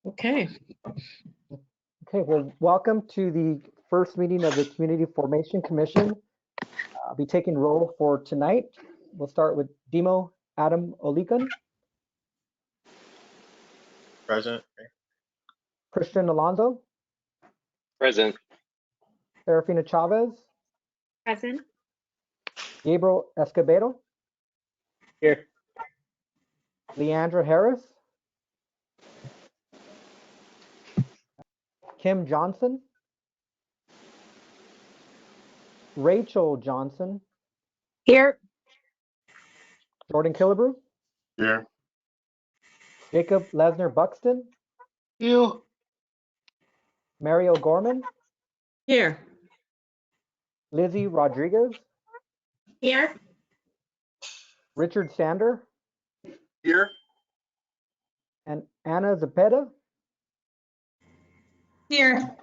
Okay. Okay, well, welcome to the first meeting of the Community Formation Commission. I'll be taking roll for tonight. We'll start with Demo Adam Olikan, Present. Christian Alonso, Present. Serafina Chavez, Present. Gabriel Escobedo, Here. Leandra Harris, Kim Johnson, Rachel Johnson, Here. Jordan Kilbrew, Here. Jacob Lesner Buxton, You. Mario Gorman, Here. Lizzy Rodriguez, Here. Richard Sander, Here. and Anna Zepeda, Here.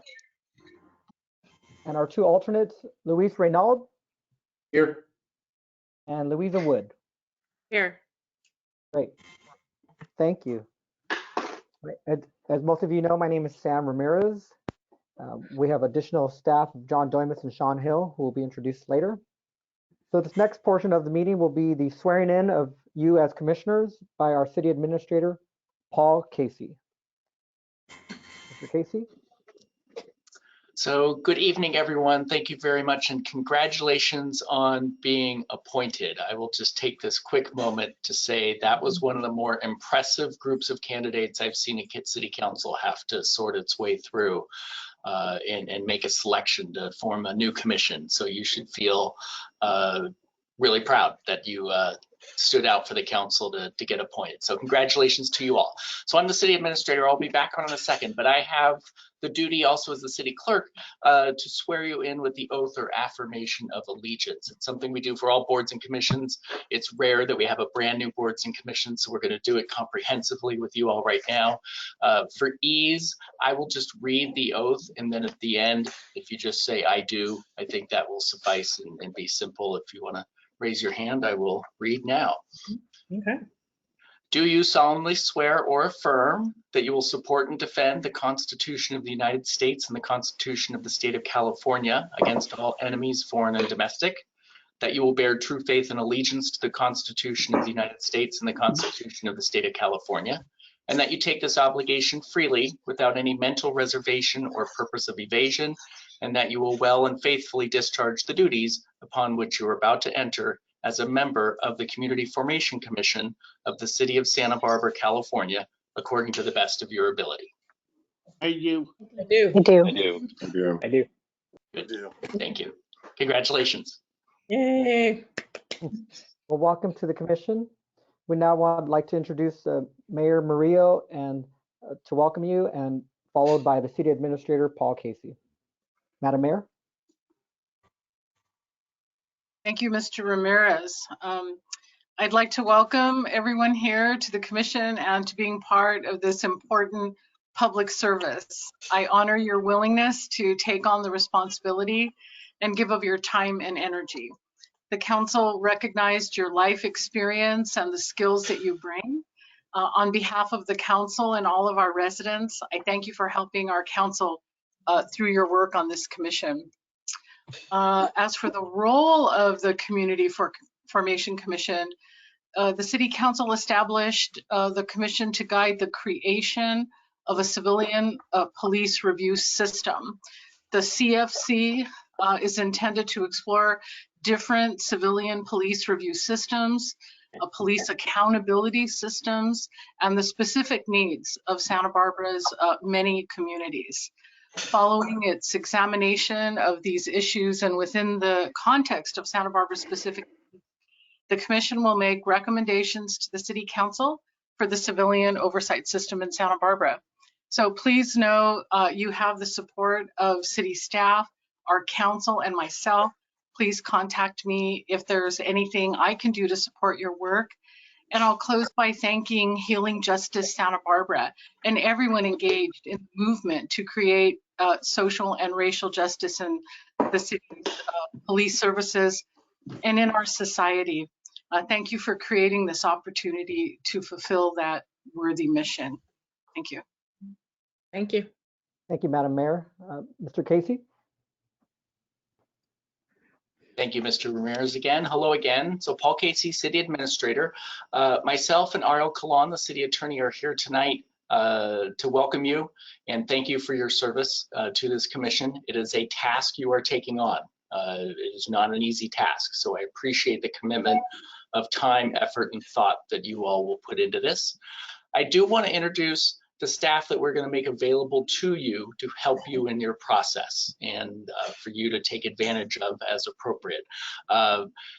and our two alternates, Luis Reynald Here. and Louisa Wood. Here. Great. Thank you. As most of you know, my name is Sam Ramirez. We have additional staff, John Doimus and Sean Hill, who will be introduced later. So this next portion of the meeting will be the swearing in of you as commissioners by our city administrator, Paul Casey. Mr. Casey? So good evening, everyone. Thank you very much and congratulations on being appointed. I will just take this quick moment to say that was one of the more impressive groups of candidates I've seen a city council have to sort its way through and make a selection to form a new commission. So you should feel really proud that you stood out for the council to get appointed. So congratulations to you all. So I'm the city administrator. I'll be back on in a second, but I have the duty also as the city clerk to swear you in with the oath or affirmation of allegiance. It's something we do for all boards and commissions. It's rare that we have a brand new boards and commissions, so we're going to do it comprehensively with you all right now. For ease, I will just read the oath, and then at the end, if you just say I do, I think that will suffice and be simple. If you want to raise your hand, I will read now. Okay. Do you solemnly swear or affirm that you will support and defend the Constitution of the United States and the Constitution of the State of California against all enemies, foreign and domestic? That you will bear true faith and allegiance to the Constitution of the United States and the Constitution of the State of California? And that you take this obligation freely without any mental reservation or purpose of evasion? And that you will well and faithfully discharge the duties upon which you are about to enter as a member of the Community Formation Commission of the City of Santa Barbara, California, according to the best of your ability. I do. I do. I do. I do. I do. Good. Thank you. Congratulations. Yay. Well, welcome to the commission. We now would like to introduce Mayor Murillo and to welcome you, and followed by the city administrator, Paul Casey. Madam Mayor. Thank you, Mr. Ramirez. I'd like to welcome everyone here to the commission and to being part of this important public service. I honor your willingness to take on the responsibility and give of your time and energy. The council recognized your life experience and the skills that you bring. On behalf of the council and all of our residents, I thank you for helping our council through your work on this commission. As for the role of the Community Formation Commission, the City Council established the commission to guide the creation of a civilian police review system. The CFC is intended to explore different civilian police review systems, police accountability systems, and the specific needs of Santa Barbara's many communities. Following its examination of these issues and within the context of Santa Barbara specific, the commission will make recommendations to the City Council for the civilian oversight system in Santa Barbara. So please know you have the support of city staff, our council, and myself. Please contact me if there's anything I can do to support your work. And I'll close by thanking Healing Justice Santa Barbara and everyone engaged in the movement to create social and racial justice in the city's police services and in our society. Thank you for creating this opportunity to fulfill that worthy mission. Thank you. Thank you. Thank you, Madam Mayor. Mr. Casey? Thank you, Mr. Ramirez again. Hello again. So Paul Casey, City Administrator. Myself and Ariel Kalan, the City Attorney, are here tonight to welcome you and thank you for your service to this commission. It is a task you are taking on. It is not an easy task, so I appreciate the commitment of time, effort, and thought that you all will put into this. I do want to introduce the staff that we're going to make available to you to help you in your process and for you to take advantage of as appropriate.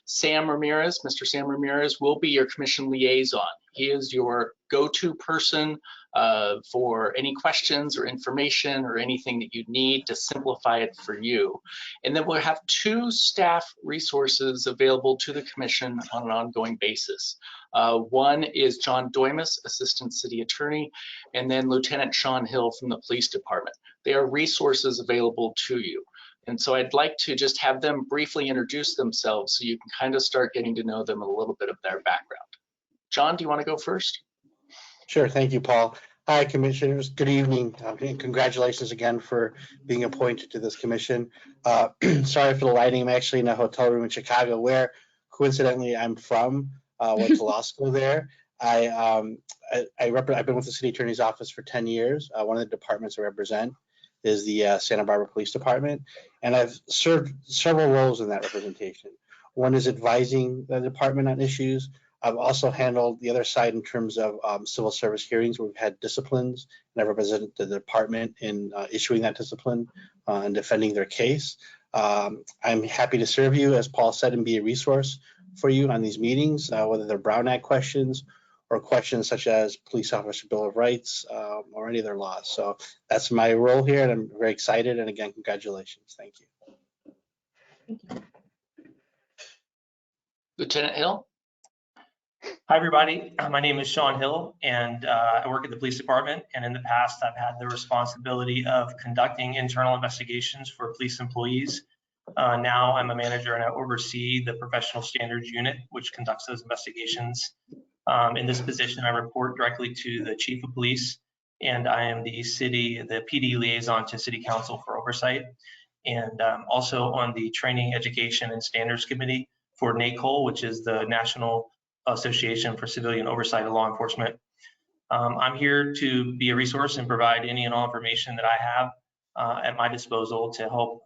Sam Ramirez, Mr. Sam Ramirez will be your commission liaison. He is your go-to person for any questions or information or anything that you need to simplify it for you. And then we'll have 2 staff resources available to the commission on an ongoing basis. One is John Doimus, Assistant City Attorney, and then Lieutenant Sean Hill from the Police Department. They are resources available to you. And so I'd like to just have them briefly introduce themselves so you can kind of start getting to know them, a little bit of their background. John, do you want to go first? Sure. Thank you, Paul. Hi, Commissioners. Good evening. And congratulations again for being appointed to this commission. Sorry for the lighting. I'm actually in a hotel room in Chicago where, coincidentally, I'm from. Went to law school there. I've been with the City Attorney's Office for 10 years. One of the departments I represent is the Santa Barbara Police Department, and I've served several roles in that representation. One is advising the department on issues. I've also handled the other side in terms of civil service hearings where we've had disciplines, and I represent the department in issuing that discipline and defending their case. I'm happy to serve you, as Paul said, and be a resource for you on these meetings, whether they're Brown Act questions or questions such as Police Officer Bill of Rights or any other laws. So that's my role here, and I'm very excited. And again, congratulations. Thank you. Lieutenant Hill? Hi, everybody. My name is Sean Hill, and I work at the police department. And in the past, I've had the responsibility of conducting internal investigations for police employees. Now I'm a manager and I oversee the professional standards unit, which conducts those investigations. In this position, I report directly to the chief of police, and I am the PD liaison to city council for oversight. And also on the training, education, and standards committee for NACOL, which is the National Association for Civilian Oversight of Law Enforcement. I'm here to be a resource and provide any and all information that I have at my disposal to help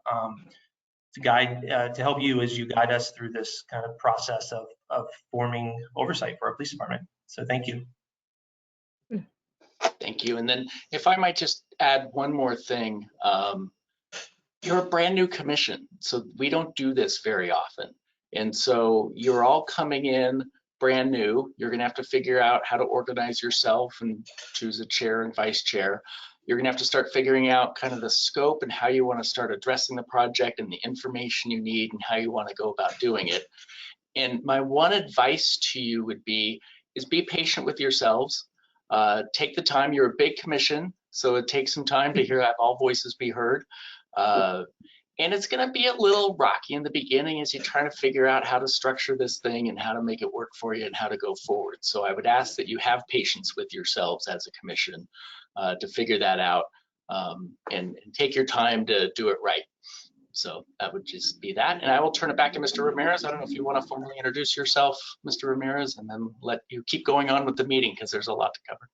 to help you as you guide us through this kind of process of forming oversight for our police department. So thank you. Thank you. And then if I might just add one more thing, you're a brand new commission, so we don't do this very often. And so you're all coming in brand new. You're gonna have to figure out how to organize yourself and choose a chair and vice chair. You're gonna have to start figuring out kind of the scope and how you wanna start addressing the project and the information you need and how you wanna go about doing it. And my one advice to you would be patient with yourselves. Take the time. You're a big commission, so it takes some time to have all voices be heard. And it's going to be a little rocky in the beginning as you're trying to figure out how to structure this thing and how to make it work for you and how to go forward. So I would ask that you have patience with yourselves as a commission to figure that out and take your time to do it right. So that would just be that. And I will turn it back to Mr. Ramirez. I don't know if you want to formally introduce yourself, Mr. Ramirez, and then let you keep going on with the meeting because there's a lot to cover.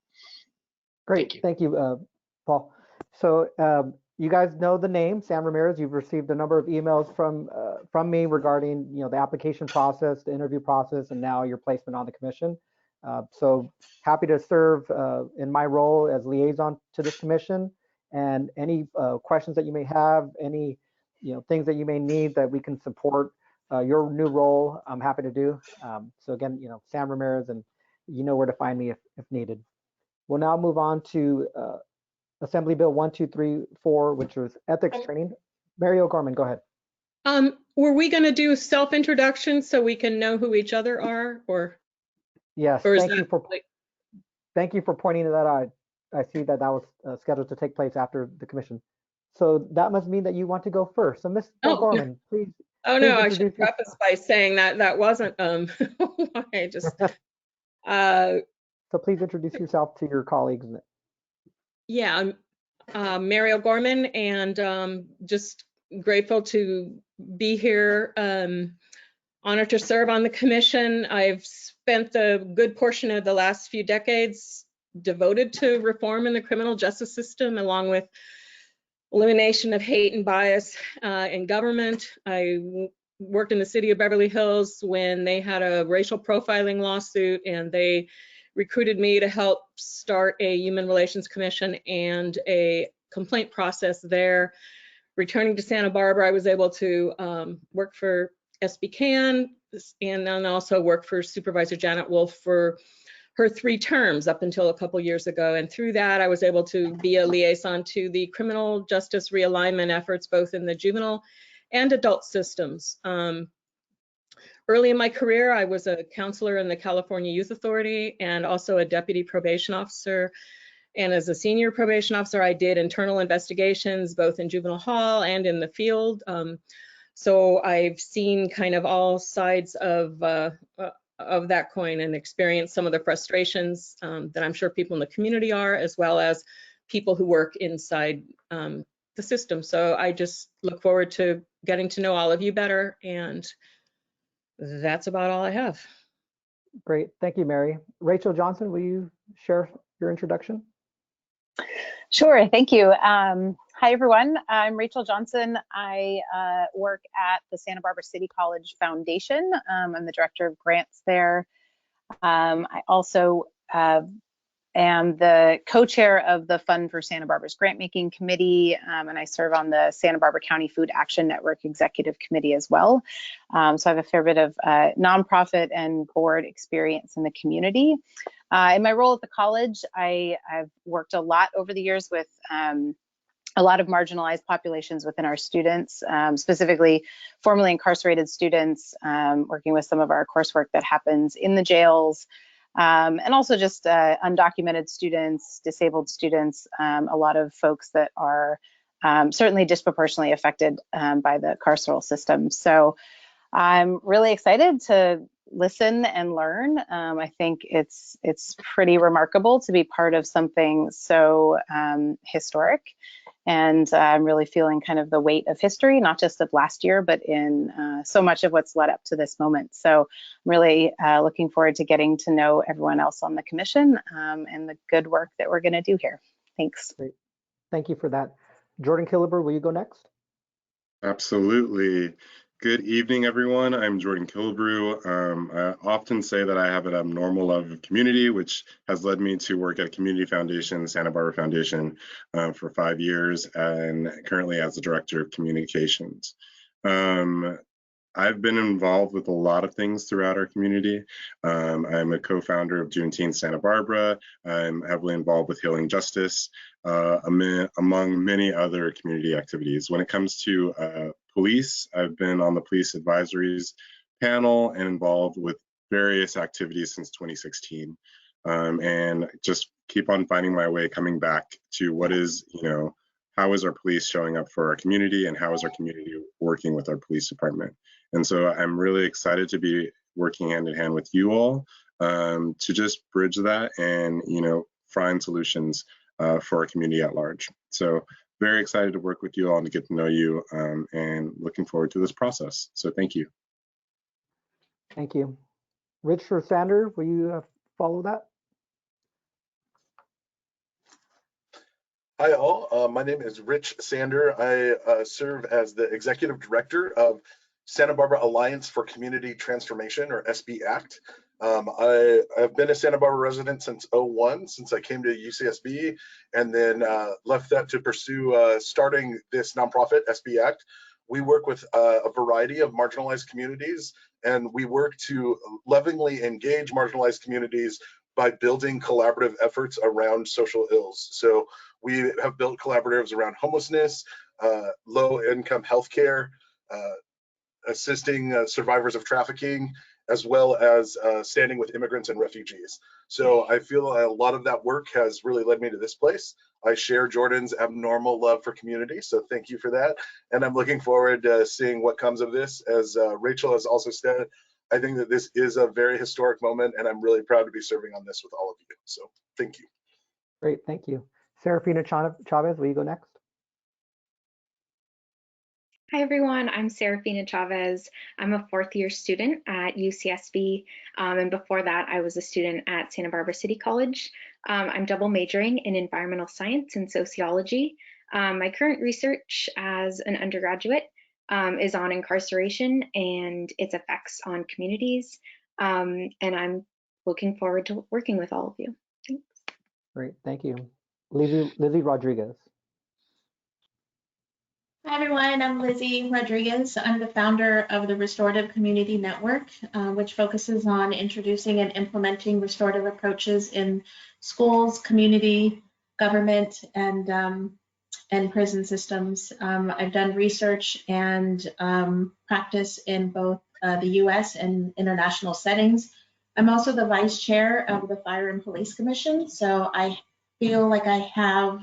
Great, thank you, Paul. So you guys know the name, Sam Ramirez. You've received a number of emails from me regarding the application process, the interview process, and now your placement on the commission. So happy to serve in my role as liaison to this commission, and any questions that you may have, any things that you may need that we can support your new role, I'm happy to do. So again, Sam Ramirez, and you know where to find me if needed. We'll now move on to Assembly Bill 1234, which was ethics training. Mary O'Gorman, go ahead. Were we going to do self-introductions so we can know who each other are, or? Yes, Or thank you for pointing that out. I see that was scheduled to take place after the commission. So that must mean that you want to go first. So Ms. O'Gorman, please. Oh no, I introduce should preface by saying that wasn't I just So please introduce yourself to your colleagues. yeah, Mary O'Gorman, and just grateful to be here. Honored to serve on the commission. I've spent the good portion of the last few decades devoted to reform in the criminal justice system, along with elimination of hate and bias in government. I worked in the city of Beverly Hills when they had a racial profiling lawsuit, and they recruited me to help start a human relations commission and a complaint process there. Returning to Santa Barbara, I was able to work for SB Can, and then also work for Supervisor Janet Wolf for her 3 terms up until a couple years ago. And through that, I was able to be a liaison to the criminal justice realignment efforts, both in the juvenile and adult systems. Early in my career, I was a counselor in the California Youth Authority and also a deputy probation officer. And as a senior probation officer, I did internal investigations, both in juvenile hall and in the field. So I've seen kind of all sides of that coin and experienced some of the frustrations that I'm sure people in the community are, as well as people who work inside the system. So I just look forward to getting to know all of you better, and that's about all I have. Great, thank you, Mary. Rachel Johnson, will you share your introduction? Sure, thank you. Hi, everyone. I'm Rachel Johnson. I work at the Santa Barbara City College Foundation. I'm the director of grants there. I also am the co-chair of the Fund for Santa Barbara's Grant Making Committee, and I serve on the Santa Barbara County Food Action Network Executive Committee as well. So I have a fair bit of nonprofit and board experience in the community. In my role at the college, I've worked a lot over the years with a lot of marginalized populations within our students, specifically formerly incarcerated students, working with some of our coursework that happens in the jails, and also just undocumented students, disabled students, a lot of folks that are certainly disproportionately affected by the carceral system. So I'm really excited to listen and learn. I think it's pretty remarkable to be part of something so historic. And I'm really feeling kind of the weight of history, not just of last year, but in so much of what's led up to this moment. So I'm really looking forward to getting to know everyone else on the commission and the good work that we're going to do here. Thanks. Great. Thank you for that. Jordan Kilbrew, will you go next? Absolutely. Good evening, everyone. I'm Jordan Kilbrew. I often say that I have an abnormal love of community, which has led me to work at Community Foundation, the Santa Barbara Foundation, for 5 years, and currently as the Director of Communications. I've been involved with a lot of things throughout our community. I'm a co-founder of Juneteenth Santa Barbara. I'm heavily involved with Healing Justice, among many other community activities. When it comes to police, I've been on the police advisories panel and involved with various activities since 2016. And just keep on finding my way coming back to what is, how is our police showing up for our community, and how is our community working with our police department? And so I'm really excited to be working hand in hand with you all to just bridge that and, find solutions for our community at large. So very excited to work with you all and to get to know you, and looking forward to this process. So thank you. Thank you. Rich or Sander, will you follow that? Hi all, my name is Rich Sander. I serve as the Executive Director of Santa Barbara Alliance for Community Transformation, or SB ACT. I have been a Santa Barbara resident since '01, since I came to UCSB, and then left that to pursue starting this nonprofit, SB ACT. We work with a variety of marginalized communities, and we work to lovingly engage marginalized communities by building collaborative efforts around social ills. So we have built collaboratives around homelessness, low-income healthcare, assisting survivors of trafficking, as well as standing with immigrants and refugees. So I feel a lot of that work has really led me to this place. I share Jordan's abnormal love for community, so thank you for that. And I'm looking forward to seeing what comes of this. As Rachel has also said, I think that this is a very historic moment, and I'm really proud to be serving on this with all of you. So thank you. Great, thank you. Serafina Chavez, will you go next? Hi everyone, I'm Serafina Chavez. I'm a fourth year student at UCSB, and before that I was a student at Santa Barbara City College. I'm double majoring in environmental science and sociology. My current research as an undergraduate is on incarceration and its effects on communities, and I'm looking forward to working with all of you. Thanks. Great, thank you. Lizzy Rodriguez. Hi everyone, I'm Lizzy Rodriguez. I'm the founder of the Restorative Community Network, which focuses on introducing and implementing restorative approaches in schools, community, government, and prison systems. I've done research and practice in both the US and international settings. I'm also the vice chair of the Fire and Police Commission, so I feel like I have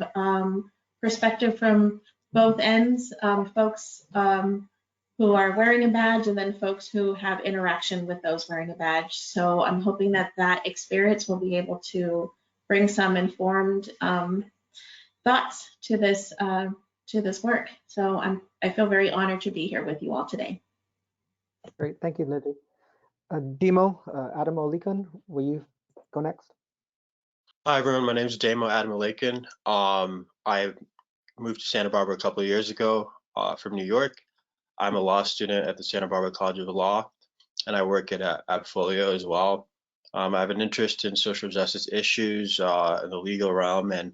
perspective from both ends, folks who are wearing a badge and then folks who have interaction with those wearing a badge. So I'm hoping that that experience will be able to bring some informed thoughts to this work. So I feel very honored to be here with you all today. Great, thank you, Lizzy. Demo Adam Olikan, will you go next? Hi everyone, my name is Damo Adam Olakin. I moved to Santa Barbara a couple of years ago from New York. I'm a law student at the Santa Barbara College of Law, and I work at Appfolio as well. I have an interest in social justice issues in the legal realm, and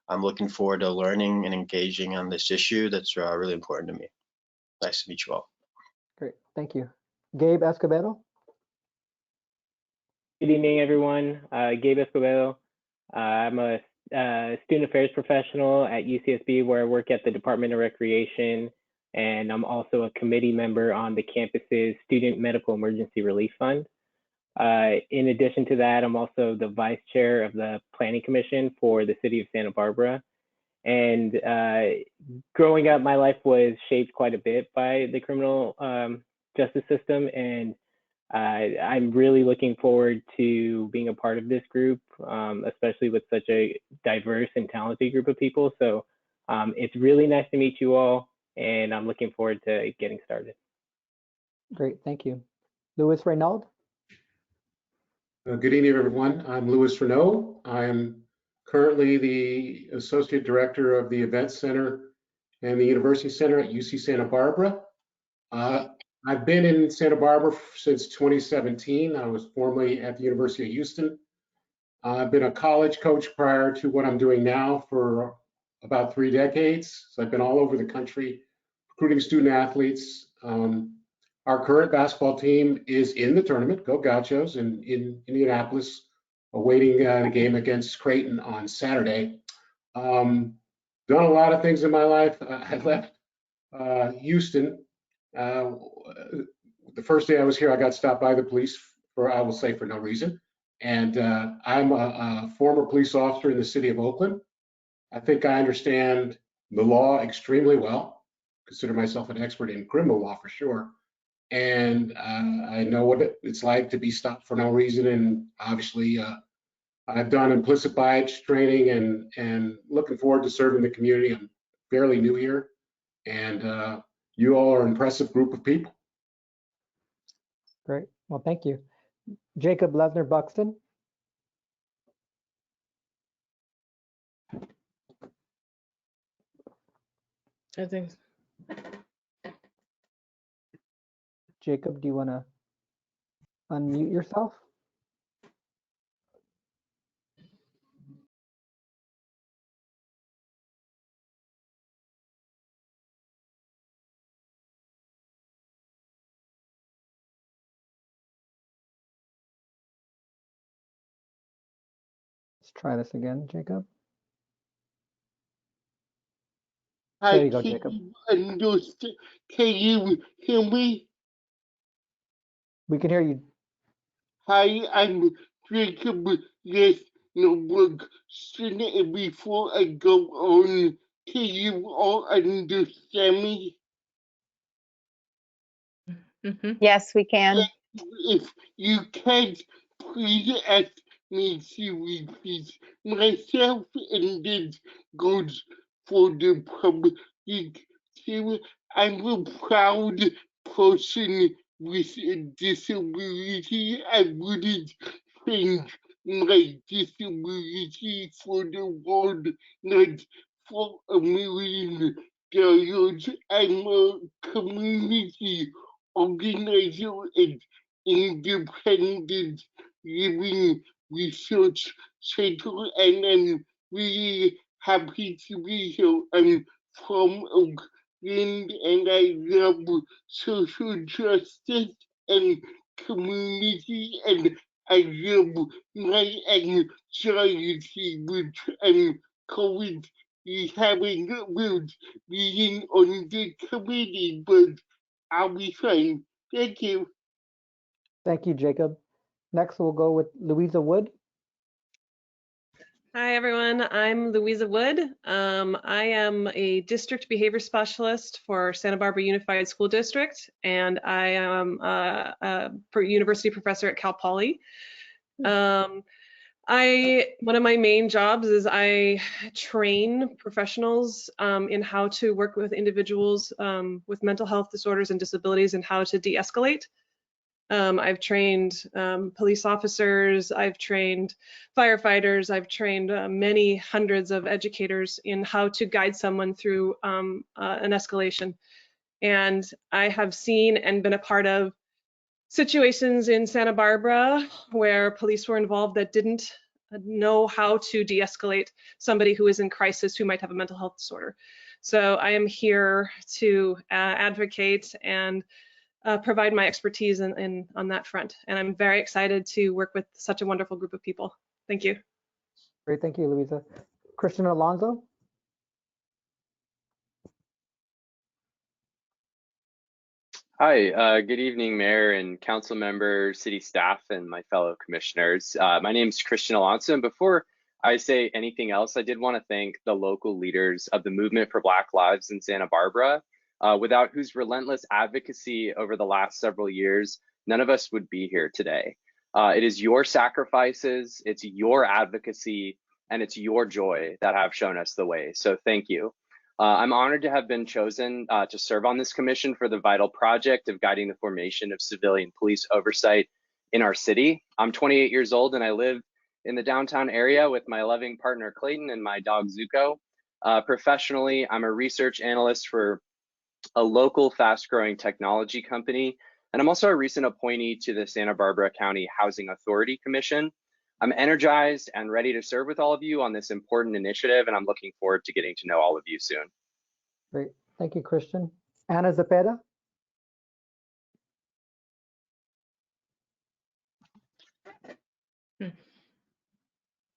I'm looking forward to learning and engaging on this issue that's really important to me. Nice to meet you all. Great, thank you. Gabe Escobedo. Good evening, everyone. Gabe Escobedo. I'm a student affairs professional at UCSB, where I work at the Department of Recreation, and I'm also a committee member on the campus's Student Medical Emergency Relief Fund. In addition to that, I'm also the vice chair of the Planning Commission for the city of Santa Barbara. And growing up, my life was shaped quite a bit by the criminal justice system, and I'm really looking forward to being a part of this group, especially with such a diverse and talented group of people. So it's really nice to meet you all, and I'm looking forward to getting started. Great, thank you. Louis Reynald. Good evening, everyone. I'm Louis Renaud. I am currently the Associate Director of the Event Center and the University Center at UC Santa Barbara. I've been in Santa Barbara since 2017. I was formerly at the University of Houston. I've been a college coach prior to what I'm doing now for about 3 decades. So I've been all over the country recruiting student athletes. Our current basketball team is in the tournament, Go Gauchos, in Indianapolis, awaiting the game against Creighton on Saturday. Done a lot of things in my life. I left Houston. The first day I was here, I got stopped by the police for, I will say, for no reason. And I'm a former police officer in the city of Oakland. I think I understand the law extremely well. Consider myself an expert in criminal law for sure. And I know what it's like to be stopped for no reason. And obviously, I've done implicit bias training and looking forward to serving the community. I'm fairly new here, and you all are an impressive group of people. Great, well, thank you. Jacob Lesnar Buxton. I think. Jacob, do you want to unmute yourself? Let's try this again, Jacob. There you go, Jacob. Can you hear me? We can hear you. Hi, I'm Jacob. Yes, no work. Before I go on, can you all understand me? Yes, we can. If you can't, please ask makes you repeat myself, and that goes for the public too. I'm a proud person with a disability. I wouldn't change my disability for the world, not for $1 million. I'm a community organizer and independent living research center, and I'm really happy to be here. I'm from Oakland, and I love social justice and community, and I love my anxiety, which I'm currently having with being on the committee, but I'll be fine. Thank you. Thank you, Jacob. Next, we'll go with Louisa Wood. Hi, everyone. I'm Louisa Wood. I am a district behavior specialist for Santa Barbara Unified School District, and I am a university professor at Cal Poly. One of my main jobs is I train professionals in how to work with individuals with mental health disorders and disabilities and how to de-escalate. I've trained police officers, I've trained firefighters, I've trained many hundreds of educators in how to guide someone through an escalation. And I have seen and been a part of situations in Santa Barbara where police were involved that didn't know how to de-escalate somebody who is in crisis who might have a mental health disorder. So I am here to advocate and provide my expertise on that front. And I'm very excited to work with such a wonderful group of people. Thank you. Great, thank you, Louisa. Christian Alonso. Hi, good evening, Mayor and Council members, city staff, and my fellow commissioners. My name is Christian Alonso, and before I say anything else, I did want to thank the local leaders of the Movement for Black Lives in Santa Barbara, without whose relentless advocacy over the last several years, none of us would be here today. It is your sacrifices, it's your advocacy, and it's your joy that have shown us the way, so thank you. I'm honored to have been chosen to serve on this commission for the vital project of guiding the formation of civilian police oversight in our city. I'm 28 years old and I live in the downtown area with my loving partner Clayton and my dog Zuko. Professionally, I'm a research analyst for a local fast-growing technology company, and I'm also a recent appointee to the Santa Barbara County Housing Authority Commission. I'm energized and ready to serve with all of you on this important initiative, and I'm looking forward to getting to know all of you soon. Great, thank you, Christian. Ana Zepeda.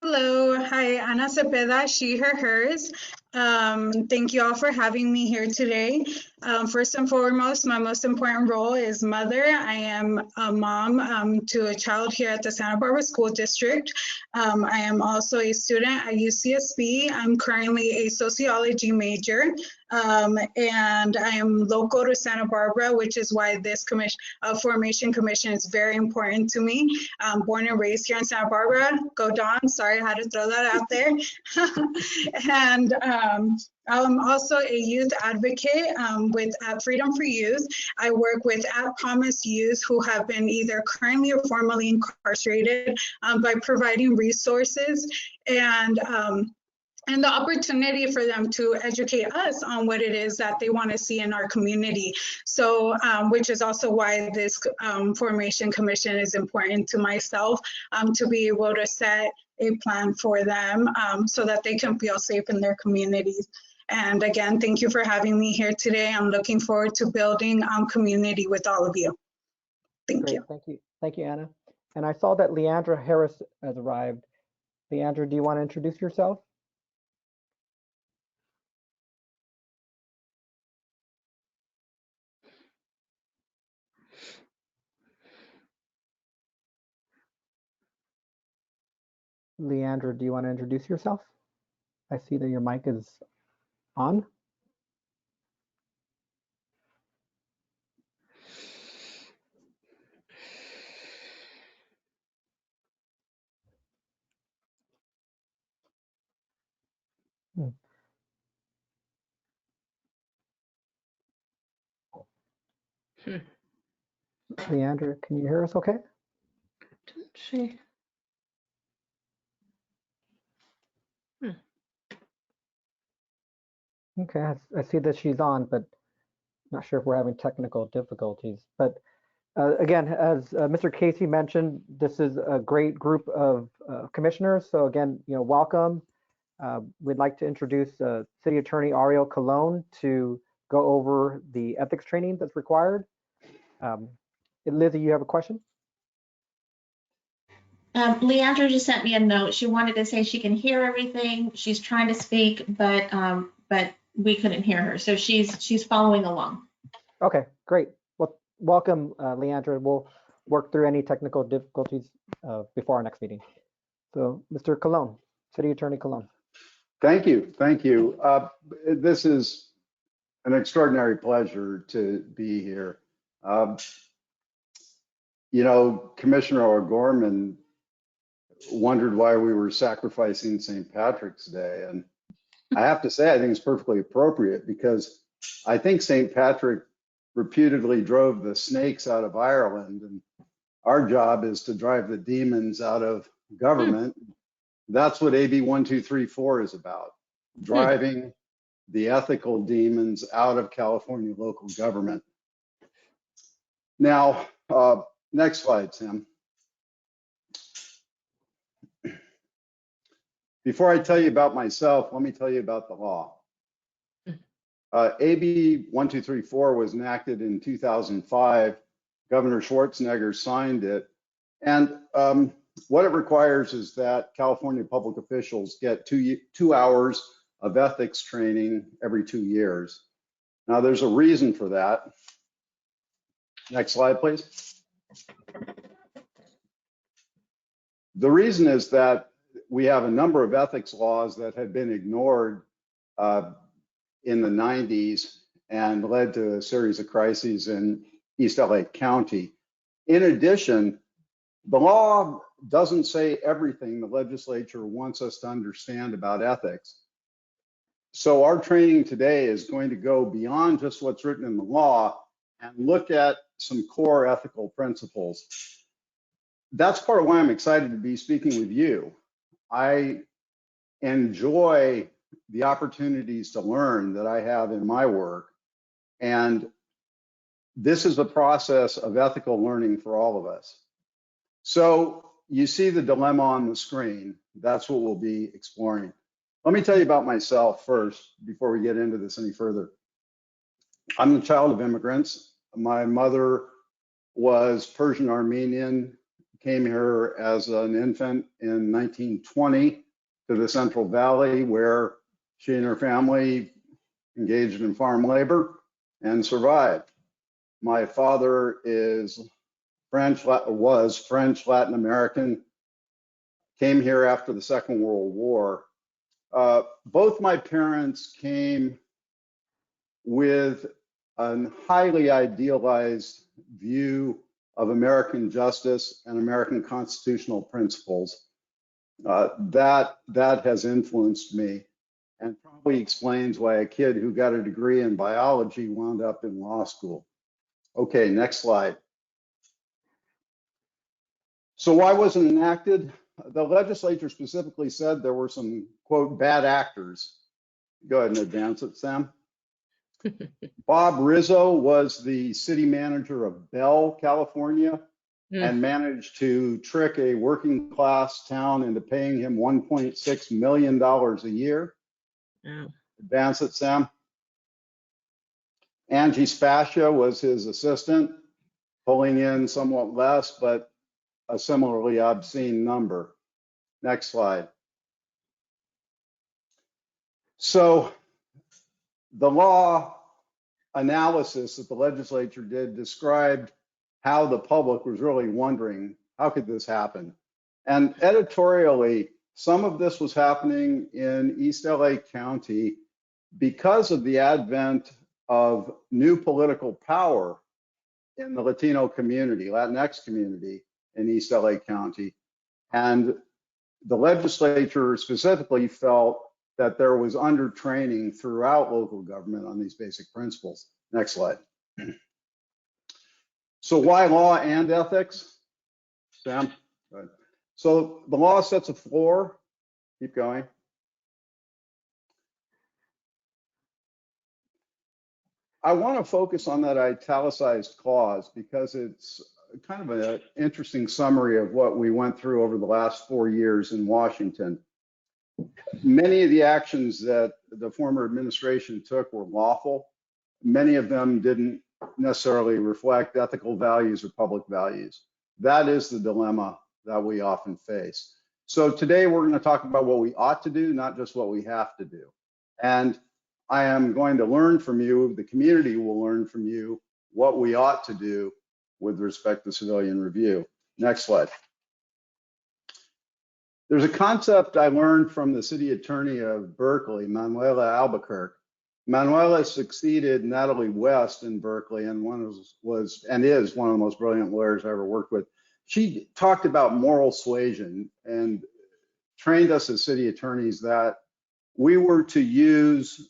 Hello, hi, Ana Cepeda, she, her, hers. Thank you all for having me here today. First and foremost, my most important role is mother. I am a mom to a child here at the Santa Barbara School District. I am also a student at UCSB. I'm currently a sociology major, and I am local to Santa Barbara, which is why this formation commission is very important to me. I'm born and raised here in Santa Barbara. Go Dawn, sorry, I had to throw that out there. And I'm also a youth advocate with Freedom for Youth. I work with at-promise youth who have been either currently or formerly incarcerated by providing resources and the opportunity for them to educate us on what it is that they want to see in our community. So, which is also why this formation commission is important to myself, to be able to set a plan for them so that they can feel safe in their communities. And again, thank you for having me here today. I'm looking forward to building community with all of you. Thank you. Thank you, Anna. And I saw that Leandra Harris has arrived. Leandra, do you want to introduce yourself? Leandra, do you want to introduce yourself? I see that your mic is on. Hmm. Leandra, can you hear us okay? Didn't she? Okay, I see that she's on, but not sure if we're having technical difficulties. But again, as Mr. Casey mentioned, this is a great group of commissioners. So again, welcome. We'd like to introduce City Attorney Ariel Colon to go over the ethics training that's required. Lizzie, you have a question? Leandra just sent me a note. She wanted to say she can hear everything. She's trying to speak, but we couldn't hear her. So she's following along. Okay, great. Well, welcome, Leandra. We'll work through any technical difficulties before our next meeting. So, Mr. Colon, City Attorney Colon. Thank you. Thank you. This is an extraordinary pleasure to be here. Commissioner O'Gorman wondered why we were sacrificing St. Patrick's Day. And I have to say, I think it's perfectly appropriate because I think St. Patrick reputedly drove the snakes out of Ireland. And our job is to drive the demons out of government. That's what AB 1234 is about, driving the ethical demons out of California local government. Now, next slide, Sam. Before I tell you about myself, let me tell you about the law. AB 1234 was enacted in 2005. Governor Schwarzenegger signed it. And what it requires is that California public officials get 2 hours of ethics training every 2 years. Now, there's a reason for that. Next slide, please. The reason is that we have a number of ethics laws that had been ignored in the 90s and led to a series of crises in East LA County. In addition, the law doesn't say everything the legislature wants us to understand about ethics. So our training today is going to go beyond just what's written in the law and look at some core ethical principles. That's part of why I'm excited to be speaking with you. I enjoy the opportunities to learn that I have in my work. And this is a process of ethical learning for all of us. So you see the dilemma on the screen. That's what we'll be exploring. Let me tell you about myself first before we get into this any further. I'm the child of immigrants. My mother was Persian Armenian, came here as an infant in 1920 to the Central Valley, where she and her family engaged in farm labor and survived. My father is was French, Latin American, came here after the Second World War. Both my parents came with a highly idealized view of American justice and American constitutional principles. That has influenced me and probably explains why a kid who got a degree in biology wound up in law school. Okay, next slide. So why wasn't it enacted? The legislature specifically said there were some, quote, bad actors. Go ahead and advance it, Sam. Bob Rizzo was the city manager of Bell, California, and managed to trick a working class town into paying him $1.6 million a year. Advance it, Sam. Angie Spascia was his assistant, pulling in somewhat less, but a similarly obscene number. Next slide. So the law analysis that the legislature did described how the public was really wondering, how could this happen? And editorially, some of this was happening in East LA County because of the advent of new political power in the Latino community, Latinx community in East LA County. And the legislature specifically felt that there was undertraining throughout local government on these basic principles. Next slide. So why law and ethics? Sam? Go ahead. So the law sets a floor. Keep going. I want to focus on that italicized clause because it's kind of an interesting summary of what we went through over the last 4 years in Washington. Many of the actions that the former administration took were lawful. Many of them didn't necessarily reflect ethical values or public values. That is the dilemma that we often face. So today we're going to talk about what we ought to do, not just what we have to do. And I am going to learn from you, the community will learn from you what we ought to do with respect to civilian review. Next slide. There's a concept I learned from the city attorney of Berkeley, Manuela Albuquerque. Manuela succeeded Natalie West in Berkeley and was and is one of the most brilliant lawyers I ever worked with. She talked about moral suasion and trained us as city attorneys that we were to use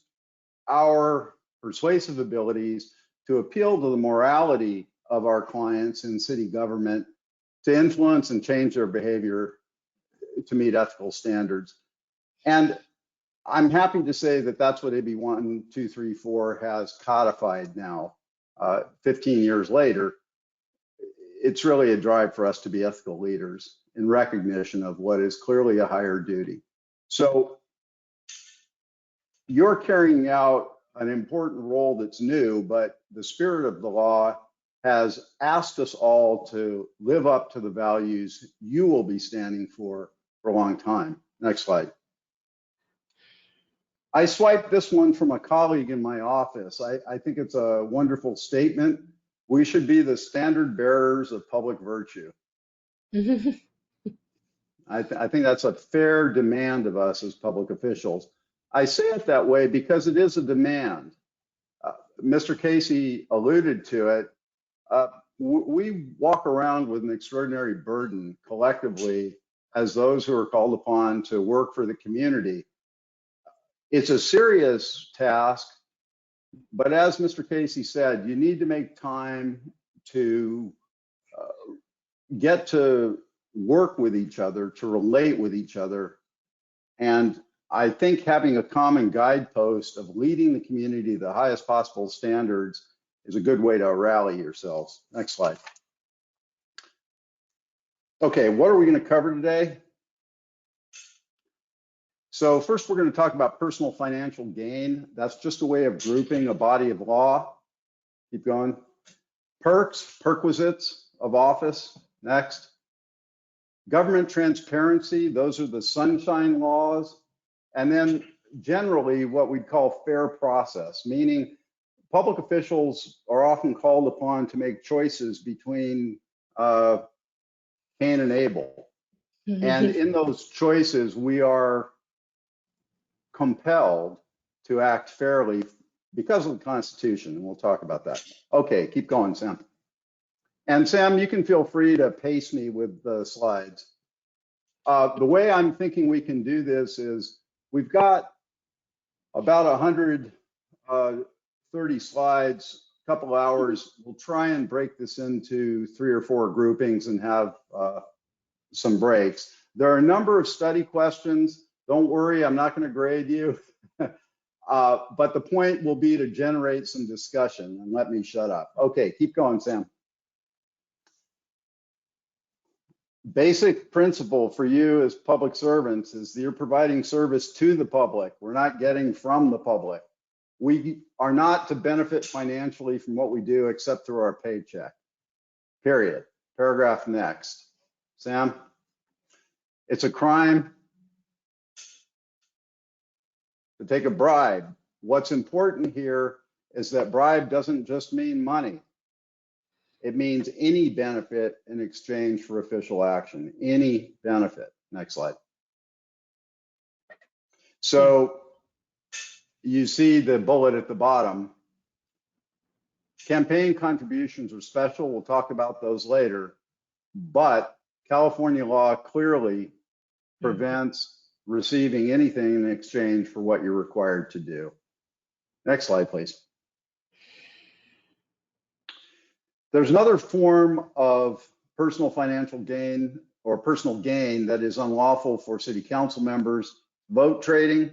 our persuasive abilities to appeal to the morality of our clients in city government to influence and change their behavior to meet ethical standards. And I'm happy to say that that's what AB 1234 has codified now, 15 years later. It's really a drive for us to be ethical leaders in recognition of what is clearly a higher duty. So you're carrying out an important role that's new, but the spirit of the law has asked us all to live up to the values you will be standing for a long time. Next slide. I swiped this one from a colleague in my office. I think it's a wonderful statement. We should be the standard bearers of public virtue. I think that's a fair demand of us as public officials. I say it that way because it is a demand. Mr. Casey alluded to it. We walk around with an extraordinary burden collectively as those who are called upon to work for the community. It's a serious task, but as Mr. Casey said, you need to make time to get to work with each other, to relate with each other. And I think having a common guidepost of leading the community to the highest possible standards is a good way to rally yourselves. Next slide. Okay, what are we going to cover today? So first, we're going to talk about personal financial gain. That's just a way of grouping a body of law. Keep going. Perks, perquisites of office. Next. Government transparency. Those are the sunshine laws. And then generally what we'd call fair process, meaning public officials are often called upon to make choices between Cain and Abel. And in those choices, we are compelled to act fairly because of the Constitution, and we'll talk about that. Okay, keep going, Sam. And Sam, you can feel free to pace me with the slides. The way I'm thinking we can do this is we've got about 130 slides, a couple hours. We'll try and break this into 3 or 4 groupings and have some breaks. There are a number of study questions. Don't worry, I'm not going to grade you. But the point will be to generate some discussion and let me shut up. Okay, keep going, Sam. Basic principle for you as public servants is that you're providing service to the public. We're not getting from the public. We are not to benefit financially from what we do except through our paycheck. Period. Paragraph next. Sam? It's a crime to take a bribe. What's important here is that bribe doesn't just mean money. It means any benefit in exchange for official action, any benefit. Next slide. So you see the bullet at the bottom. Campaign contributions are special. We'll talk about those later. But California law clearly prevents receiving anything in exchange for what you're required to do. Next slide, please. There's another form of personal financial gain or personal gain that is unlawful for city council members: vote trading.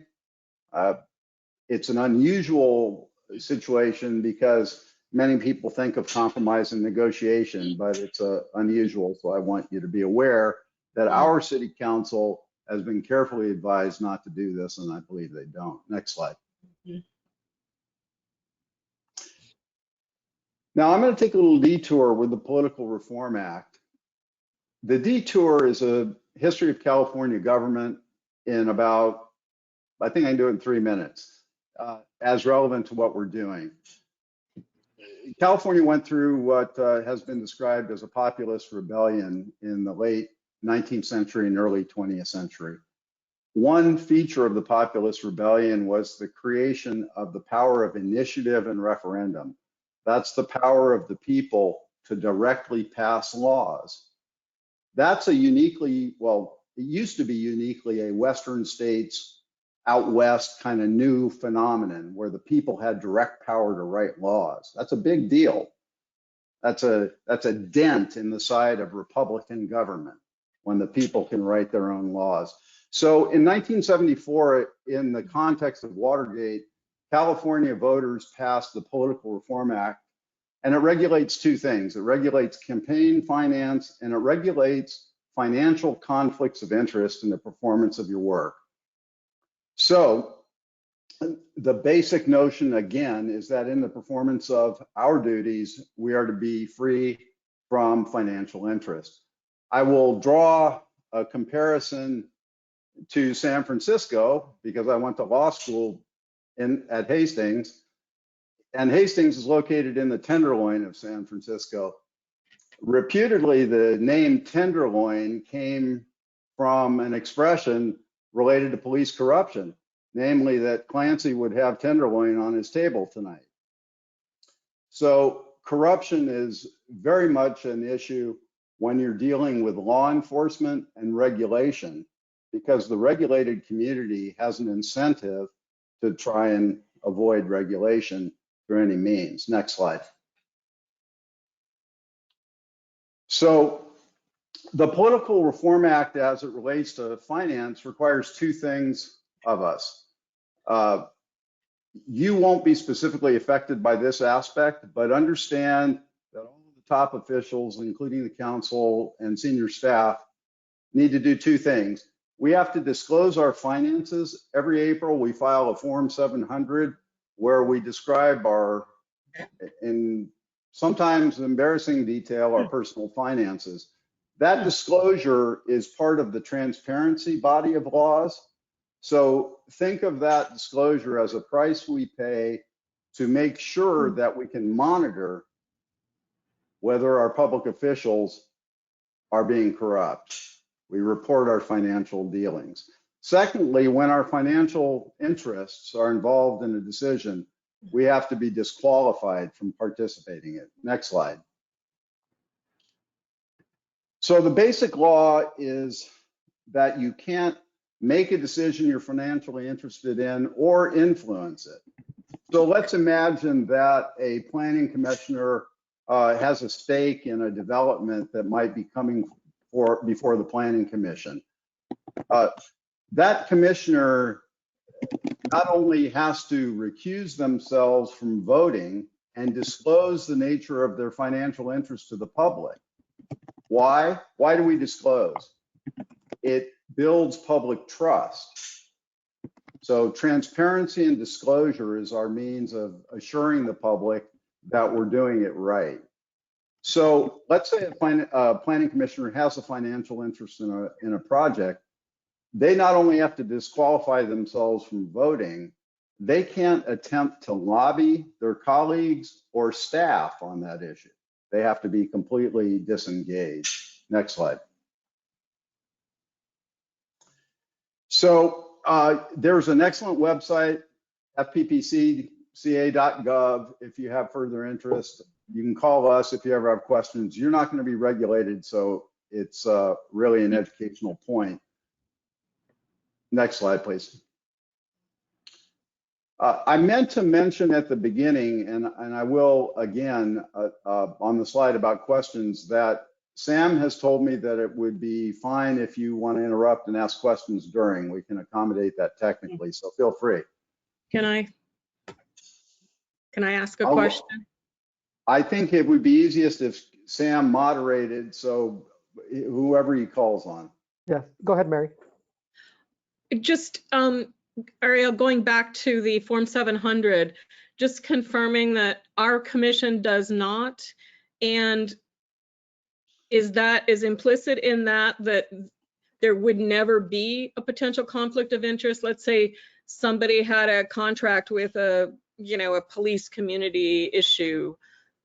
It's an unusual situation because many people think of compromise and negotiation, but it's unusual. So I want you to be aware that our city council has been carefully advised not to do this, and I believe they don't. Next slide. Now I'm going to take a little detour with the Political Reform Act. The detour is a history of California government in about, I think I can do it in 3 minutes, as relevant to what we're doing. California went through what has been described as a populist rebellion in the late 19th century and early 20th century. One feature of the populist rebellion was the creation of the power of initiative and referendum. That's the power of the people to directly pass laws. That's a uniquely, well, it used to be uniquely a Western states out West kind of new phenomenon where the people had direct power to write laws. That's a big deal. That's a dent in the side of Republican government when the people can write their own laws. So in 1974, in the context of Watergate, California voters passed the Political Reform Act, and it regulates two things. It regulates campaign finance, and it regulates financial conflicts of interest in the performance of your work. So the basic notion, again, is that in the performance of our duties, we are to be free from financial interest. I will draw a comparison to San Francisco because I went to law school at Hastings, and Hastings is located in the Tenderloin of San Francisco. Reputedly, the name Tenderloin came from an expression related to police corruption, namely that Clancy would have tenderloin on his table tonight. So corruption is very much an issue when you're dealing with law enforcement and regulation, because the regulated community has an incentive to try and avoid regulation through any means. Next slide. So the Political Reform Act, as it relates to finance, requires two things of us. You won't be specifically affected by this aspect, but understand that all of the top officials, including the council and senior staff, need to do two things. We have to disclose our finances. Every April, we file a Form 700 where we describe our, in sometimes embarrassing detail, our personal finances. That disclosure is part of the transparency body of laws. So think of that disclosure as a price we pay to make sure that we can monitor whether our public officials are being corrupt. We report our financial dealings. Secondly, when our financial interests are involved in a decision, we have to be disqualified from participating in it. Next slide. So the basic law is that you can't make a decision you're financially interested in or influence it. So let's imagine that a planning commissioner has a stake in a development that might be coming before the planning commission. That commissioner not only has to recuse themselves from voting and disclose the nature of their financial interest to the public. Why? Why do we disclose? It builds public trust. So transparency and disclosure is our means of assuring the public that we're doing it right. So let's say a planning commissioner has a financial interest in a project. They not only have to disqualify themselves from voting, they can't attempt to lobby their colleagues or staff on that issue. They have to be completely disengaged. Next slide. So there's an excellent website, fppcca.gov. If you have further interest, you can call us if you ever have questions. You're not going to be regulated, so it's really an educational point. Next slide, please. I meant to mention at the beginning, and I will again on the slide about questions, that Sam has told me that it would be fine if you want to interrupt and ask questions during. We can accommodate that technically, so feel free. Can I ask a question? I think it would be easiest if Sam moderated, so whoever he calls on. Yes, go ahead, Mary. Just, Ariel, going back to the Form 700, just confirming that our commission does not, and is implicit in that there would never be a potential conflict of interest? Let's say somebody had a contract with a police community issue,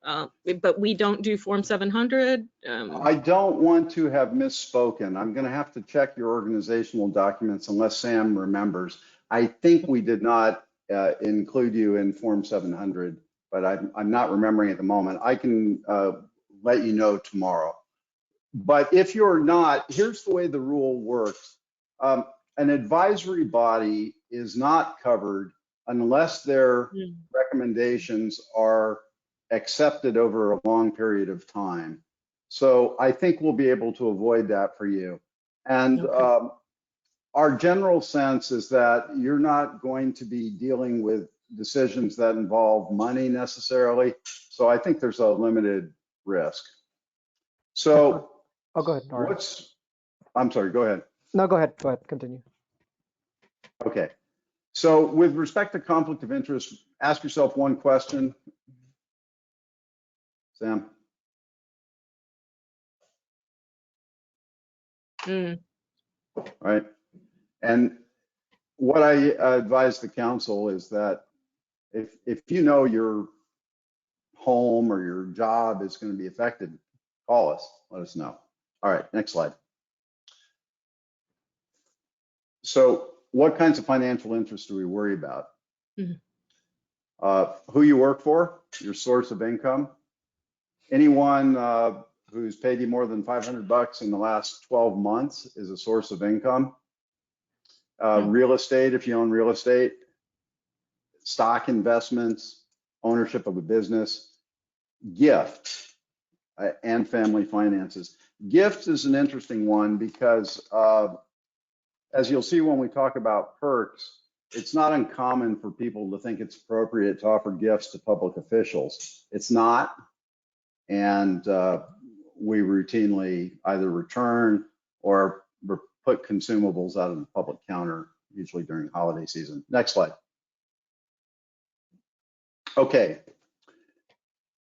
but we don't do Form 700? I don't want to have misspoken. I'm going to have to check your organizational documents unless Sam remembers. I think we did not include you in Form 700, but I'm not remembering at the moment. I can let you know tomorrow. But if you're not, here's the way the rule works. An advisory body is not covered unless their recommendations are accepted over a long period of time. So I think we'll be able to avoid that for you. And our general sense is that you're not going to be dealing with decisions that involve money necessarily. So I think there's a limited risk. So go ahead, Nora. I'm sorry, go ahead. No, go ahead, continue. Okay. So with respect to conflict of interest, ask yourself one question. Sam? Right. And what I advise the council is that if you know your home or your job is going to be affected, call us, let us know. All right, next slide. So what kinds of financial interests do we worry about? Who you work for, your source of income, anyone who's paid you more than $500 in the last 12 months is a source of income. Real estate, if you own real estate, stock investments, ownership of a business, gifts, and family finances. Gifts is an interesting one because as you'll see when we talk about perks, it's not uncommon for people to think it's appropriate to offer gifts to public officials. It's not, and we routinely either return or put consumables out on the public counter, usually during holiday season. Next slide. Okay.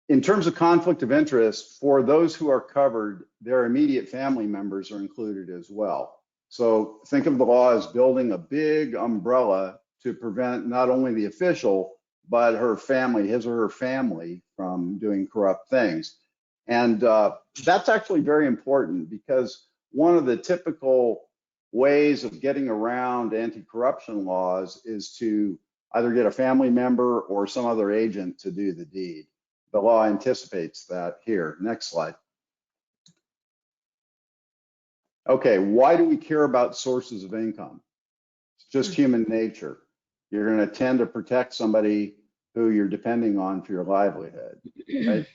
In terms of conflict of interest, for those who are covered, their immediate family members are included as well. So think of the law as building a big umbrella to prevent not only the official, but her family, his or her family, from doing corrupt things. And that's actually very important because one of the typical ways of getting around anti-corruption laws is to either get a family member or some other agent to do the deed. The law anticipates that here. Next slide. Okay, why do we care about sources of income? It's just human nature. You're going to tend to protect somebody who you're depending on for your livelihood, right?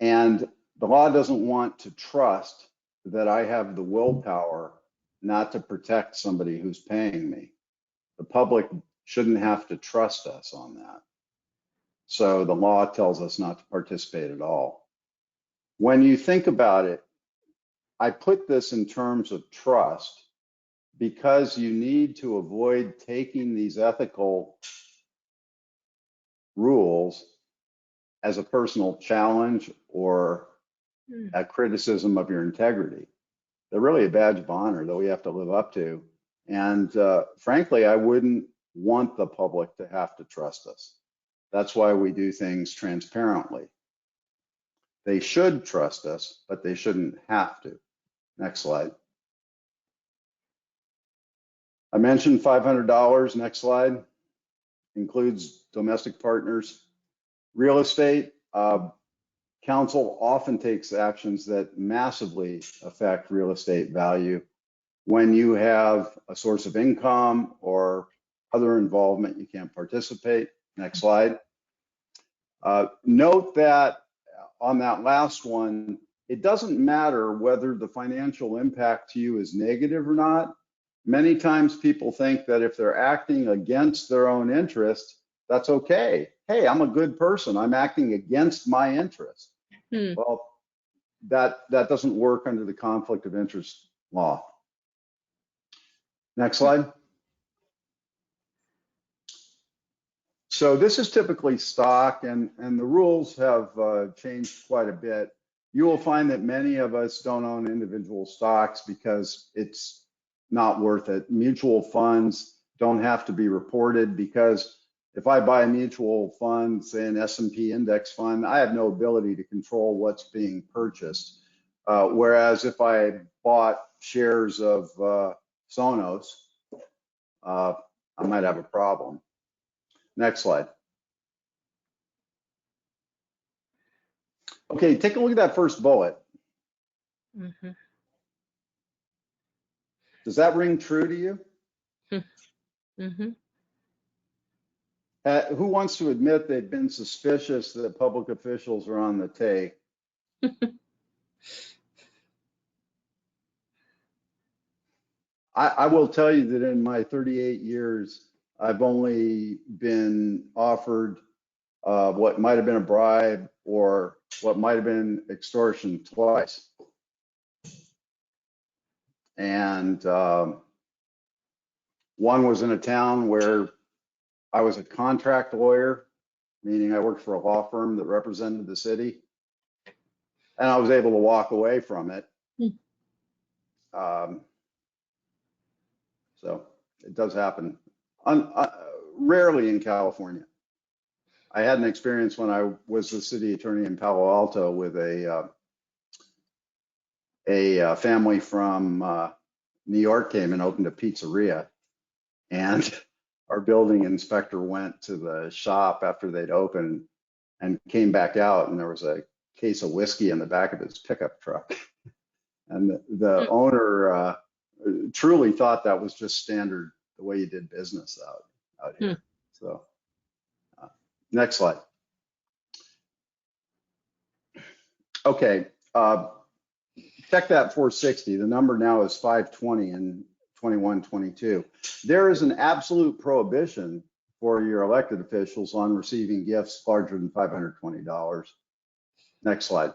And the law doesn't want to trust that I have the willpower not to protect somebody who's paying me. The public shouldn't have to trust us on that. So the law tells us not to participate at all. When you think about it, I put this in terms of trust because you need to avoid taking these ethical rules as a personal challenge or a criticism of your integrity. They're really a badge of honor that we have to live up to. And frankly, I wouldn't want the public to have to trust us. That's why we do things transparently. They should trust us, but they shouldn't have to. Next slide. I mentioned $500. Next slide. Includes domestic partners. Real estate. Council often takes actions that massively affect real estate value. When you have a source of income or other involvement, you can't participate. Next slide. Note that on that last one, it doesn't matter whether the financial impact to you is negative or not. Many times people think that if they're acting against their own interest, that's okay. Hey, I'm a good person. I'm acting against my interest. Well, that doesn't work under the conflict of interest law. Next slide. So this is typically stock, and the rules have changed quite a bit. You will find that many of us don't own individual stocks because it's not worth it. Mutual funds don't have to be reported because if I buy a mutual fund, say an S&P index fund, I have no ability to control what's being purchased. Whereas if I bought shares of Sonos, I might have a problem. Next slide. Okay, take a look at that first bullet. Does that ring true to you? Who wants to admit they've been suspicious that public officials are on the take? I will tell you that in my 38 years, I've only been offered what might have been a bribe or what might have been extortion twice. And one was in a town where I was a contract lawyer, meaning I worked for a law firm that represented the city, and I was able to walk away from it. So it does happen, rarely in California. I had an experience when I was the city attorney in Palo Alto with a family from New York came and opened a pizzeria, and our building inspector went to the shop after they'd opened and came back out, and there was a case of whiskey in the back of his pickup truck. And the owner truly thought that was just standard, the way you did business out here. So next slide. Okay, check that 460. The number now is 520 in 21-22. There is an absolute prohibition for your elected officials on receiving gifts larger than $520. Next slide.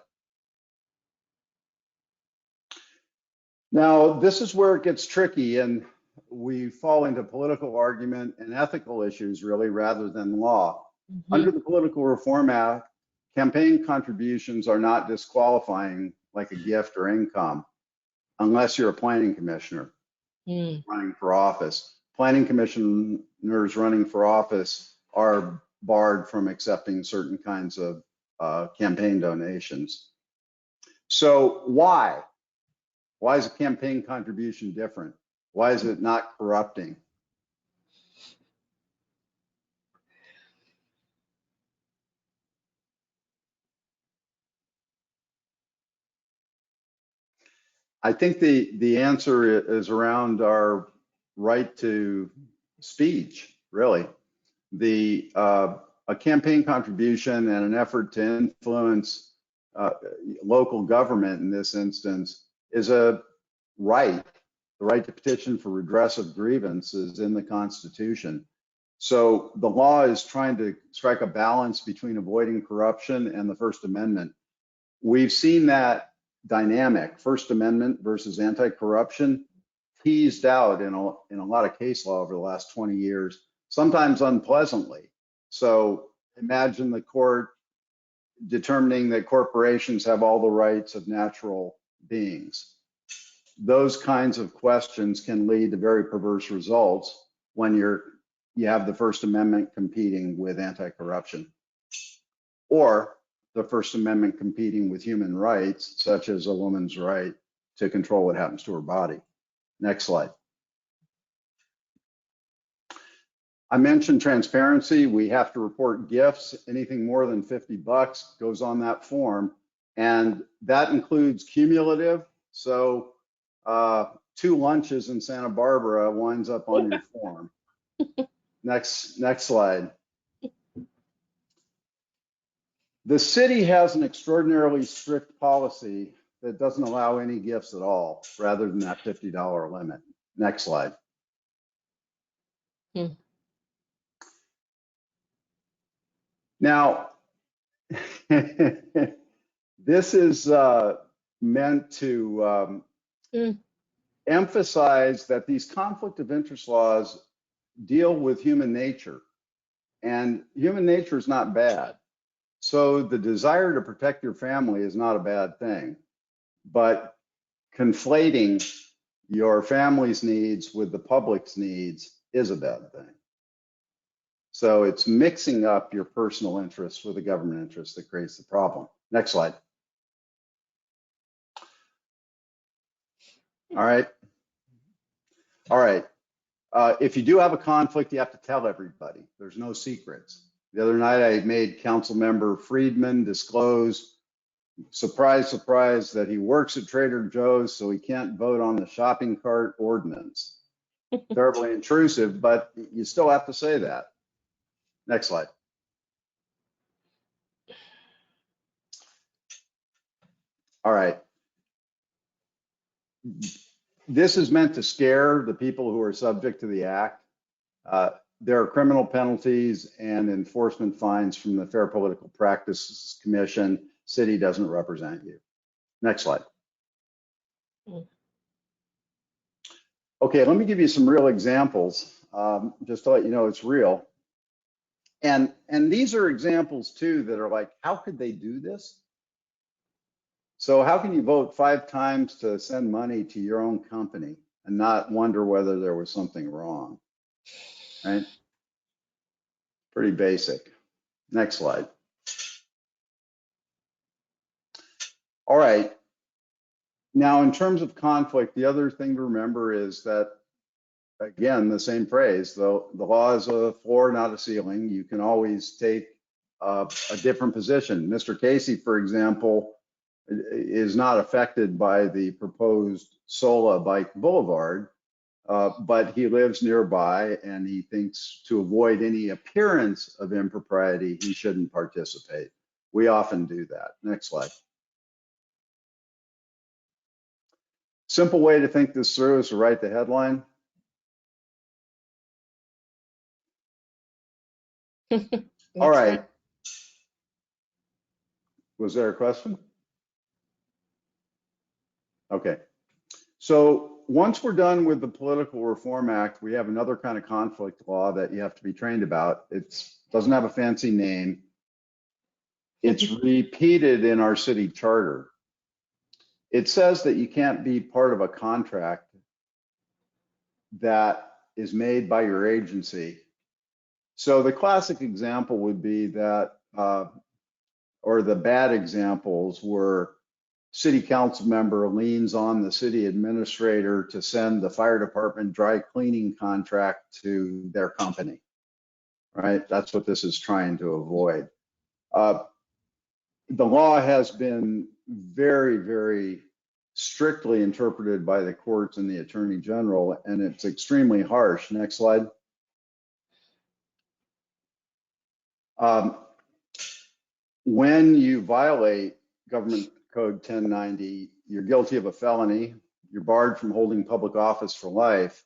Now, this is where it gets tricky, and we fall into political argument and ethical issues, really, rather than law. Under the Political Reform Act, campaign contributions are not disqualifying like a gift or income, unless you're a planning commissioner running for office. Planning commissioners running for office are barred from accepting certain kinds of campaign donations. So why? Why is a campaign contribution different? Why is it not corrupting? I think the answer is around our right to speech, really. A campaign contribution and an effort to influence local government in this instance is a right. The right to petition for redress of grievances in the Constitution. So the law is trying to strike a balance between avoiding corruption and the First Amendment. We've seen that dynamic, First Amendment versus anti-corruption, teased out in a lot of case law over the last 20 years, sometimes unpleasantly. So imagine the court determining that corporations have all the rights of natural beings. Those kinds of questions can lead to very perverse results when you have the First Amendment competing with anti-corruption, or the First Amendment competing with human rights, such as a woman's right to control what happens to her body. Next slide. I mentioned transparency. We have to report gifts. Anything more than $50 goes on that form, and that includes cumulative. So 2 lunches in Santa Barbara winds up on your form. Next slide. The city has an extraordinarily strict policy that doesn't allow any gifts at all, rather than that $50 limit. Next slide. Now, this is meant to emphasize that these conflict of interest laws deal with human nature, and human nature is not bad. So the desire to protect your family is not a bad thing, but conflating your family's needs with the public's needs is a bad thing. So it's mixing up your personal interests with the government interest that creates the problem. Next slide. All right. If you do have a conflict, you have to tell everybody. There's no secrets. The other night, I made Council Member Friedman disclose, surprise, surprise, that he works at Trader Joe's, so he can't vote on the shopping cart ordinance. Terribly intrusive, but you still have to say that. Next slide. All right. This is meant to scare the people who are subject to the act. There are criminal penalties and enforcement fines from the Fair Political Practices Commission. City doesn't represent you. Next slide. Okay, let me give you some real examples, just to let you know it's real. And these are examples too that are like, how could they do this? So how can you vote 5 times to send money to your own company and not wonder whether there was something wrong, right? Pretty basic. Next slide. All right. Now, in terms of conflict, the other thing to remember is that, again, the same phrase, though the law is a floor, not a ceiling. You can always take a different position. Mr. Casey, for example, is not affected by the proposed SOLA bike boulevard, but he lives nearby and he thinks to avoid any appearance of impropriety, he shouldn't participate. We often do that. Next slide. Simple way to think this through is to write the headline. All right. Was there a question? Okay. So once we're done with the Political Reform Act, we have another kind of conflict law that you have to be trained about. It doesn't have a fancy name. It's repeated in our city charter. It says that you can't be part of a contract that is made by your agency. So the classic example would be that, or the bad examples were city council member leans on the city administrator to send the fire department dry cleaning contract to their company, right? That's what this is trying to avoid. The law has been very, very strictly interpreted by the courts and the attorney general, and it's extremely harsh. Next slide. When you violate Government Code 1090, you're guilty of a felony, you're barred from holding public office for life,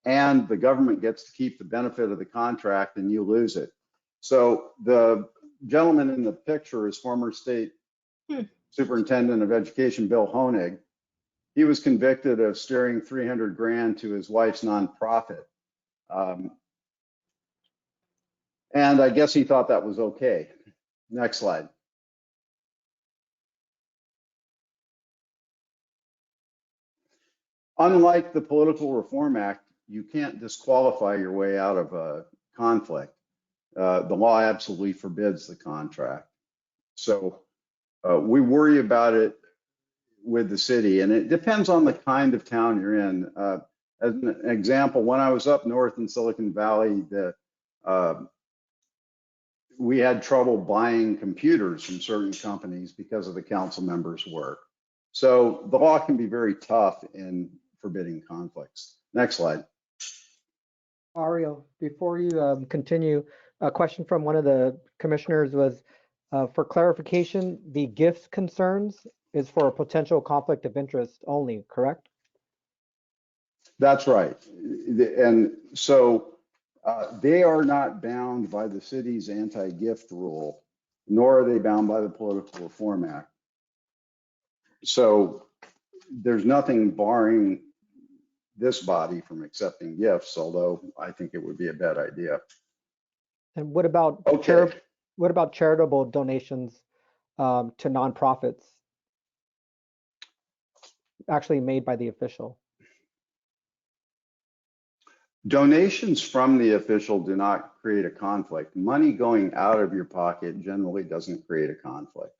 and the government gets to keep the benefit of the contract and you lose it. So the gentleman in the picture is former state superintendent of education, Bill Honig. He was convicted of steering 300 grand to his wife's nonprofit. And I guess he thought that was okay. Next slide. Unlike the Political Reform Act, you can't disqualify your way out of a conflict. The law absolutely forbids the contract. So we worry about it with the city, and it depends on the kind of town you're in. As an example, when I was up north in Silicon Valley, we had trouble buying computers from certain companies because of the council members' work. So the law can be very tough forbidding conflicts. Next slide. Ario, before you continue, a question from one of the commissioners was, for clarification, the gifts concerns is for a potential conflict of interest only, correct? That's right. And so they are not bound by the city's anti-gift rule, nor are they bound by the Political Reform Act. So there's nothing barring this body from accepting gifts, although I think it would be a bad idea. And what about what about charitable donations to nonprofits actually made by the official? Donations from the official do not create a conflict. Money going out of your pocket generally doesn't create a conflict.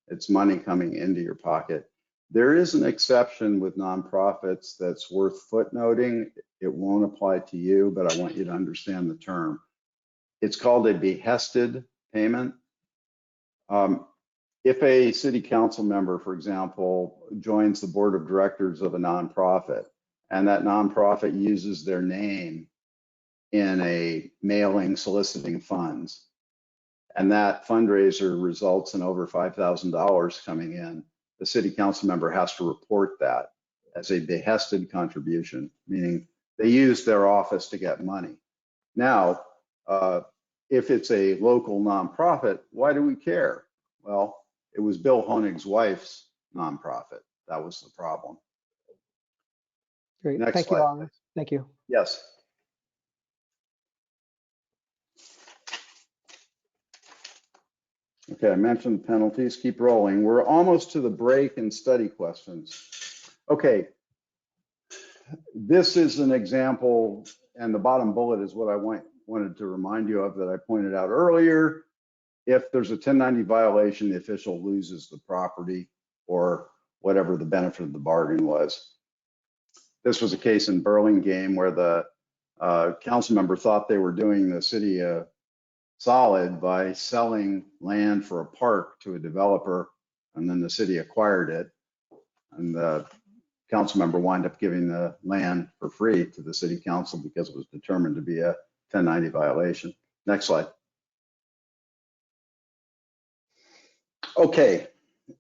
It's money coming into your pocket. There is an exception with nonprofits that's worth footnoting. It won't apply to you, but I want you to understand the term. It's called a behested payment. If a city council member, for example, joins the board of directors of a nonprofit, and that nonprofit uses their name in a mailing soliciting funds, and that fundraiser results in over $5,000 coming in, the city council member has to report that as a behested contribution, meaning they use their office to get money. Now, if it's a local nonprofit, why do we care? Well, it was Bill Honig's wife's nonprofit. That was the problem. Great. Next Thank slide. you, Ario. Thank you. Yes. Okay, I mentioned penalties. Keep rolling. We're almost to the break and study questions. Okay, this is an example, and the bottom bullet is what I wanted to remind you of that I pointed out earlier. If there's a 1090 violation, the official loses the property or whatever the benefit of the bargain was. This was a case in Burlingame where the council member thought they were doing the city solid by selling land for a park to a developer, and then the city acquired it, and the council member wound up giving the land for free to the city council because it was determined to be a 1090 violation. Next slide. Okay,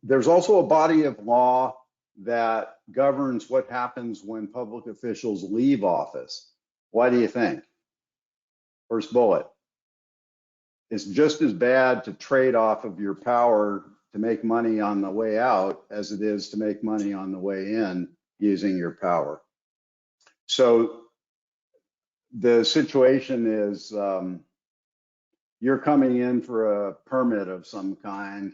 there's also a body of law that governs what happens when public officials leave office. Why do you think? First bullet. It's just as bad to trade off of your power to make money on the way out as it is to make money on the way in using your power. So the situation is you're coming in for a permit of some kind,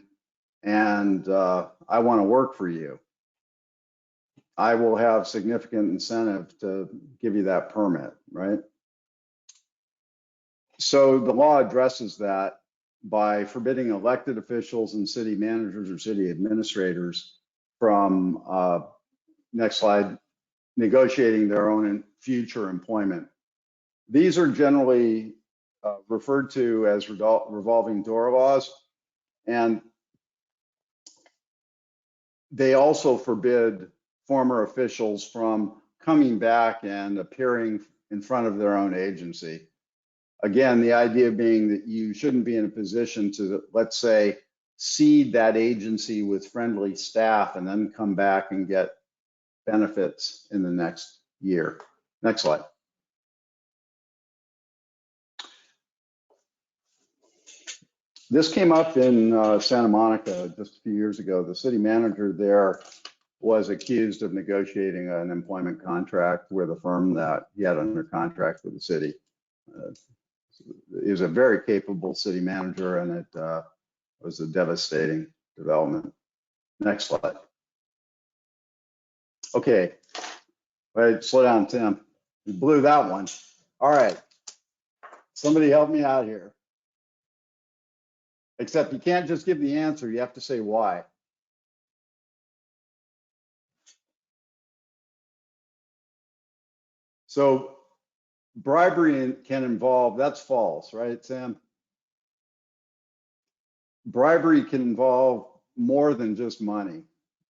and I want to work for you. I will have significant incentive to give you that permit, right? So the law addresses that by forbidding elected officials and city managers or city administrators from, next slide, negotiating their own future employment. These are generally referred to as revolving door laws, and they also forbid former officials from coming back and appearing in front of their own agency. Again, the idea being that you shouldn't be in a position to, let's say, seed that agency with friendly staff and then come back and get benefits in the next year. Next slide. This came up in Santa Monica just a few years ago. The city manager there was accused of negotiating an employment contract with a firm that he had under contract with the city. He was a very capable city manager, and it was a devastating development. Next slide. Okay, wait, slow down, Tim. You blew that one. All right, somebody help me out here. Except you can't just give the answer, you have to say why. So bribery can involve, that's false, right, Sam? Bribery can involve more than just money.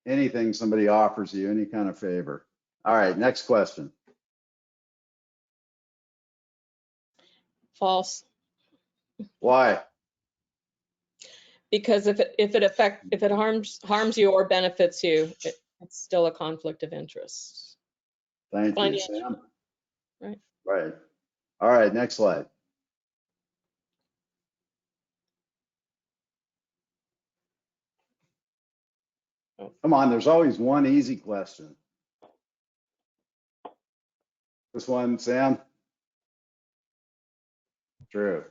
Anything somebody offers you, any kind of favor. All right, next question. False. Why? Because if it harms you or benefits you, it's still a conflict of interest. Thank you, Financial. Sam. Right. Right. All right, next slide. Come on, there's always one easy question. This one, Sam? True.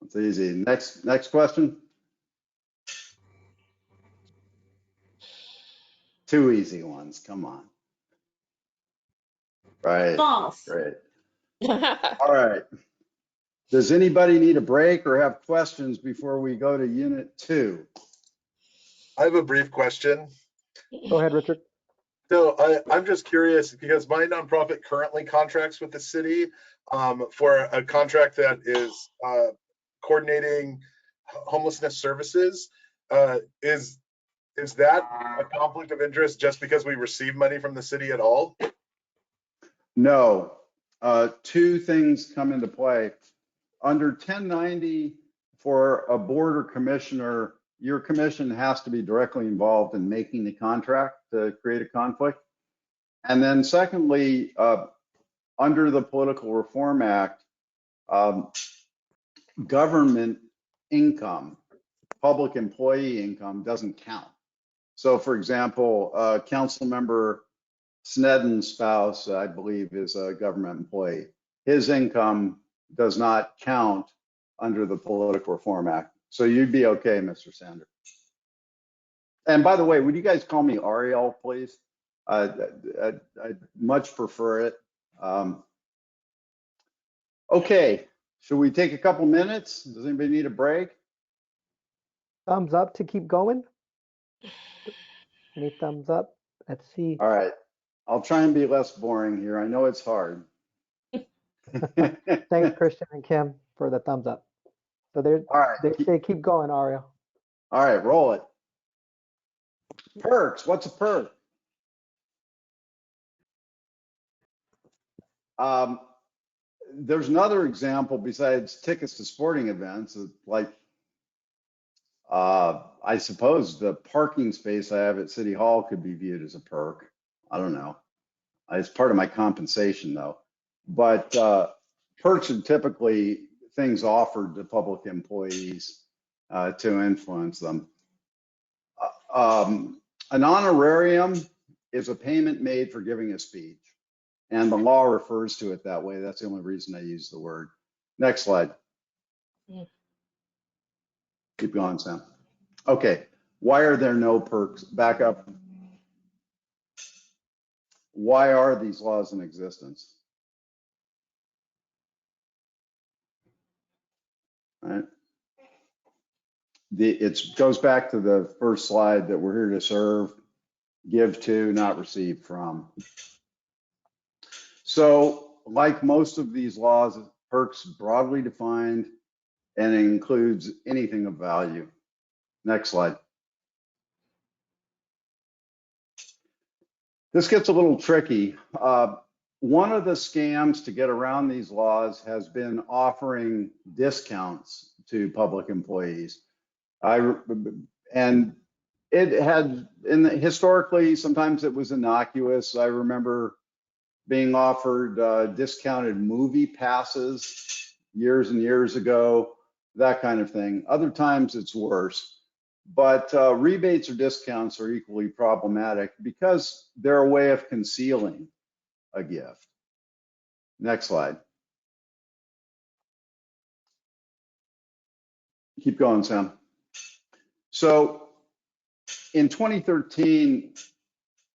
It's easy. Next question. Two easy ones. Come on. Right. False. Great. All right. Does anybody need a break or have questions before we go to Unit 2? I have a brief question. Go ahead, Richard. So I'm just curious because my nonprofit currently contracts with the city for a contract that is coordinating homelessness services. Is that a conflict of interest just because we receive money from the city at all? No. Two things come into play. Under 1090, for a board or commissioner, your commission has to be directly involved in making the contract to create a conflict. And then secondly, under the Political Reform Act, government income, public employee income doesn't count. So for example, council member Snedden's spouse, I believe, is a government employee. His income does not count under the Political Reform Act. So you'd be okay, Mr. Sander. And by the way, would you guys call me Ariel, please? I'd much prefer it. Okay, should we take a couple minutes? Does anybody need a break? Thumbs up to keep going. Any thumbs up? Let's see. All right, I'll try and be less boring here. I know it's hard. Thanks, Christian and Kim, for the thumbs up. So All right. they say keep going, Ariel. All right, roll it. Perks, what's a perk? There's another example besides tickets to sporting events, like I suppose the parking space I have at City Hall could be viewed as a perk. I don't know. It's part of my compensation though. But perks are typically things offered to public employees to influence them. An honorarium is a payment made for giving a speech, and the law refers to it that way. That's the only reason I use the word. Next slide. Keep going, Sam. Okay, why are there no perks? Back up. Why are these laws in existence? All right. It goes back to the first slide that we're here to serve, give to, not receive from. So like most of these laws, perks broadly defined and it includes anything of value. Next slide. This gets a little tricky. One of the scams to get around these laws has been offering discounts to public employees. And it had, historically, sometimes it was innocuous. I remember being offered discounted movie passes years and years ago, that kind of thing. Other times it's worse. But rebates or discounts are equally problematic because they're a way of concealing a gift. Next slide. Keep going, Sam. So in 2013,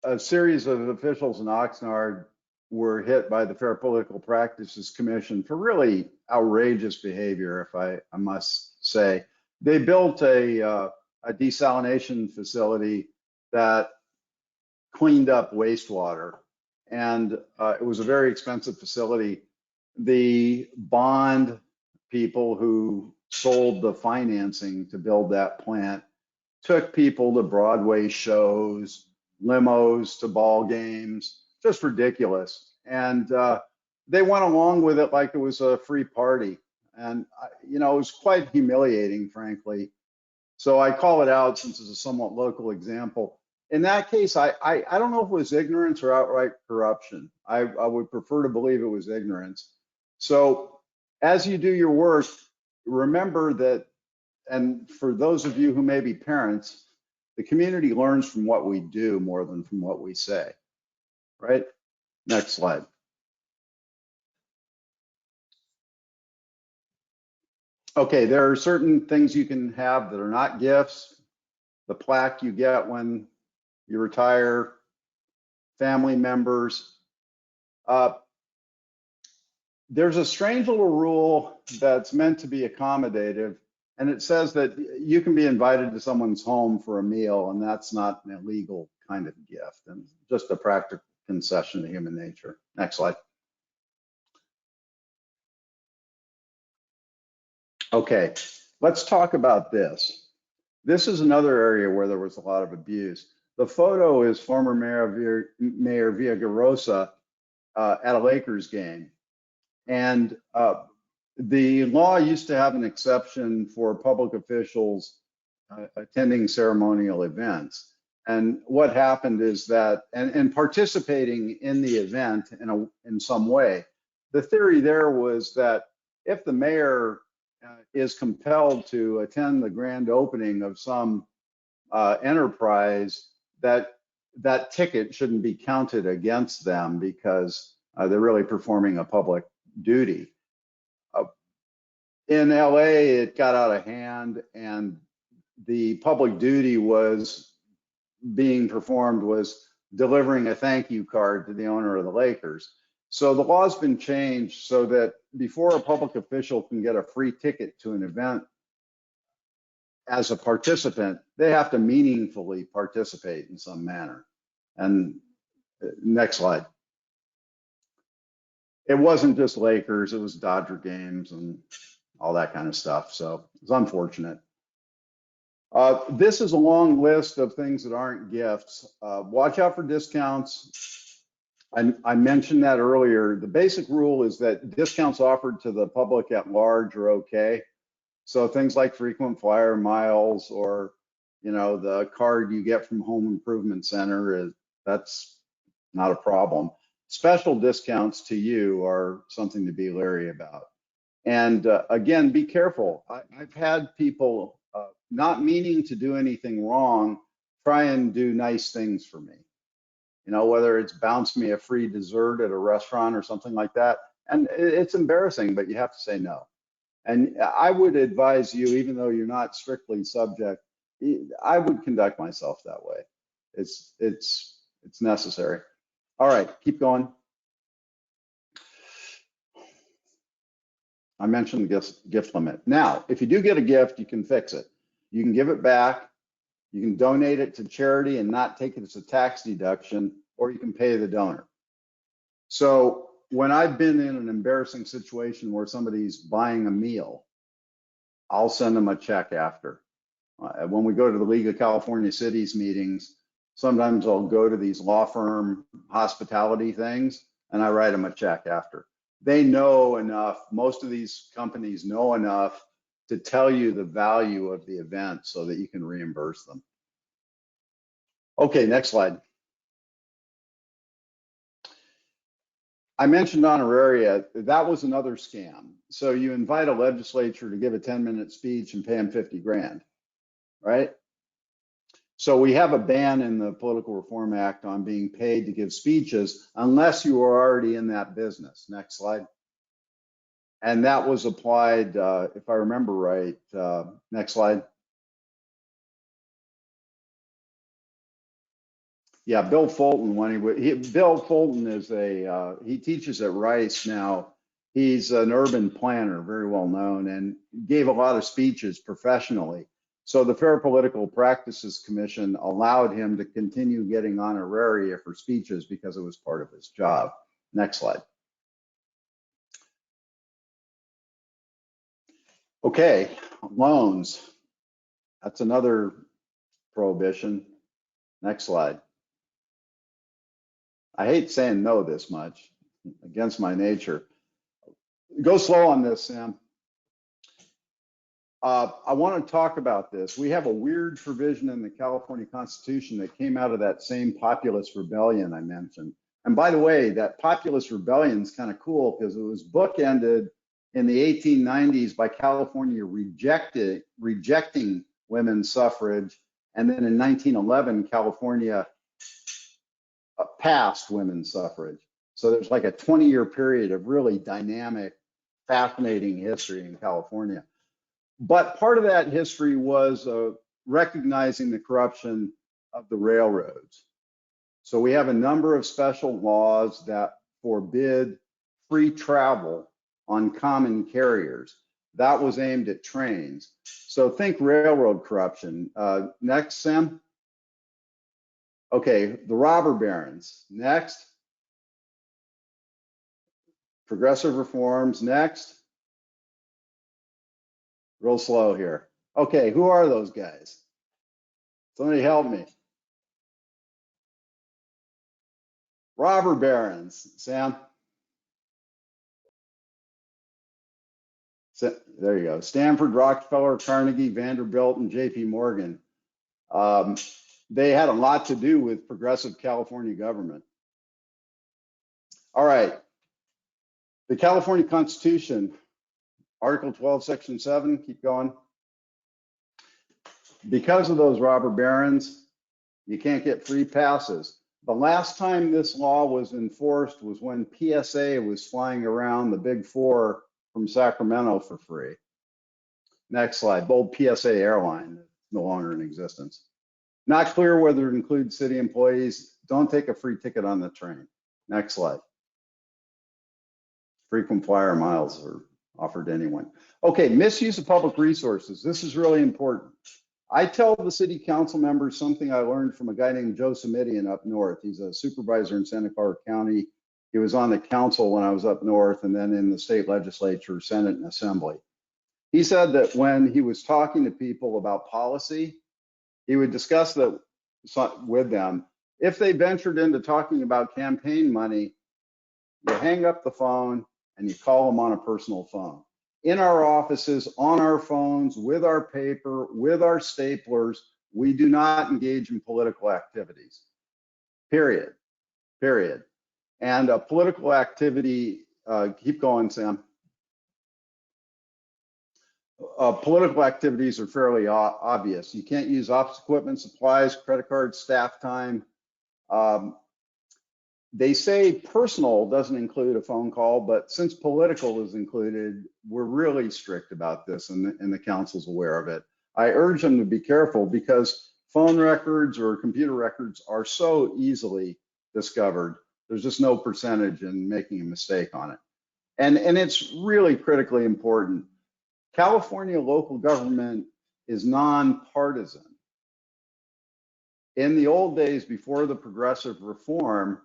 a series of officials in Oxnard were hit by the Fair Political Practices Commission for really outrageous behavior, if I must say. They built a desalination facility that cleaned up wastewater, and it was a very expensive facility. The bond people who sold the financing to build that plant took people to Broadway shows, limos to ball games, just ridiculous. And they went along with it like it was a free party. And, you know, it was quite humiliating, frankly. So I call it out since it's a somewhat local example. In that case, I don't know if it was ignorance or outright corruption. I would prefer to believe it was ignorance. So as you do your work, remember that, and for those of you who may be parents, the community learns from what we do more than from what we say, right? Next slide. Okay, there are certain things you can have that are not gifts. The plaque you get when you retire, family members. There's a strange little rule that's meant to be accommodative, and it says that you can be invited to someone's home for a meal, and that's not an illegal kind of gift, and just a practical concession to human nature. Next slide. Okay, let's talk about this. This is another area where there was a lot of abuse. The photo is former Mayor Villagrosa at a Lakers game. And the law used to have an exception for public officials attending ceremonial events. And what happened is that, and participating in the event in some way, the theory there was that if the mayor is compelled to attend the grand opening of some enterprise, that ticket shouldn't be counted against them because they're really performing a public duty. In LA, it got out of hand, and the public duty was being performed was delivering a thank you card to the owner of the Lakers. So the law's been changed so that before a public official can get a free ticket to an event as a participant, they have to meaningfully participate in some manner. And next slide. It wasn't just Lakers, it was Dodger games and all that kind of stuff. So it's unfortunate. This is a long list of things that aren't gifts. Watch out for discounts. I mentioned that earlier. The basic rule is that discounts offered to the public at large are okay. So things like frequent flyer miles or, you know, the card you get from Home Improvement Center, that's not a problem. Special discounts to you are something to be leery about. And again, be careful. I've had people not meaning to do anything wrong try and do nice things for me. You know, whether it's bounce me a free dessert at a restaurant or something like that. And it's embarrassing, but you have to say no. And I would advise you, even though you're not strictly subject, I would conduct myself that way. It's necessary. All right, keep going. I mentioned the gift limit. Now, if you do get a gift, you can fix it. You can give it back. You can donate it to charity and not take it as a tax deduction, or you can pay the donor. So when I've been in an embarrassing situation where somebody's buying a meal, I'll send them a check after. When we go to the League of California Cities meetings, sometimes I'll go to these law firm hospitality things and I write them a check after. They know enough, most of these companies know enough to tell you the value of the event so that you can reimburse them. Okay, next slide. I mentioned honoraria. That was another scam. So you invite a legislature to give a 10-minute speech and pay them 50 grand, right? So we have a ban in the Political Reform Act on being paid to give speeches unless you are already in that business. Next slide. And that was applied, if I remember right, next slide. Yeah, Bill Fulton, Bill Fulton is he teaches at Rice now. He's an urban planner, very well known, and gave a lot of speeches professionally. So the Fair Political Practices Commission allowed him to continue getting honoraria for speeches because it was part of his job. Next slide. Okay, loans. That's another prohibition. Next slide. I hate saying no this much, against my nature. Go slow on this, Sam. I want to talk about this. We have a weird provision in the California Constitution that came out of that same populist rebellion I mentioned. And by the way, that populist rebellion is kind of cool because it was bookended in the 1890s by California rejecting women's suffrage. And then in 1911, California passed women's suffrage. So there's like a 20-year period of really dynamic, fascinating history in California. But part of that history was recognizing the corruption of the railroads. So we have a number of special laws that forbid free travel on common carriers. That was aimed at trains. So think railroad corruption. Next, Sam. Okay, the robber barons. Next. Progressive reforms. Next. Real slow here. Okay, who are those guys? Somebody help me. Robber barons, Sam. So, there you go. Stanford, Rockefeller, Carnegie, Vanderbilt, and JP Morgan. They had a lot to do with progressive California government. All right. The California Constitution, Article 12, Section 7, keep going. Because of those robber barons, you can't get free passes. The last time this law was enforced was when PSA was flying around the Big Four from Sacramento for free. Next slide, bold PSA airline, no longer in existence. Not clear whether it includes city employees. Don't take a free ticket on the train. Next slide. Frequent flyer miles are offered to anyone. Okay, misuse of public resources. This is really important. I tell the city council members something I learned from a guy named Joe Simidian up north. He's a supervisor in Santa Clara County. He was on the council when I was up north and then in the state legislature, Senate, and Assembly. He said that when he was talking to people about policy, he would discuss that with them. If they ventured into talking about campaign money, you hang up the phone and you call them on a personal phone. In our offices, on our phones, with our paper, with our staplers, we do not engage in political activities, period. And political activity, keep going, Sam. Political activities are fairly obvious. You can't use office equipment, supplies, credit cards, staff time. They say personal doesn't include a phone call, but since political is included, we're really strict about this, and the council's aware of it. I urge them to be careful because phone records or computer records are so easily discovered. There's just no percentage in making a mistake on it. And it's really critically important. California local government is non-partisan. In the old days, before the progressive reform,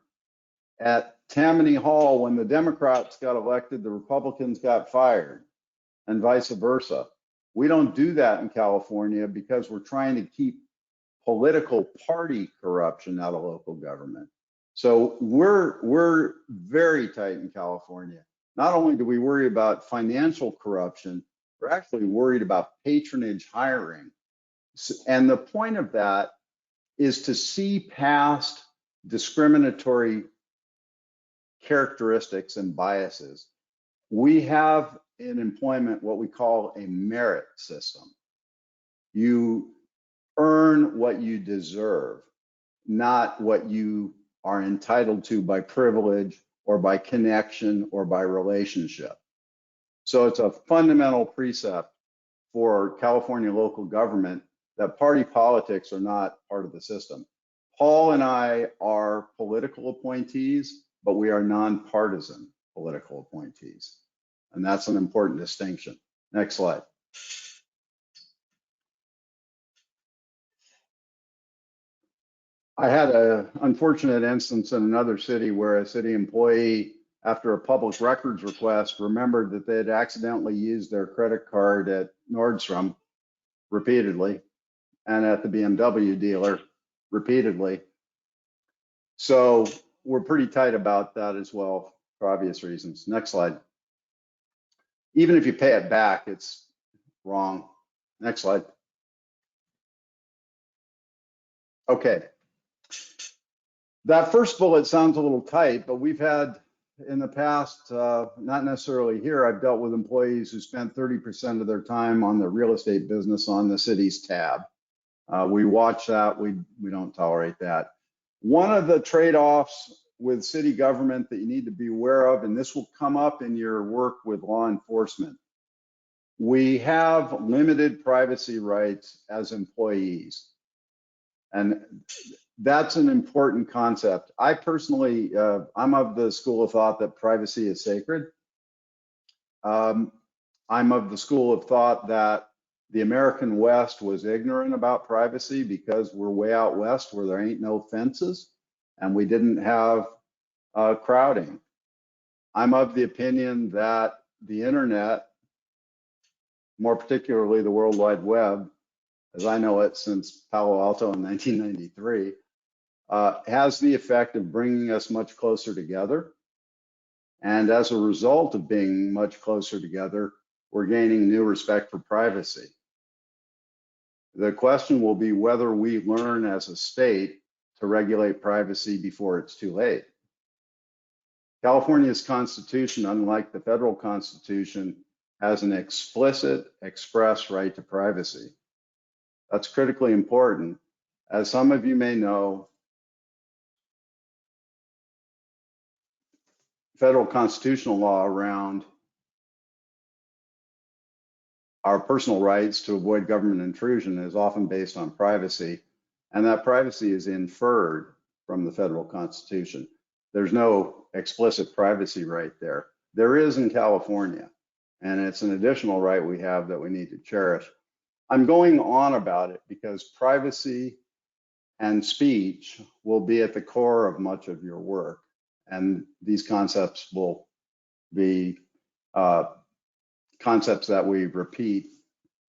at Tammany Hall, when the Democrats got elected, the Republicans got fired, and vice versa. We don't do that in California because we're trying to keep political party corruption out of local government. So we're very tight in California. Not only do we worry about financial corruption, we're actually worried about patronage hiring. And the point of that is to see past discriminatory characteristics and biases. We have in employment what we call a merit system. You earn what you deserve, not what you are entitled to by privilege or by connection or by relationship. So it's a fundamental precept for California local government that party politics are not part of the system. Paul and I are political appointees, but we are nonpartisan political appointees. And that's an important distinction. Next slide. I had an unfortunate instance in another city where a city employee, after a public records request, remembered that they had accidentally used their credit card at Nordstrom repeatedly and at the BMW dealer repeatedly. So we're pretty tight about that as well for obvious reasons. Next slide. Even if you pay it back, it's wrong. Next slide. Okay. That first bullet sounds a little tight, but we've had in the past, not necessarily here, I've dealt with employees who spent 30% of their time on the real estate business on the city's tab. We watch that, we don't tolerate that. One of the trade-offs with city government that you need to be aware of, and this will come up in your work with law enforcement, we have limited privacy rights as employees. And that's an important concept. I personally, I'm of the school of thought that privacy is sacred. I'm of the school of thought that the American West was ignorant about privacy because we're way out west where there ain't no fences and we didn't have crowding. I'm of the opinion that the internet, more particularly the World Wide Web, as I know it since Palo Alto in 1993, has the effect of bringing us much closer together. And as a result of being much closer together, we're gaining new respect for privacy. The question will be whether we learn as a state to regulate privacy before it's too late. California's Constitution, unlike the federal Constitution, has an explicit express right to privacy. That's critically important. As some of you may know, federal constitutional law around our personal rights to avoid government intrusion is often based on privacy, and that privacy is inferred from the federal Constitution. There's no explicit privacy right there. There is in California, and it's an additional right we have that we need to cherish. I'm going on about it because privacy and speech will be at the core of much of your work, and these concepts will be concepts that we repeat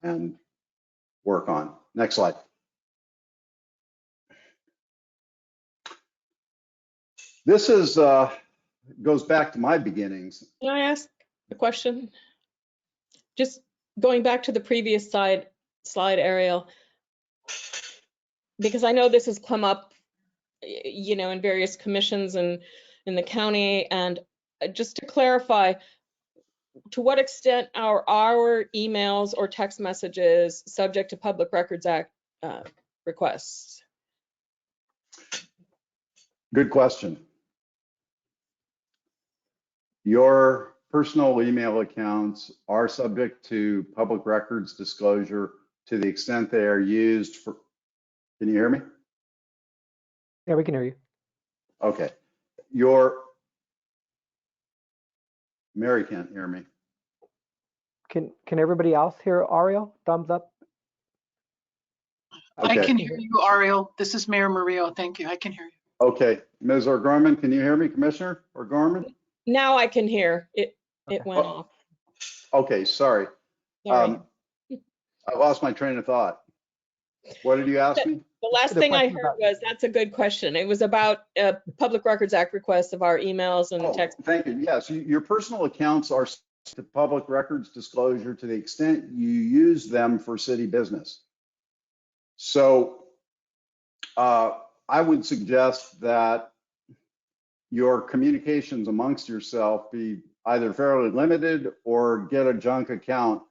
and work on. Next slide. This is goes back to my beginnings. Can I ask a question? Just going back to the previous slide, Ariel, because I know this has come up, you know, in various commissions and in the county, and just to clarify, to what extent are our emails or text messages subject to Public Records Act requests? Good question. Your personal email accounts are subject to public records disclosure to the extent they are used for, can you hear me? Yeah, we can hear you. Okay. Mary can't hear me. Can everybody else hear Ariel? Thumbs up. Okay. I can hear you, Ariel. This is Mayor Murillo. Thank you. I can hear you. Okay. Ms. O'Gorman, can you hear me, Commissioner O'Gorman? Now I can hear. It went off. Okay, sorry. Sorry. I lost my train of thought. What did you ask me? The last thing I heard was, that's a good question. It was about Public Records Act requests of our emails and text. Thank you. Yes, your personal accounts are to public records disclosure to the extent you use them for city business. So I would suggest that your communications amongst yourself be either fairly limited or get a junk account.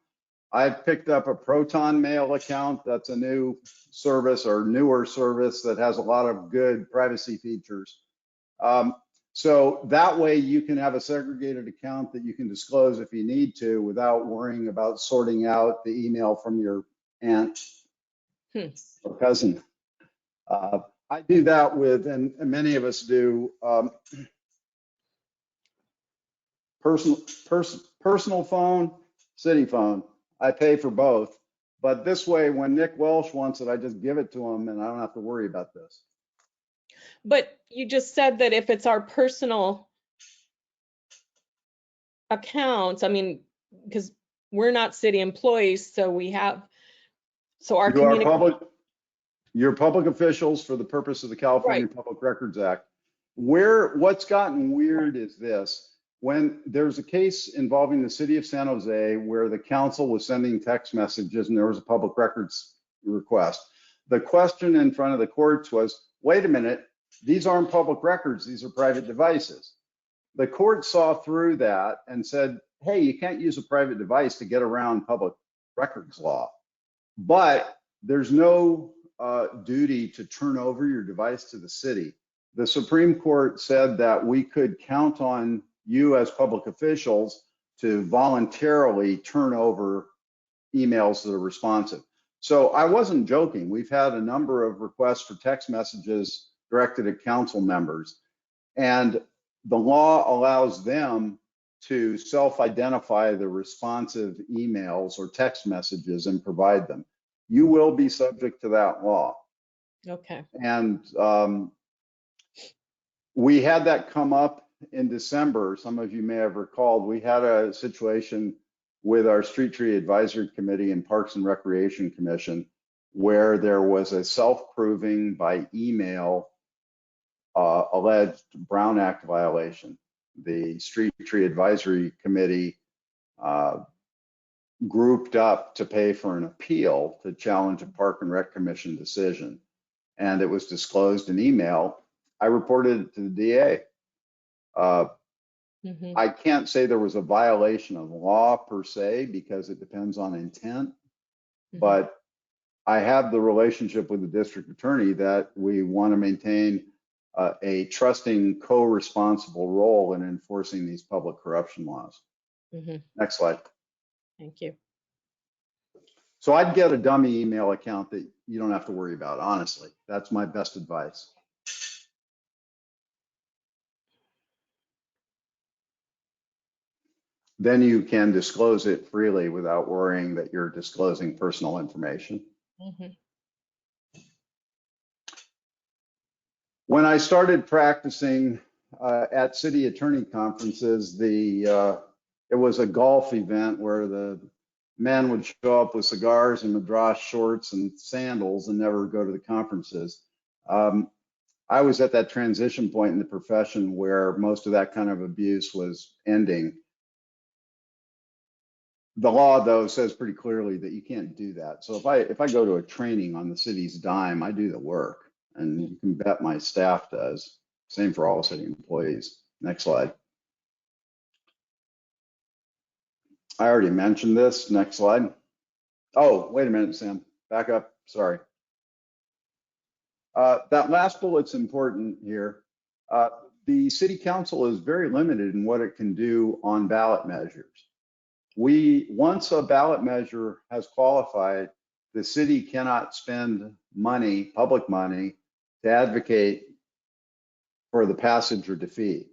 I've picked up a Proton Mail account. That's a new service or newer service that has a lot of good privacy features. So that way you can have a segregated account that you can disclose if you need to without worrying about sorting out the email from your aunt or cousin. I do that with, and many of us do, personal phone, city phone. I pay for both, but this way, when Nick Welsh wants it, I just give it to him and I don't have to worry about this. But you just said that if it's our personal accounts, I mean, because we're not city employees, so we have, so our You're public officials for the purpose of the California Public Records Act. What's gotten weird is this. When there's a case involving the city of San Jose where the council was sending text messages and there was a public records request, the question in front of the courts was, wait a minute, these aren't public records, these are private devices. The court saw through that and said, hey, you can't use a private device to get around public records law, but there's no duty to turn over your device to the city. The Supreme Court said that we could count on you as public officials to voluntarily turn over emails that are responsive. So I wasn't joking. We've had a number of requests for text messages directed at council members, and the law allows them to self-identify the responsive emails or text messages and provide them. You will be subject to that law. Okay. And we had that come up in December. Some of you may have recalled, we had a situation with our Street Tree Advisory Committee and Parks and Recreation Commission where there was a self-proving by email alleged Brown Act violation. The Street Tree Advisory Committee grouped up to pay for an appeal to challenge a Park and Rec Commission decision. And it was disclosed in email. I reported it to the DA. I can't say there was a violation of law per se because it depends on intent, but I have the relationship with the district attorney that we want to maintain a trusting co-responsible role in enforcing these public corruption laws. Next slide. Thank you. So I'd get a dummy email account that you don't have to worry about, honestly. That's my best advice. Then you can disclose it freely without worrying that you're disclosing personal information. When I started practicing at city attorney conferences, it was a golf event where the men would show up with cigars and madras shorts and sandals and never go to the conferences. I was at that transition point in the profession where most of that kind of abuse was ending. The law, though, says pretty clearly that you can't do that. So if I go to a training on the city's dime, I do the work, and you can bet my staff does. Same for all city employees. Next slide. I already mentioned this. Next slide. Oh, wait a minute, Sam. Back up. Sorry. That last bullet's important here. The city council is very limited in what it can do on ballot measures. Once a ballot measure has qualified, the city cannot spend money, public money, to advocate for the passage or defeat,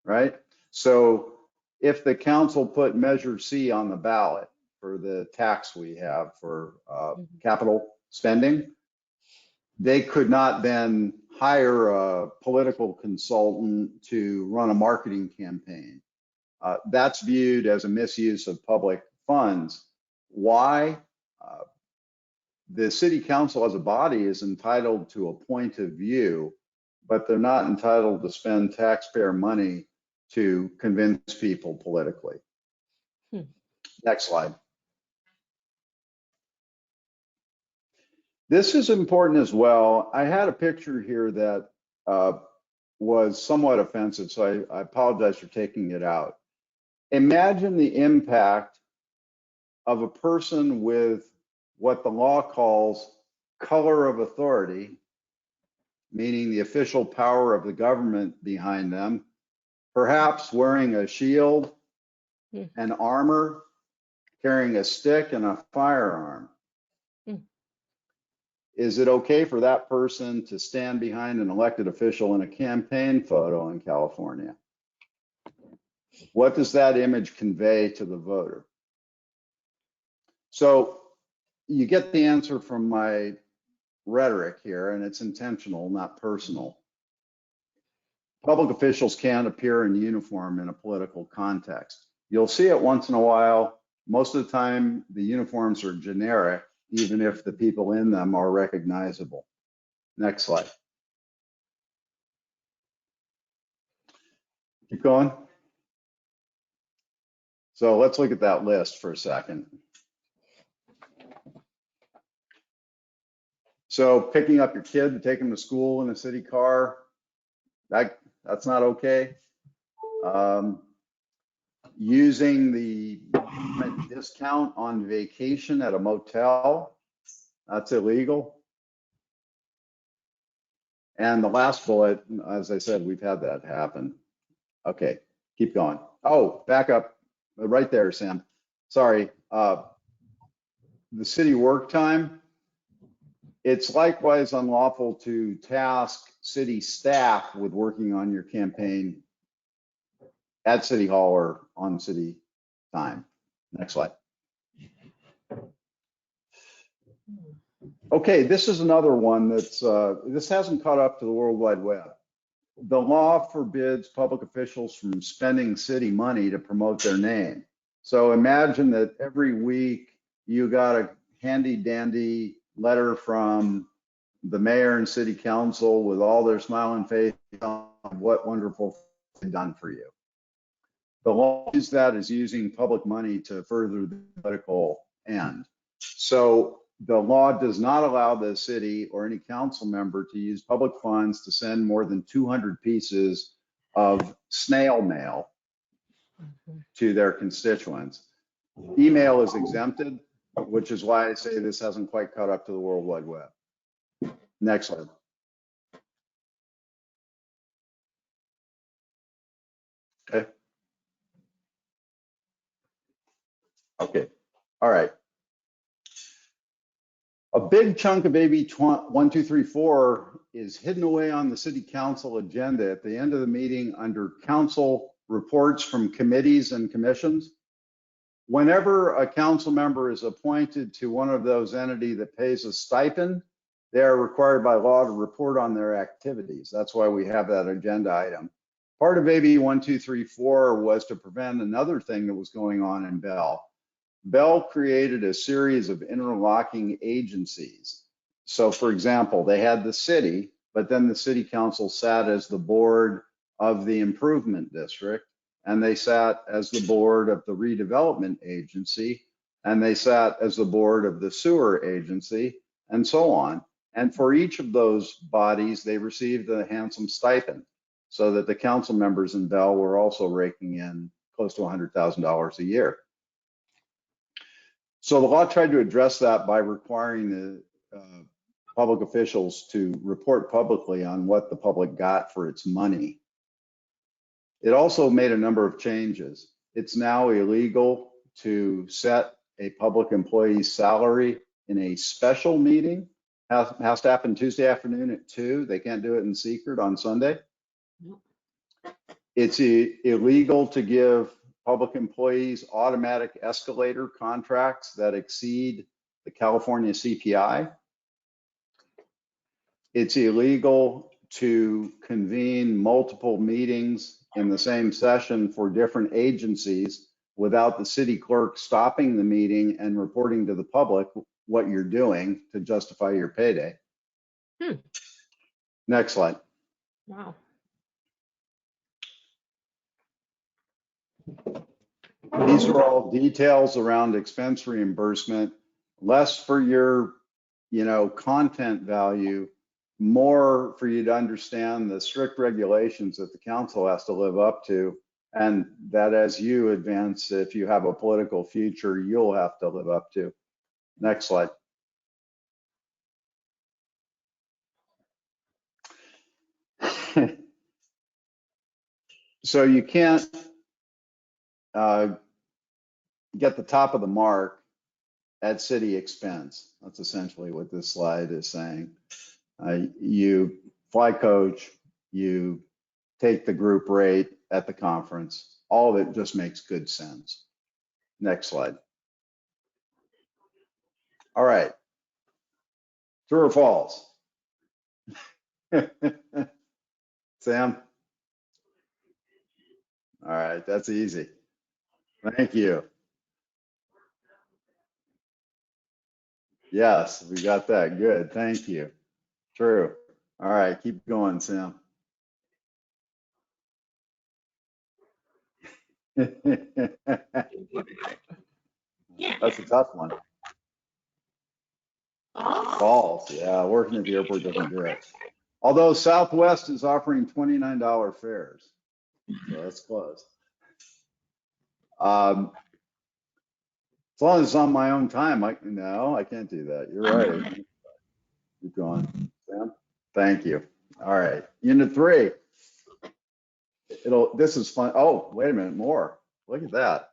right? So if the council put Measure C on the ballot for the tax we have for capital spending, they could not then hire a political consultant to run a marketing campaign. That's viewed as a misuse of public funds. Why? The city council as a body is entitled to a point of view, but they're not entitled to spend taxpayer money to convince people politically. Next slide. This is important as well. I had a picture here that was somewhat offensive, so I apologize for taking it out. Imagine the impact of a person with what the law calls color of authority, meaning the official power of the government behind them, perhaps wearing a shield and armor, carrying a stick and a firearm. Is it okay for that person to stand behind an elected official in a campaign photo in California? What does that image convey to the voter? So you get the answer from my rhetoric here, and it's intentional, not personal. Public officials can't appear in uniform in a political context. You'll see it once in a while. Most of the time, the uniforms are generic, even if the people in them are recognizable. Next slide. Keep going. So let's look at that list for a second. So picking up your kid and taking them to school in a city car, that's not okay. Using the discount on vacation at a motel, that's illegal. And the last bullet, as I said, we've had that happen. Okay, keep going. Oh, back up right there, Sam. Sorry. The city work time, it's likewise unlawful to task city staff with working on your campaign at City Hall or on city time. Next slide. Okay, this is another one that's, this hasn't caught up to the World Wide Web. The law forbids public officials from spending city money to promote their name. So imagine that every week you got a handy dandy letter from the mayor and city council with all their smiling face on what wonderful they've done for you. The law is that is using public money to further the political end. So the law does not allow the city or any council member to use public funds to send more than 200 pieces of snail mail to their constituents. Email is exempted, which is why I say this hasn't quite caught up to the World Wide Web. Next slide. Okay. Okay. All right. A big chunk of AB 1234 is hidden away on the city council agenda at the end of the meeting under council reports from committees and commissions. Whenever a council member is appointed to one of those entities that pays a stipend, they are required by law to report on their activities. That's why we have that agenda item. Part of AB 1234 was to prevent another thing that was going on in Bell. Bell created a series of interlocking agencies. So for example, they had the city, but then the city council sat as the board of the improvement district, and they sat as the board of the redevelopment agency, and they sat as the board of the sewer agency, and so on. And for each of those bodies, they received a handsome stipend, so that the council members in Bell were also raking in close to $100,000 a year. So the law tried to address that by requiring the public officials to report publicly on what the public got for its money. It also made a number of changes. It's now illegal to set a public employee's salary in a special meeting. Has to happen Tuesday afternoon at 2. They can't do it in secret on Sunday. It's illegal to give public employees automatic escalator contracts that exceed the California CPI. It's illegal to convene multiple meetings in the same session for different agencies without the city clerk stopping the meeting and reporting to the public what you're doing to justify your payday. Next slide. Wow. These are all details around expense reimbursement, less for your, content value, more for you to understand the strict regulations that the council has to live up to, and that as you advance, if you have a political future, you'll have to live up to. Next slide. So you can't get the top of the mark at city expense. That's essentially what this slide is saying. You fly coach, you take the group rate at the conference. All of it just makes good sense. Next slide. All right. True or false? Sam? All right, that's easy. Thank you. Yes, we got that. Good. Thank you. True. All right, keep going, Sam. That's a tough one. False. Yeah, working at the airport doesn't do it. Although Southwest is offering $29 fares. So that's close. As long as it's on my own time, no, I can't do that. You're right. Keep going. Sam? Thank you. All right. Unit 3. This is fun. Oh, wait a minute, more. Look at that.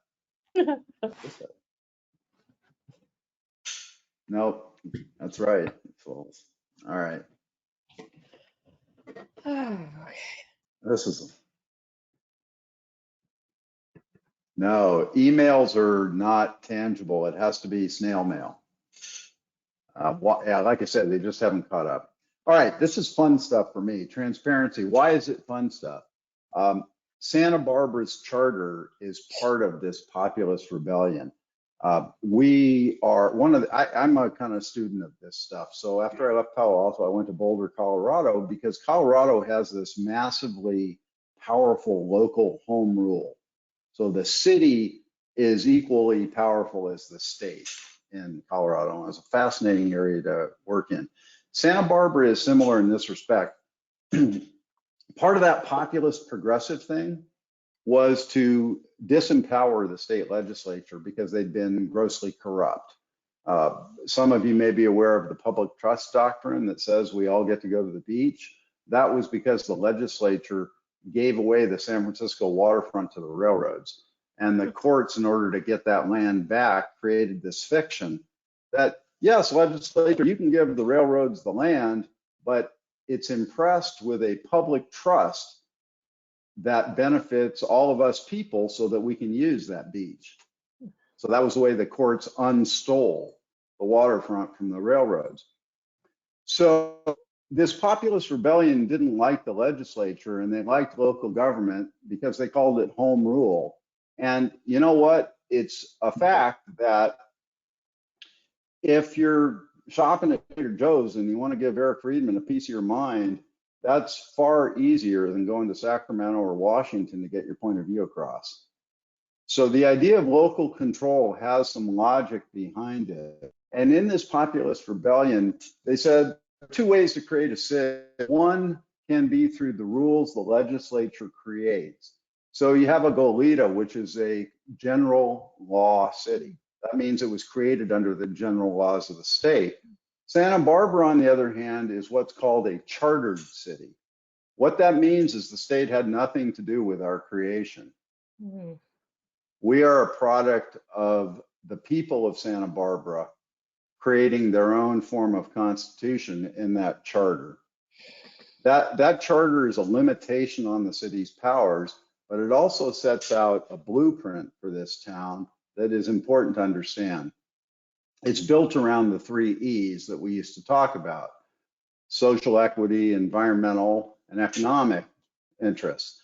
Nope, that's right. False. All right. This is no, emails are not tangible. It has to be snail mail. Yeah, like I said, they just haven't caught up. All right, this is fun stuff for me. Transparency. Why is it fun stuff? Santa Barbara's charter is part of this populist rebellion. We are one of the, I'm a kind of student of this stuff. So after I left Palo Alto, I went to Boulder, Colorado, because Colorado has this massively powerful local home rule. So the city is equally powerful as the state in Colorado. It's a fascinating area to work in. Santa Barbara is similar in this respect. Part of that populist progressive thing was to disempower the state legislature because they'd been grossly corrupt. Some of you may be aware of the public trust doctrine that says we all get to go to the beach. That was because the legislature gave away the San Francisco waterfront to the railroads. And the courts, in order to get that land back, created this fiction that, yes, legislature, you can give the railroads the land, but it's impressed with a public trust that benefits all of us people so that we can use that beach. So that was the way the courts unstole the waterfront from the railroads. So this populist rebellion didn't like the legislature, and they liked local government because they called it home rule. And you know what? It's a fact that if you're shopping at Trader Joe's and you want to give Eric Friedman a piece of your mind, that's far easier than going to Sacramento or Washington to get your point of view across. So the idea of local control has some logic behind it. And in this populist rebellion, they said two ways to create a city. One can be through the rules the legislature creates. So you have a Goleta, which is a general law city. That means it was created under the general laws of the state. Santa Barbara, on the other hand, is what's called a chartered city. What that means is the state had nothing to do with our creation. Mm-hmm. We are a product of the people of Santa Barbara creating their own form of constitution in that charter. That charter is a limitation on the city's powers, but it also sets out a blueprint for this town that is important to understand. It's built around the 3 E's that we used to talk about: social equity, environmental, and economic interests.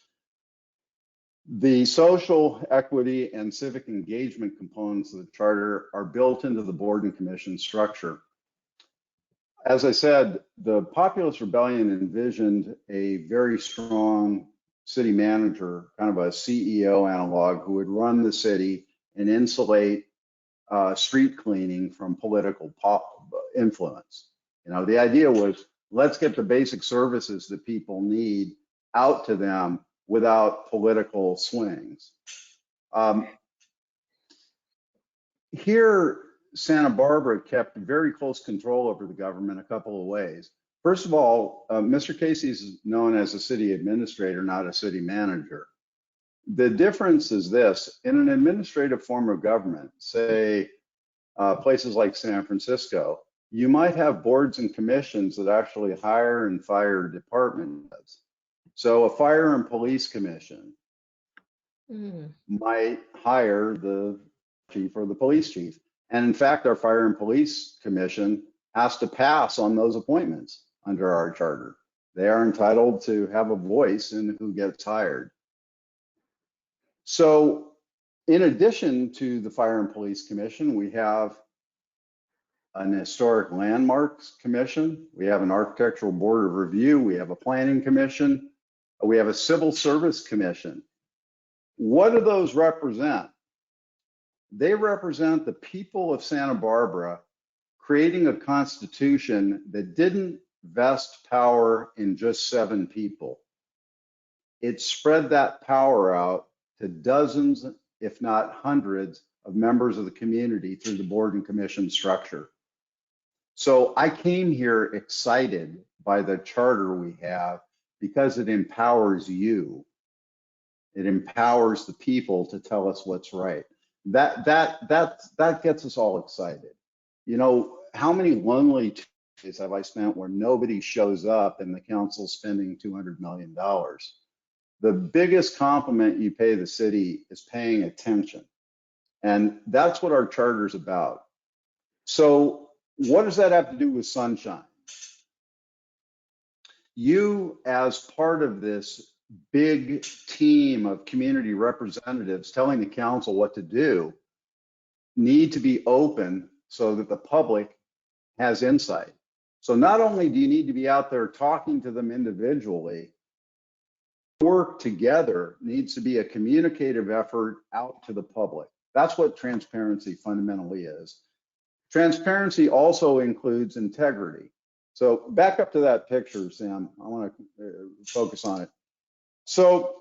The social equity and civic engagement components of the charter are built into the board and commission structure. As I said, the populist rebellion envisioned a very strong city manager, kind of a CEO analog, who would run the city and insulate street cleaning from political influence. You know, the idea was, let's get the basic services that people need out to them without political swings. Here, Santa Barbara kept very close control over the government a couple of ways. First of all, Mr. Casey is known as a city administrator, not a city manager. The difference is this: in an administrative form of government, say places like San Francisco, you might have boards and commissions that actually hire and fire department heads. So a fire and police commission might hire the chief or the police chief. And in fact, our fire and police commission has to pass on those appointments under our charter. They are entitled to have a voice in who gets hired. So in addition to the Fire and Police Commission, we have an Historic Landmarks Commission. We have an Architectural Board of Review. We have a Planning Commission. We have a Civil Service Commission. What do those represent? They represent the people of Santa Barbara creating a constitution that didn't vest power in just 7 people. It spread that power out to dozens, if not hundreds, of members of the community through the board and commission structure. So I came here excited by the charter we have because it empowers you. It empowers the people to tell us what's right. That gets us all excited. You know, how many lonely Tuesdays have I spent where nobody shows up and the council's spending $200 million? The biggest compliment you pay the city is paying attention. And that's what our charter is about. So what does that have to do with sunshine? You, as part of this big team of community representatives telling the council what to do, need to be open so that the public has insight. So not only do you need to be out there talking to them individually, work together needs to be a communicative effort out to the public. That's what transparency fundamentally is. Transparency also includes integrity. So back up to that picture, Sam. I want to focus on it. So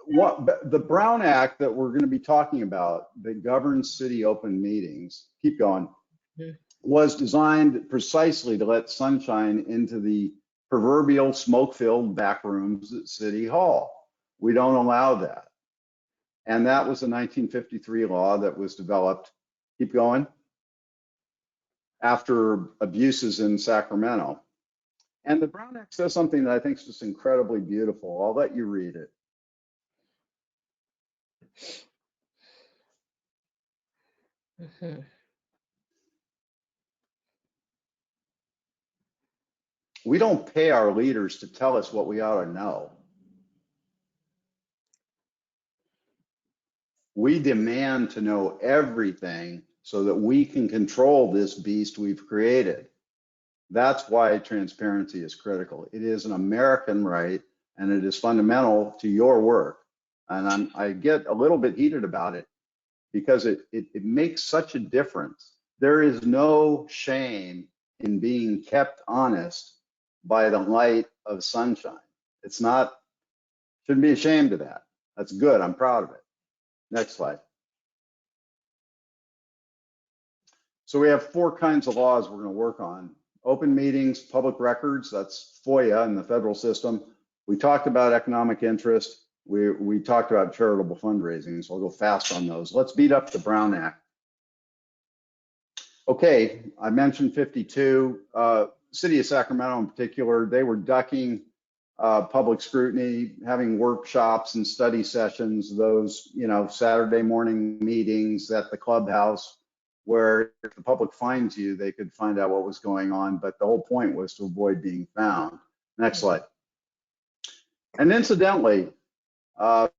the Brown Act that we're going to be talking about that governs city open meetings, keep going, was designed precisely to let sunshine into the proverbial smoke-filled back rooms at City Hall. We don't allow that. And that was a 1953 law that was developed, keep going, after abuses in Sacramento. And the Brown Act says something that I think is just incredibly beautiful. I'll let you read it. We don't pay our leaders to tell us what we ought to know. We demand to know everything so that we can control this beast we've created. That's why transparency is critical. It is an American right, and it is fundamental to your work. And I get a little bit heated about it because it makes such a difference. There is no shame in being kept honest by the light of sunshine. It's not, shouldn't be ashamed of that. That's good, I'm proud of it. Next slide. So we have 4 kinds of laws we're going to work on. Open meetings, public records, that's FOIA in the federal system. We talked about economic interest. We talked about charitable fundraising, so I'll go fast on those. Let's beat up the Brown Act. Okay, I mentioned 52. City of Sacramento in particular, they were ducking public scrutiny, having workshops and study sessions, those, you know, Saturday morning meetings at the clubhouse, where if the public finds you, they could find out what was going on. But the whole point was to avoid being found. Next slide. And incidentally, the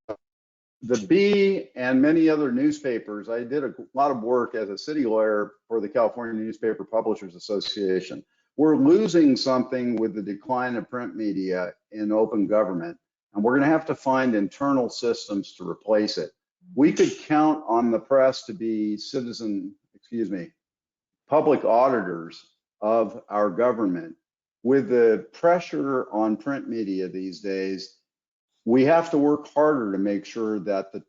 Bee and many other newspapers, I did a lot of work as a city lawyer for the California Newspaper Publishers Association. We're losing something with the decline of print media in open government, and we're going to have to find internal systems to replace it. We could count on the press to be public auditors of our government. With the pressure on print media these days, we have to work harder to make sure that the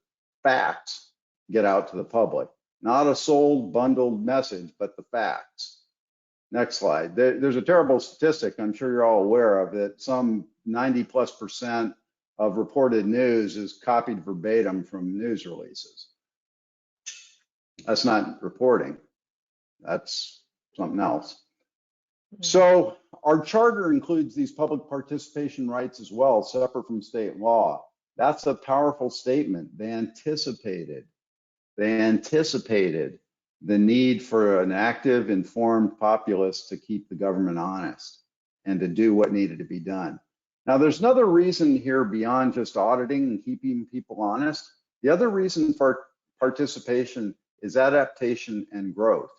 facts get out to the public. Not a sold, bundled message, but the facts. Next slide. There's a terrible statistic I'm sure you're all aware of, that some 90+% of reported news is copied verbatim from news releases. That's not reporting. That's something else. So our charter includes these public participation rights as well, separate from state law. That's a powerful statement. They anticipated the need for an active, informed populace to keep the government honest and to do what needed to be done. Now, there's another reason here beyond just auditing and keeping people honest. The other reason for participation is adaptation and growth.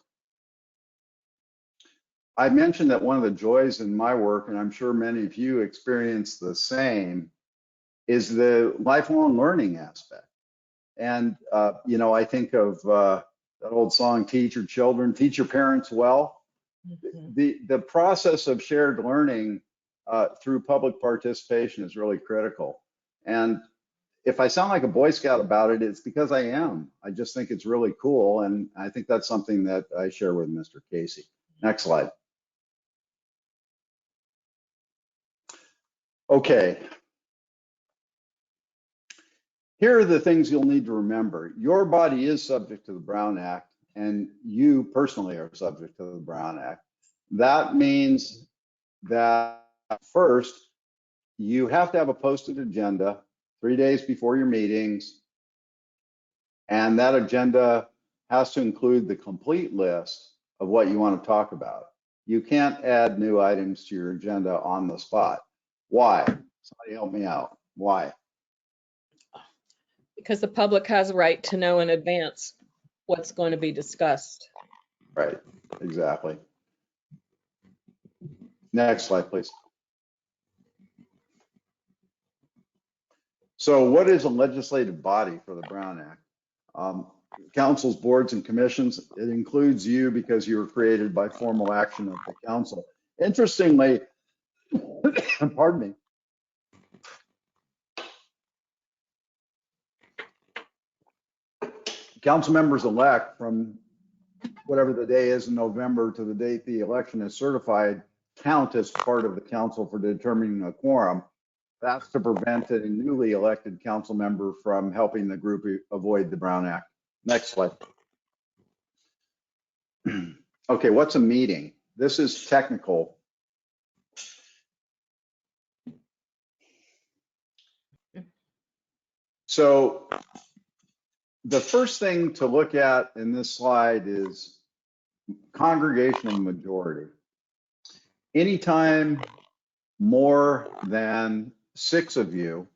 I mentioned that one of the joys in my work, and I'm sure many of you experience the same, is the lifelong learning aspect. And, you know, I think of that old song, teach your children, teach your parents well. The process of shared learning through public participation is really critical. And if I sound like a Boy Scout about it, it's because I am. I just think it's really cool. And I think that's something that I share with Mr. Casey. Next slide. Okay. Here are the things you'll need to remember. Your body is subject to the Brown Act, and you personally are subject to the Brown Act. That means that first, you have to have a posted agenda 3 days before your meetings, and that agenda has to include the complete list of what you want to talk about. You can't add new items to your agenda on the spot. Why? Somebody help me out. Why? Because the public has a right to know in advance what's going to be discussed. Right, exactly. Next slide, please. So what is a legislative body for the Brown Act? Councils, boards, and commissions, it includes you because you were created by formal action of the council. Interestingly, pardon me, council members elect from whatever the day is in November to the date the election is certified count as part of the council for determining a quorum. That's to prevent a newly elected council member from helping the group avoid the Brown Act. Next slide. Okay, what's a meeting? This is technical. So the first thing to look at in this slide is congregational majority. Anytime more than 6 of you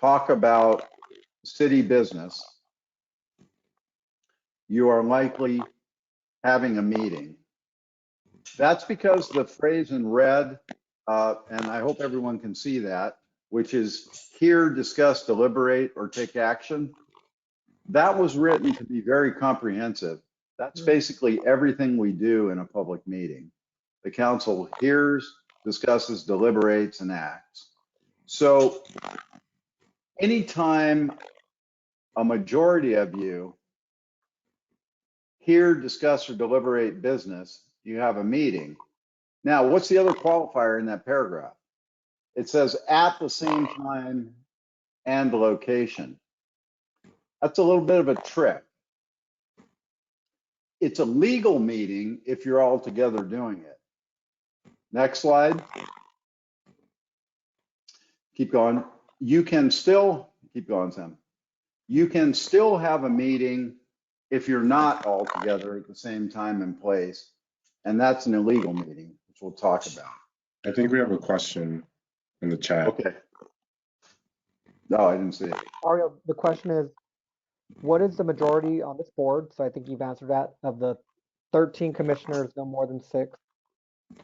talk about city business, you are likely having a meeting. That's because the phrase in red, and I hope everyone can see that, which is hear, discuss, deliberate, or take action. That was written to be very comprehensive. That's basically everything we do in a public meeting. The council hears, discusses, deliberates, and acts. So anytime a majority of you hear, discuss, or deliberate business, you have a meeting. Now, what's the other qualifier in that paragraph? It says at the same time and location. That's a little bit of a trick. It's a legal meeting if you're all together doing it. Next slide. Keep going. You can still, keep going, Sam. You can still have a meeting if you're not all together at the same time and place, and that's an illegal meeting, which we'll talk about. I think we have a question in the chat. Okay. No, I didn't see it. Ariel, the question is, what is the majority on this board? So I think you've answered that. Of the 13 commissioners, no more than 6.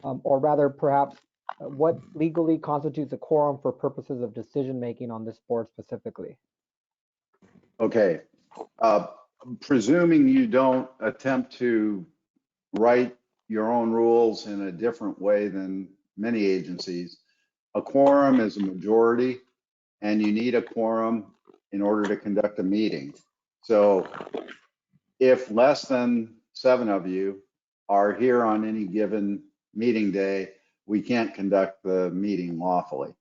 Or rather, perhaps, what legally constitutes a quorum for purposes of decision-making on this board specifically? Okay. Presuming you don't attempt to write your own rules in a different way than many agencies, a quorum is a majority, and you need a quorum in order to conduct a meeting. So if less than 7 of you are here on any given meeting day, we can't conduct the meeting lawfully.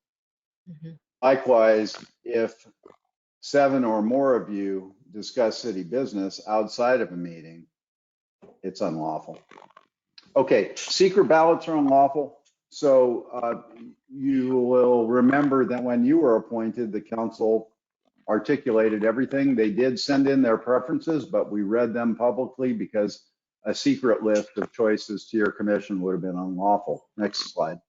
Likewise, if 7 or more of you discuss city business outside of a meeting, it's unlawful. Okay, secret ballots are unlawful. So you will remember that when you were appointed, the council articulated everything. They did send in their preferences, but we read them publicly because a secret list of choices to your commission would have been unlawful. Next slide.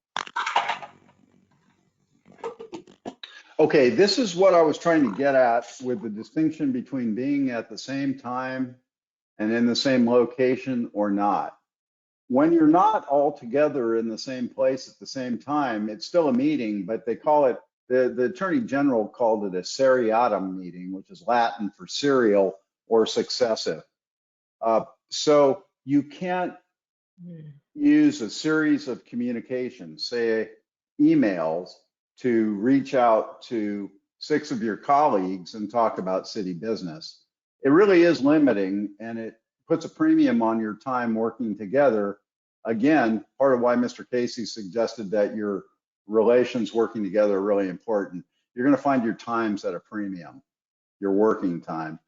Okay, this is what I was trying to get at with the distinction between being at the same time and in the same location or not. When you're not all together in the same place at the same time, it's still a meeting, but they call it The Attorney General called it a seriatim meeting, which is Latin for serial or successive. So you can't use a series of communications, say emails, to reach out to 6 of your colleagues and talk about city business. It really is limiting, and it puts a premium on your time working together. Again, part of why Mr. Casey suggested that your relations working together are really important. You're going to find your times at a premium, your working time.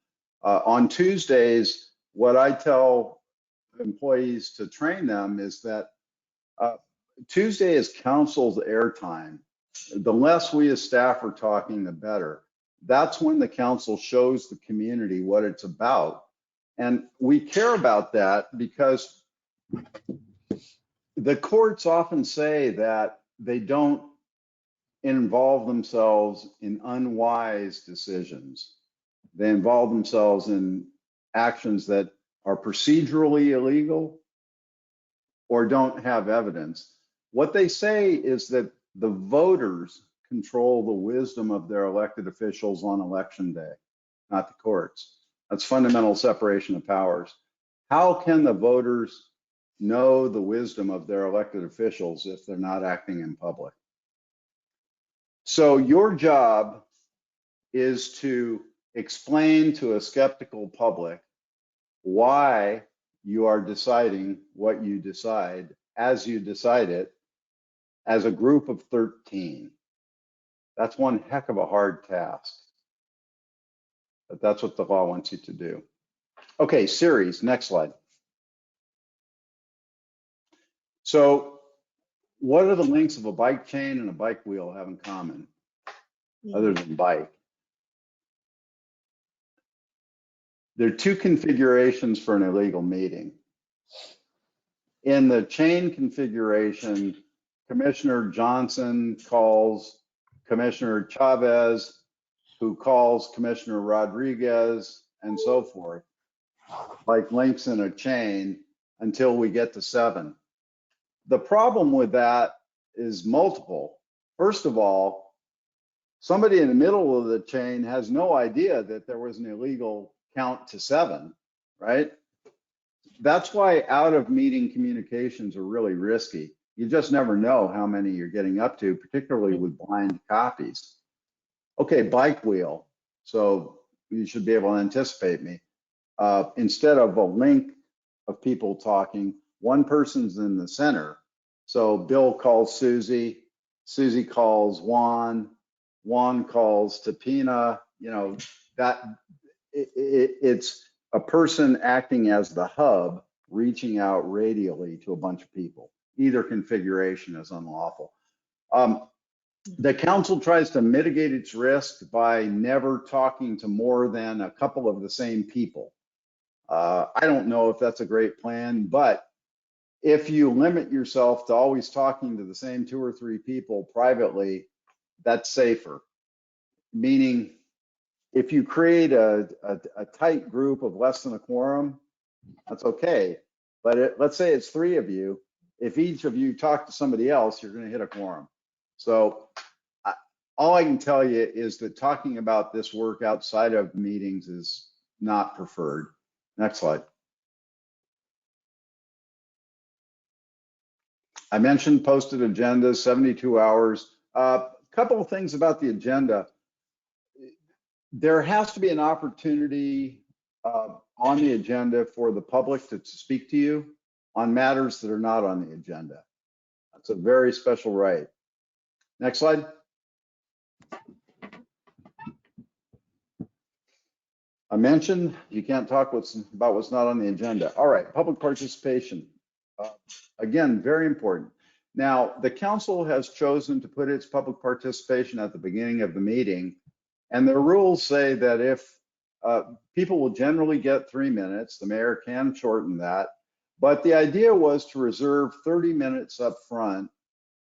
On Tuesdays, what I tell employees to train them is that Tuesday is council's airtime. The less we as staff are talking, the better. That's when the council shows the community what it's about. And we care about that because the courts often say that they don't involve themselves in unwise decisions. They involve themselves in actions that are procedurally illegal or don't have evidence. What they say is that the voters control the wisdom of their elected officials on election day, not the courts. That's fundamental separation of powers. How can the voters know the wisdom of their elected officials if they're not acting in public? So your job is to explain to a skeptical public why you are deciding what you decide as you decide it as a group of 13. That's one heck of a hard task, but that's what the law wants you to do. Okay, series, next slide. So what do the links of a bike chain and a bike wheel have in common, other than bike? There are 2 configurations for an illegal meeting. In the chain configuration, Commissioner Johnson calls Commissioner Chavez, who calls Commissioner Rodriguez, and so forth, like links in a chain until we get to 7. The problem with that is multiple. First of all, somebody in the middle of the chain has no idea that there was an illegal count to 7, right? That's why out of meeting communications are really risky. You just never know how many you're getting up to, particularly with blind copies. Okay, bike wheel. So you should be able to anticipate me. Instead of a link of people talking, one person's in the center. So Bill calls Susie, Susie calls Juan, Juan calls to Fina. You know, that it's a person acting as the hub, reaching out radially to a bunch of people. Either configuration is unlawful. The council tries to mitigate its risk by never talking to more than a couple of the same people. I don't know if that's a great plan, but if you limit yourself to always talking to the same 2 or 3 people privately, that's safer. Meaning, if you create a tight group of less than a quorum, that's okay. But let's say it's 3 of you. If each of you talk to somebody else, you're going to hit a quorum. So all I can tell you is that talking about this work outside of meetings is not preferred. Next slide. I mentioned posted agendas, 72 hours. A couple of things about the agenda. There has to be an opportunity on the agenda for the public to speak to you on matters that are not on the agenda. That's a very special right. Next slide. I mentioned you can't talk about what's not on the agenda. All right, public participation. Again, very important. Now, the council has chosen to put its public participation at the beginning of the meeting, and the rules say that if people will generally get 3 minutes, the mayor can shorten that, but the idea was to reserve 30 minutes up front,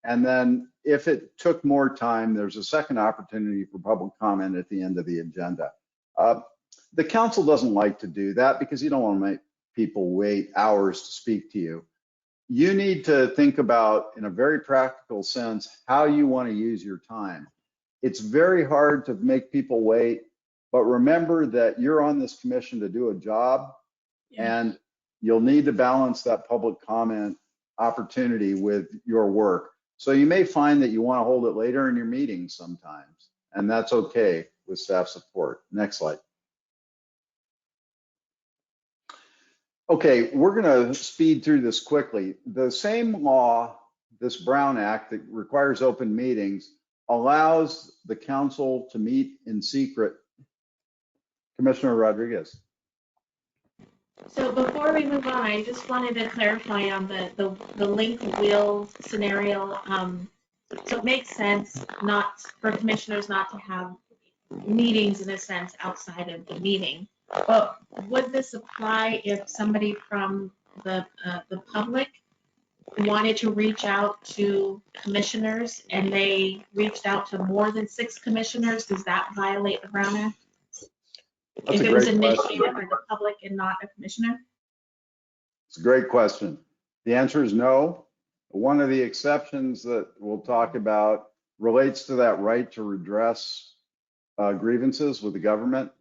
and then if it took more time, there's a second opportunity for public comment at the end of the agenda. The council doesn't like to do that because you don't want to make people wait hours to speak to you. You need to think about, in a very practical sense, how you want to use your time. It's very hard to make people wait, but remember that you're on this commission to do a job, and you'll need to balance that public comment opportunity with your work. So you may find that you want to hold it later in your meetings sometimes, and that's okay with staff support. Next slide. Okay, we're going to speed through this quickly. The same law, this Brown Act that requires open meetings, allows the council to meet in secret. Commissioner Rodriguez. So before we move on, I just wanted to clarify on the linked wheel scenario. So it makes sense not for commissioners not to have meetings in a sense outside of the meeting. But would this apply if somebody from the public wanted to reach out to commissioners and they reached out to more than 6 commissioners? Does that violate the Brown Act? That's If a it was great initiated question. by the public and not a commissioner? It's a great question. The answer is no. One of the exceptions that we'll talk about relates to that right to redress grievances with the government.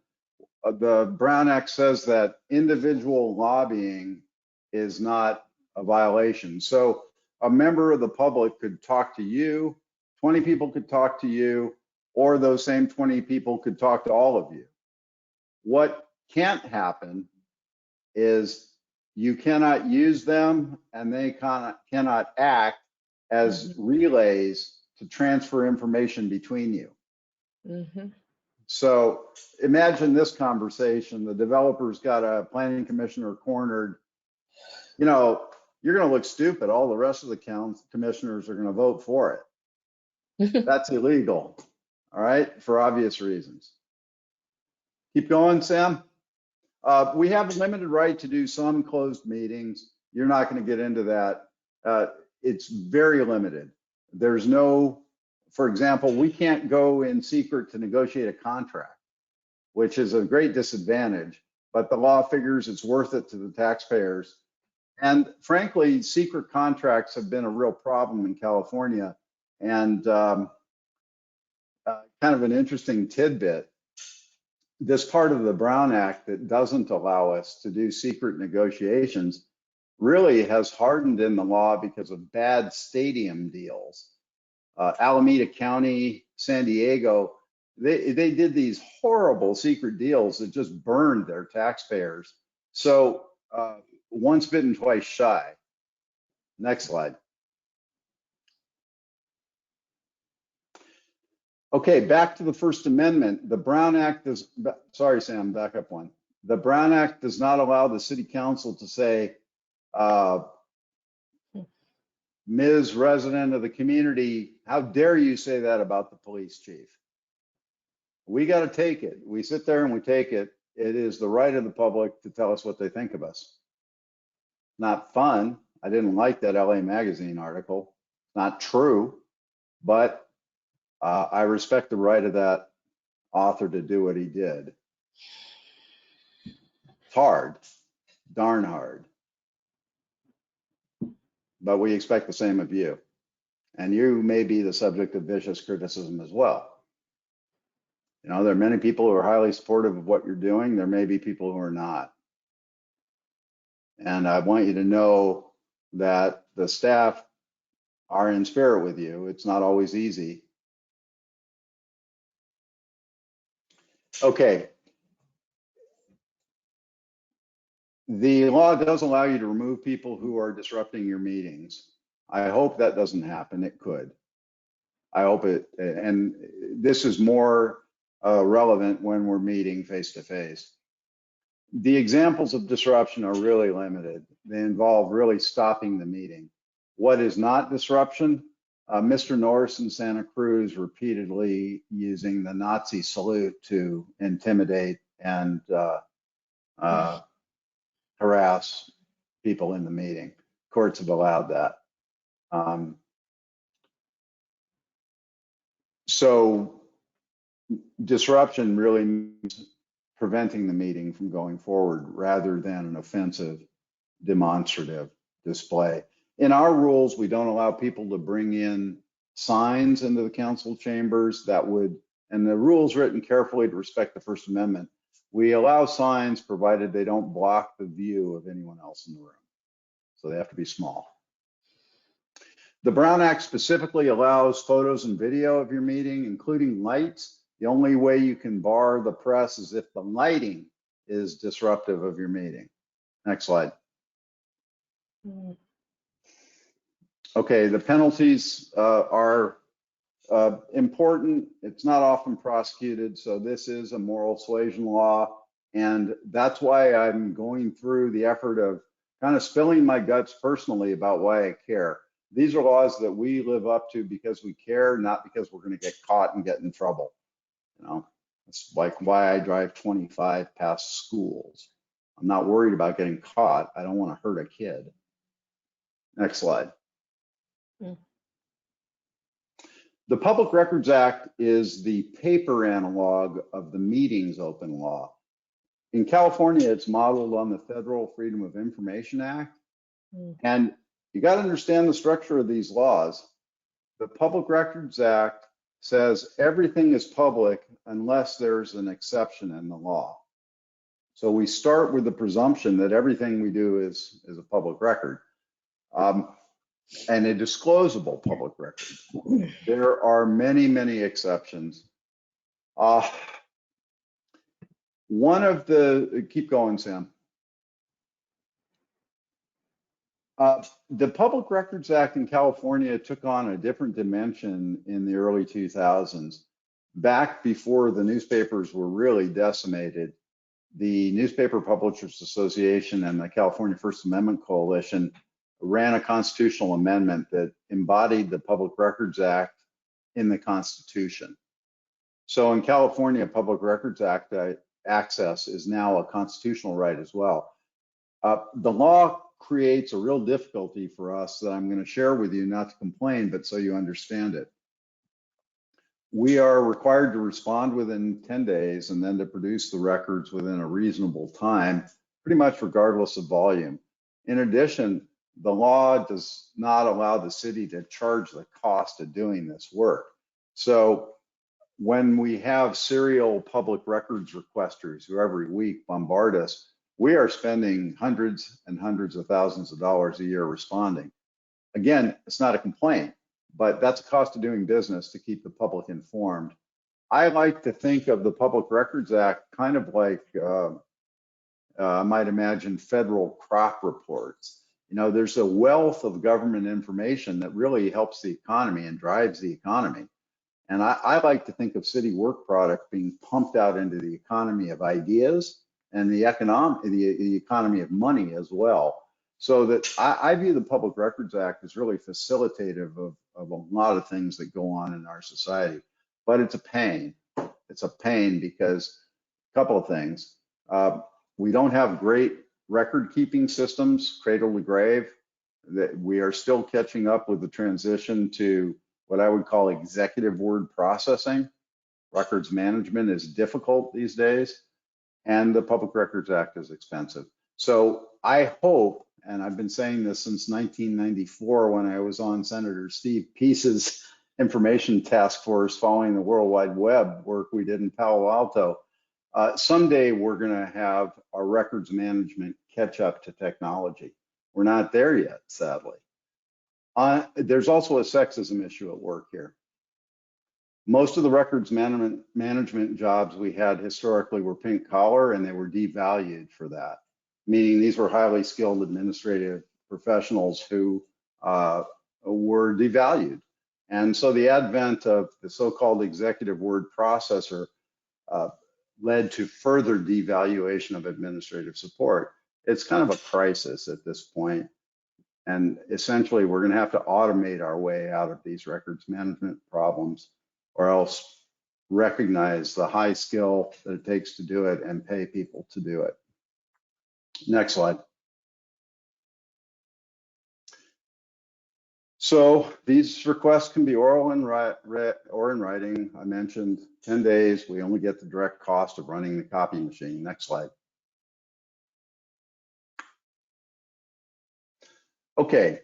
The Brown Act says that individual lobbying is not a violation. So a member of the public could talk to you, 20 people could talk to you, or those same 20 people could talk to all of you. What can't happen is you cannot use them and they cannot act as relays to transfer information between you. So imagine this conversation. The developer's got a planning commissioner cornered. You know, you're going to look stupid. All the rest of the commissioners are going to vote for it. That's illegal, all right, for obvious reasons. Keep going, Sam. We have a limited right to do some closed meetings. You're not going to get into that. It's very limited. There's no, for example, we can't go in secret to negotiate a contract, which is a great disadvantage, but the law figures it's worth it to the taxpayers. And frankly, secret contracts have been a real problem in California. And kind of an interesting tidbit, this part of the Brown Act that doesn't allow us to do secret negotiations really has hardened in the law because of bad stadium deals. Alameda County, San Diego, they did these horrible secret deals that just burned their taxpayers. So once bitten, twice shy. Next slide. Okay, back to the First Amendment. The Brown Act does, sorry, Sam, back up one. The Brown Act does not allow the city council to say, Ms. Resident of the community, how dare you say that about the police chief? We got to take it. We sit there and we take it. It is the right of the public to tell us what they think of us. Not fun. I didn't like that LA Magazine article. Not true, but I respect the right of that author to do what he did. It's hard, darn hard. But we expect the same of you. And you may be the subject of vicious criticism as well. You know, there are many people who are highly supportive of what you're doing. There may be people who are not. And I want you to know that the staff are in spirit with you. It's not always easy. Okay. The law does allow you to remove people who are disrupting your meetings. I hope that doesn't happen. It could. I hope it, and this is more relevant when we're meeting face to face. The examples of disruption are really limited. They involve really stopping the meeting. What is not disruption? Mr. Norris in Santa Cruz repeatedly using the Nazi salute to intimidate and harass people in the meeting. Courts have allowed that. So disruption really means preventing the meeting from going forward rather than an offensive demonstrative display. In our rules, we don't allow people to bring in signs into the council chambers that would, and the rules written carefully to respect the First Amendment, we allow signs provided they don't block the view of anyone else in the room. So they have to be small. The Brown Act specifically allows photos and video of your meeting, including lights. The only way you can bar the press is if the lighting is disruptive of your meeting. Next slide. Okay, the penalties are important. It's not often prosecuted, so this is a moral suasion law, and that's why I'm going through the effort of kind of spilling my guts personally about why I care. These are laws that we live up to because we care, not because we're going to get caught and get in trouble. You know, it's like why I drive 25 past schools. I'm not worried about getting caught. I don't want to hurt a kid. Next slide. The Public Records Act is the paper analog of the meetings open law. In California, it's modeled on the Federal Freedom of Information Act. And you got to understand the structure of these laws. The Public Records Act says everything is public unless there's an exception in the law. So we start with the presumption that everything we do is a public record. And a disclosable public record. There are many, many exceptions. One of the, keep going, Sam. The Public Records Act in California took on a different dimension in the early 2000s. Back before the newspapers were really decimated, the Newspaper Publishers Association and the California First Amendment Coalition ran a constitutional amendment that embodied the Public Records Act in the Constitution. So in California, Public Records Act access is now a constitutional right as well. The law creates a real difficulty for us that I'm going to share with you, not to complain, but so you understand it. We are required to respond within 10 days and then to produce the records within a reasonable time, pretty much regardless of volume. In addition, the law does not allow the city to charge the cost of doing this work. So when we have serial public records requesters who every week bombard us, we are spending hundreds and hundreds of thousands of dollars a year responding. Again, it's not a complaint, but that's a cost of doing business to keep the public informed. I like to think of the Public Records Act kind of like, I might imagine, federal crop reports. You know, there's a wealth of government information that really helps the economy and drives the economy. And I like to think of city work product being pumped out into the economy of ideas and the economy of money as well. So that I view the Public Records Act as really facilitative of a lot of things that go on in our society. But it's a pain. It's a pain because a couple of things. We don't have great record keeping systems, cradle to grave. That we are still catching up with the transition to what I would call executive word processing. Records management is difficult these days, and the Public Records Act is expensive. So I hope, and I've been saying this since 1994 when I was on Senator Steve Peace's information task force following the World Wide Web work we did in Palo Alto. Someday we're going to have our records management catch up to technology. We're not there yet, sadly. There's also a sexism issue at work here. Most of the records management jobs we had historically were pink collar, and they were devalued for that, meaning these were highly skilled administrative professionals who were devalued. And so the advent of the so-called executive word processor led to further devaluation of administrative support. It's kind of a crisis at this point. And essentially, we're going to have to automate our way out of these records management problems, or else recognize the high skill that it takes to do it and pay people to do it. Next slide. So these requests can be oral or in writing. I mentioned 10 days. We only get the direct cost of running the copy machine. Next slide. Okay.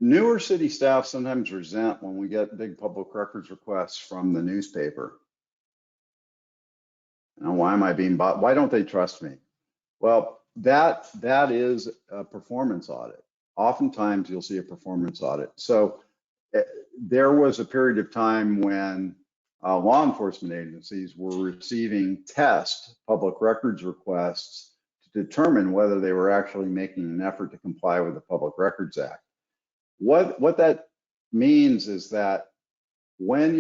Newer city staff sometimes resent when we get big public records requests from the newspaper. Now, why am I being bought? Why don't they trust me? Well, that is a performance audit. Oftentimes you'll see a performance audit. So there was a period of time when law enforcement agencies were receiving test public records requests to determine whether they were actually making an effort to comply with the Public Records Act. What that means is that when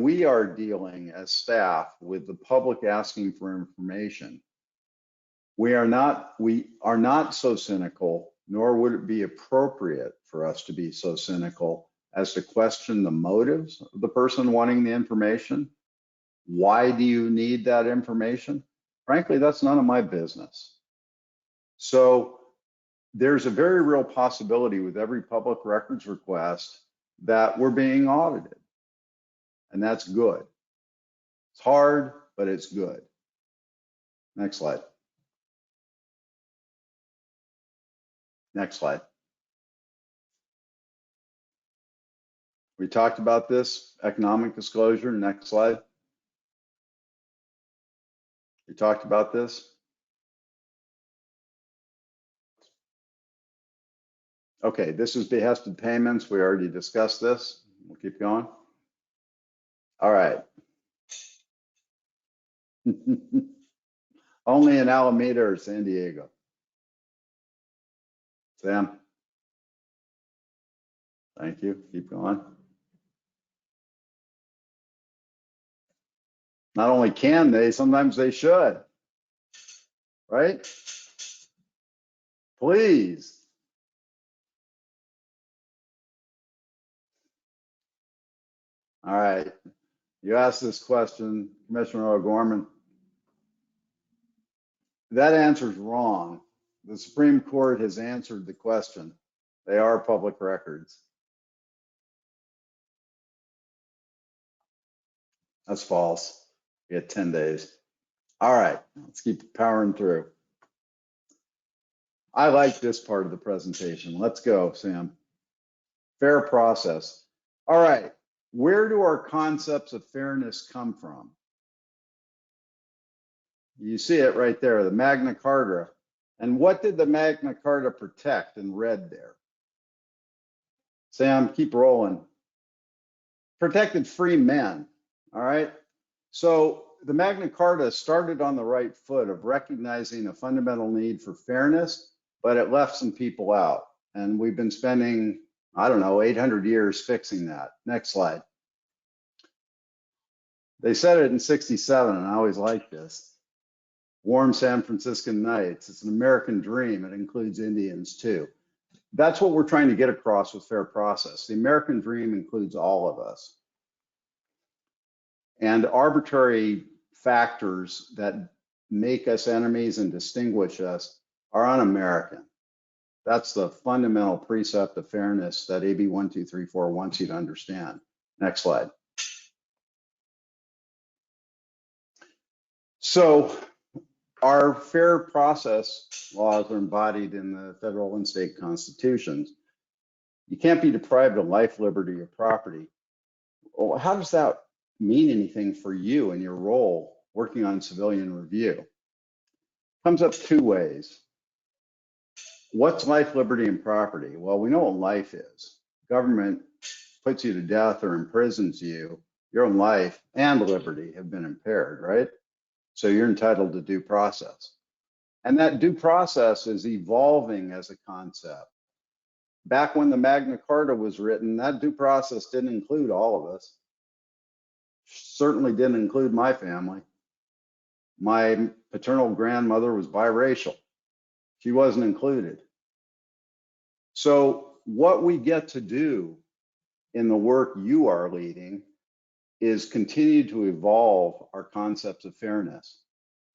we are dealing as staff with the public asking for information, we are not so cynical, nor would it be appropriate for us to be so cynical as to question the motives of the person wanting the information. Why do you need that information? Frankly, that's none of my business. So there's a very real possibility with every public records request that we're being audited. And that's good. It's hard, but it's good. Next slide. Next slide. We talked about this, economic disclosure. Next slide. We talked about this. Okay, this is behested payments. We already discussed this. We'll keep going. All right. Only in Alameda or San Diego. Sam. Thank you. Keep going. Not only can they, sometimes they should. Right? Please. All right. You asked this question, Commissioner O'Gorman. That answer is wrong. The Supreme Court has answered the question. They are public records. That's false. We had 10 days. All right, let's keep powering through. I like this part of the presentation. Let's go, Sam. Fair process. All right, where do our concepts of fairness come from? You see it right there, the Magna Carta. And what did the Magna Carta protect in red there? Sam, keep rolling. Protected free men, all right? So the Magna Carta started on the right foot of recognizing a fundamental need for fairness, but it left some people out. And we've been spending, I don't know, 800 years fixing that. Next slide. They said it in '67, and I always like this. Warm San Franciscan nights. It's an American dream. It includes Indians too. That's what we're trying to get across with fair process. The American dream includes all of us. And arbitrary factors that make us enemies and distinguish us are un-American. That's the fundamental precept of fairness that AB 1234 wants you to understand. Next slide. So our fair process laws are embodied in the federal and state constitutions. You can't be deprived of life, liberty, or property. Well, how does that mean anything for you in your role working on civilian review? Comes up two ways. What's life, liberty, and property? Well, we know what life is. Government puts you to death or imprisons you, your own life and liberty have been impaired, right? So you're entitled to due process. And that due process is evolving as a concept. Back when the Magna Carta was written, that due process didn't include all of us. Certainly didn't include my family. My paternal grandmother was biracial. She wasn't included. So what we get to do in the work you are leading is continue to evolve our concepts of fairness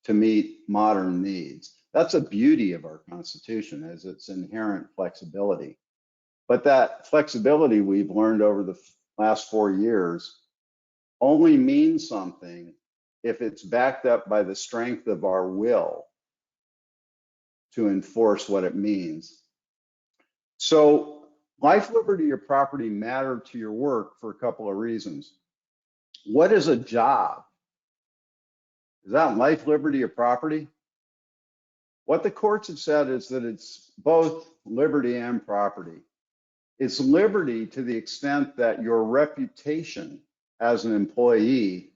to meet modern needs. That's a beauty of our Constitution, is its inherent flexibility. But that flexibility we've learned over the last 4 years only means something if it's backed up by the strength of our will to enforce what it means. So Life, liberty, or property matter to your work for a couple of reasons. What is a job? Is that life, liberty, or property? What the courts have said is that it's both liberty and property. It's liberty to the extent that your reputation as an employee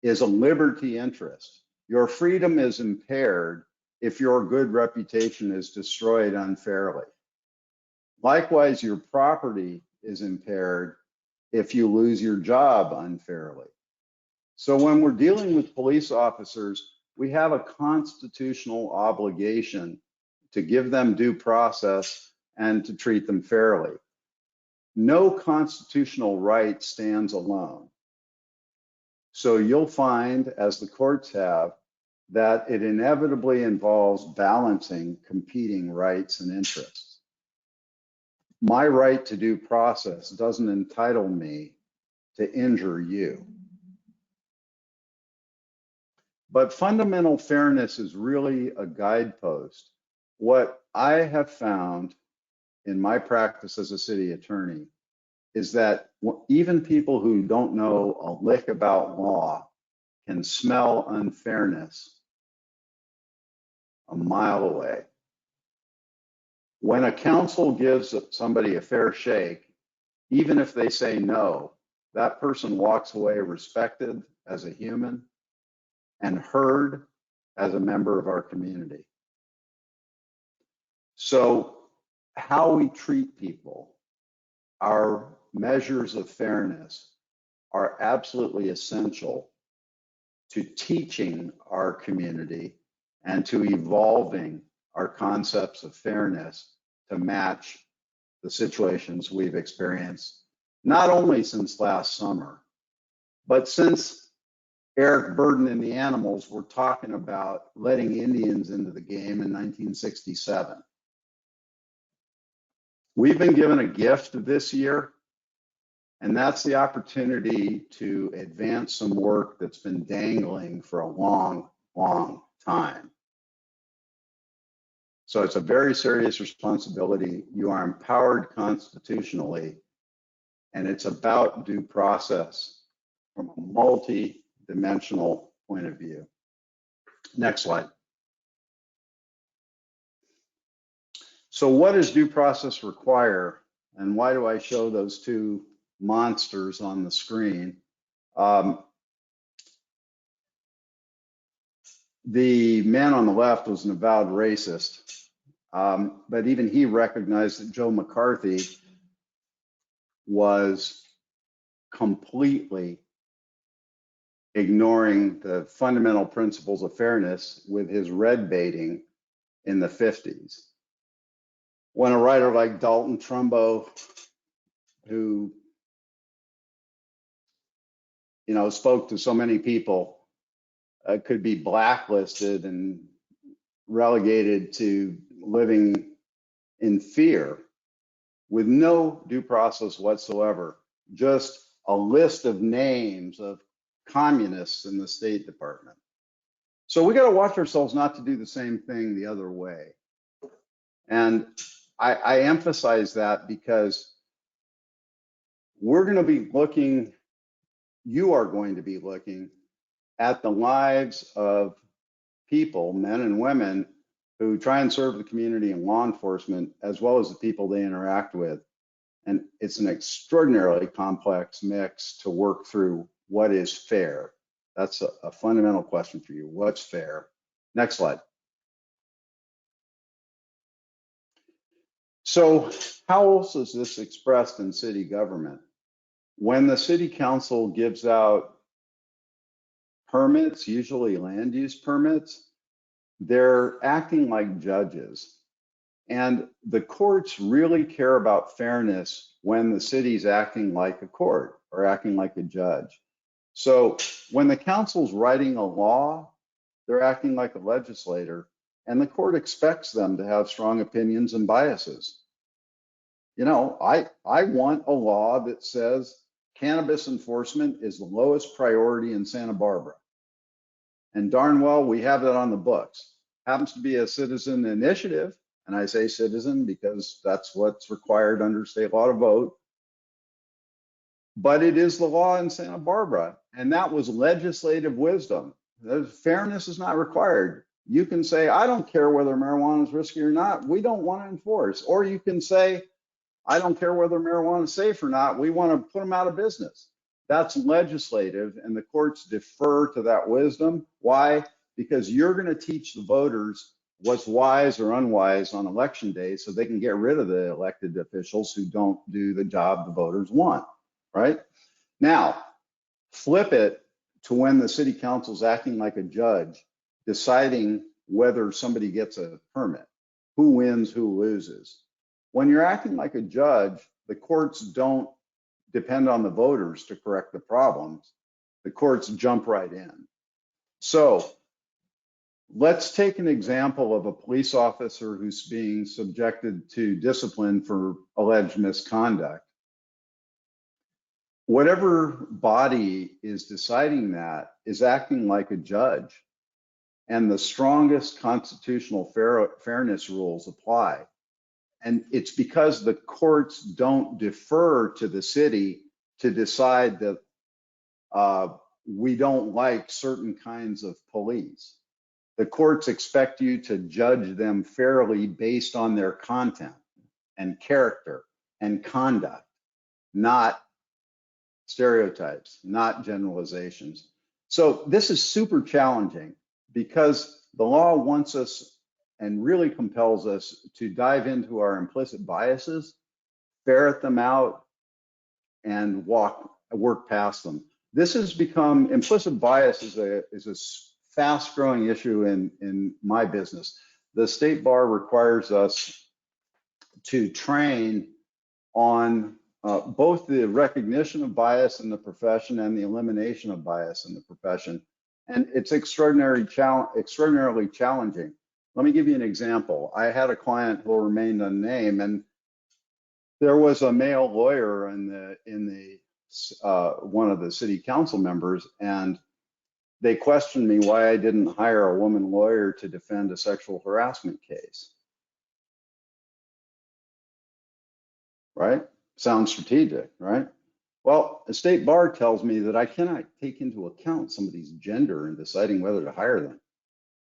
is a liberty interest. Your freedom is impaired if your good reputation is destroyed unfairly. Likewise, your property is impaired if you lose your job unfairly. So when we're dealing with police officers, we have a constitutional obligation to give them due process and to treat them fairly. No constitutional right stands alone. So you'll find, as the courts have, that it inevitably involves balancing competing rights and interests. My right to due process doesn't entitle me to injure you. But fundamental fairness is really a guidepost. What I have found in my practice as a city attorney is that even people who don't know a lick about law can smell unfairness a mile away. When a council gives somebody a fair shake, even if they say no, that person walks away respected as a human and heard as a member of our community. So how we treat people, our measures of fairness are absolutely essential to teaching our community and to evolving our concepts of fairness to match the situations we've experienced, not only since last summer, but since Eric Burden and the Animals were talking about letting Indians into the game in 1967. We've been given a gift this year, and that's the opportunity to advance some work that's been dangling for a long, long time. So it's a very serious responsibility. You are empowered constitutionally, and it's about due process from a multi-dimensional point of view. Next slide. So what does due process require, and why do I show those two monsters on the screen? The man on the left was an avowed racist, but even he recognized that Joe McCarthy was completely ignoring the fundamental principles of fairness with his red baiting in the 50s. When a writer like Dalton Trumbo, who spoke to so many people, could be blacklisted and relegated to living in fear with no due process whatsoever, just a list of names of communists in the State Department. So we got to watch ourselves not to do the same thing the other way. And I emphasize that because we're going to be looking, you are going to be looking at the lives of people, men and women, who try and serve the community in law enforcement, as well as the people they interact with. And it's an extraordinarily complex mix to work through what is fair. That's a fundamental question for you. What's fair? Next slide. So how else is this expressed in city government? When the city council gives out permits, usually land use permits, they're acting like judges. And the courts really care about fairness when the city's acting like a court or acting like a judge. So when the council's writing a law, they're acting like a legislator, and the court expects them to have strong opinions and biases. I want a law that says cannabis enforcement is the lowest priority in Santa Barbara. And darn well, we have that on the books. Happens to be a citizen initiative, And I say citizen because that's what's required under state law to vote. But it is the law in Santa Barbara, and that was legislative wisdom. Fairness is not required. You can say, I don't care whether marijuana is risky or not. We don't want to enforce. Or you can say, I don't care whether marijuana is safe or not. We want to put them out of business. That's legislative, and the courts defer to that wisdom. Why? Because you're going to teach the voters what's wise or unwise on election day so they can get rid of the elected officials who don't do the job the voters want, right? Now, flip it to when the city council's acting like a judge, deciding whether somebody gets a permit, who wins, who loses. When you're acting like a judge, the courts don't depend on the voters to correct the problems. The courts jump right in. So let's take an example of a police officer who's being subjected to discipline for alleged misconduct. Whatever body is deciding that is acting like a judge, and the strongest constitutional fairness rules apply. And it's because the courts don't defer to the city to decide that we don't like certain kinds of police. The courts expect you to judge them fairly based on their content and character and conduct, not stereotypes, not generalizations. So this is super challenging because the law wants us and really compels us to dive into our implicit biases, ferret them out, and work past them. This has become, implicit bias is a fast-growing issue in my business. The state bar requires us to train on both the recognition of bias in the profession and the elimination of bias in the profession. And it's extraordinarily challenging. Let me give you an example. I had a client who remained unnamed, and there was a male lawyer in one of the city council members, and they questioned me why I didn't hire a woman lawyer to defend a sexual harassment case. Right? Sounds strategic, right? Well, the state bar tells me that I cannot take into account somebody's gender in deciding whether to hire them.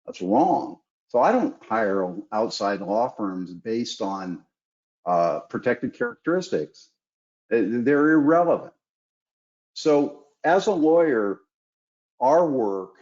That's wrong. So I don't hire outside law firms based on protected characteristics. They're irrelevant. So as a lawyer, our work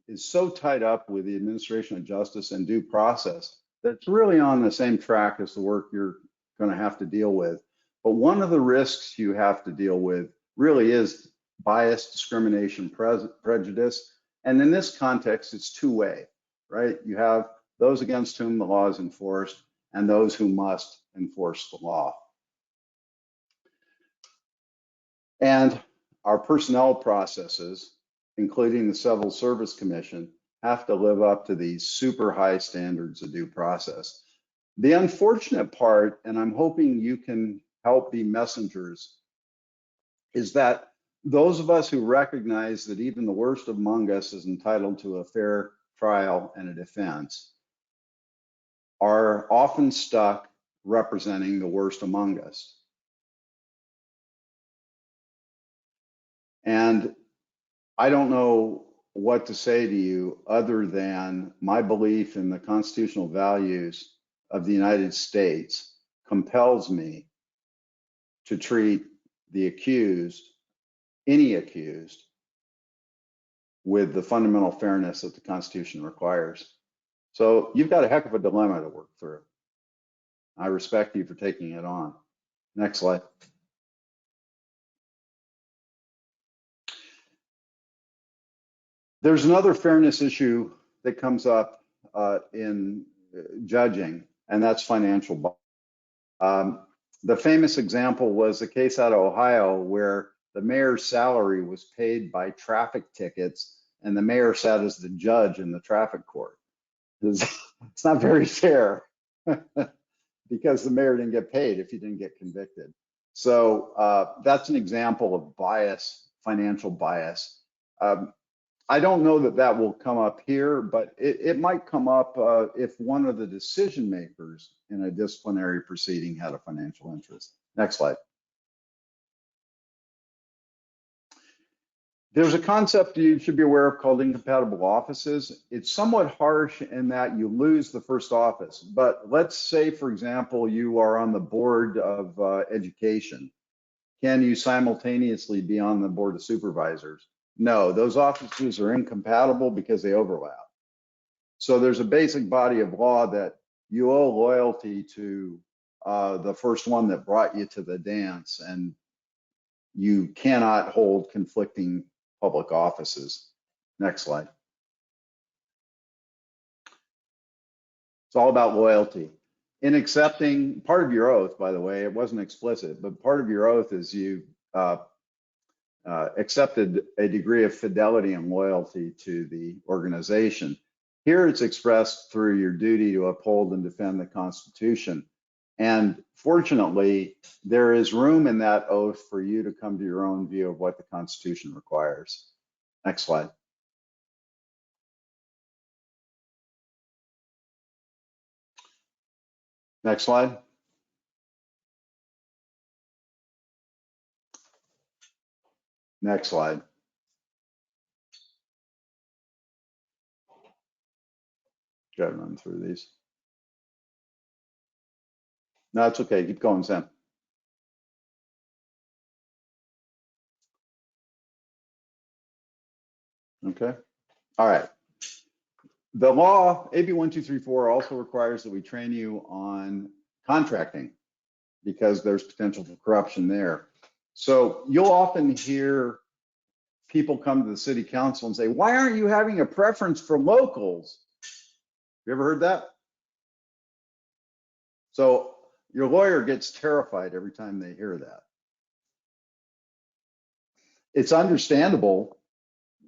is so tied up with the administration of justice and due process that it's really on the same track as the work you're going to have to deal with. But one of the risks you have to deal with really is bias, discrimination, prejudice. And in this context, it's two-way, right? You have those against whom the law is enforced and those who must enforce the law. And our personnel processes, including the Civil Service Commission, have to live up to these super high standards of due process. The unfortunate part, and I'm hoping you can help be messengers, is that those of us who recognize that even the worst among us is entitled to a fair trial and a defense are often stuck representing the worst among us. And I don't know what to say to you other than my belief in the constitutional values of the United States compels me to treat the accused, any accused, with the fundamental fairness that the Constitution requires. So you've got a heck of a dilemma to work through. I respect you for taking it on. Next slide. There's another fairness issue that comes up in judging, and that's financial. The famous example was a case out of Ohio where the mayor's salary was paid by traffic tickets, and the mayor sat as the judge in the traffic court. It's not very fair because the mayor didn't get paid if he didn't get convicted. So that's an example of bias, financial bias. I don't know that that will come up here, but it might come up if one of the decision makers in a disciplinary proceeding had a financial interest. Next slide. There's a concept you should be aware of called incompatible offices. It's somewhat harsh in that you lose the first office. But let's say, for example, you are on the board of education. Can you simultaneously be on the board of supervisors? No, those offices are incompatible because they overlap. So there's a basic body of law that you owe loyalty to the first one that brought you to the dance, and you cannot hold conflicting public offices. Next slide. It's all about loyalty. In accepting, part of your oath, by the way, it wasn't explicit, but part of your oath is you accepted a degree of fidelity and loyalty to the organization. Here it's expressed through your duty to uphold and defend the Constitution. And fortunately, there is room in that oath for you to come to your own view of what the Constitution requires. Next slide. Next slide. Next slide. Gotta run through these. No, it's okay. Keep going, Sam. Okay. All right. The law, AB 1234, also requires that we train you on contracting because there's potential for corruption there. So you'll often hear people come to the city council and say, why aren't you having a preference for locals? You ever heard that? So your lawyer gets terrified every time they hear that. It's understandable,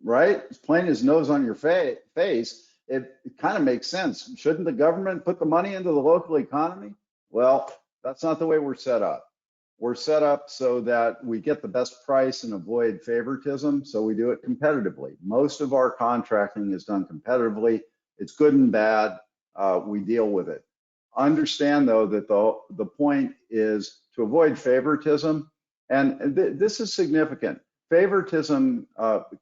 right? It's plain as nose on your face. It kind of makes sense. Shouldn't the government put the money into the local economy? Well, that's not the way we're set up. We're set up so that we get the best price and avoid favoritism, so we do it competitively. Most of our contracting is done competitively. It's good and bad. We deal with it. Understand, though, that the point is to avoid favoritism, and this is significant. Favoritism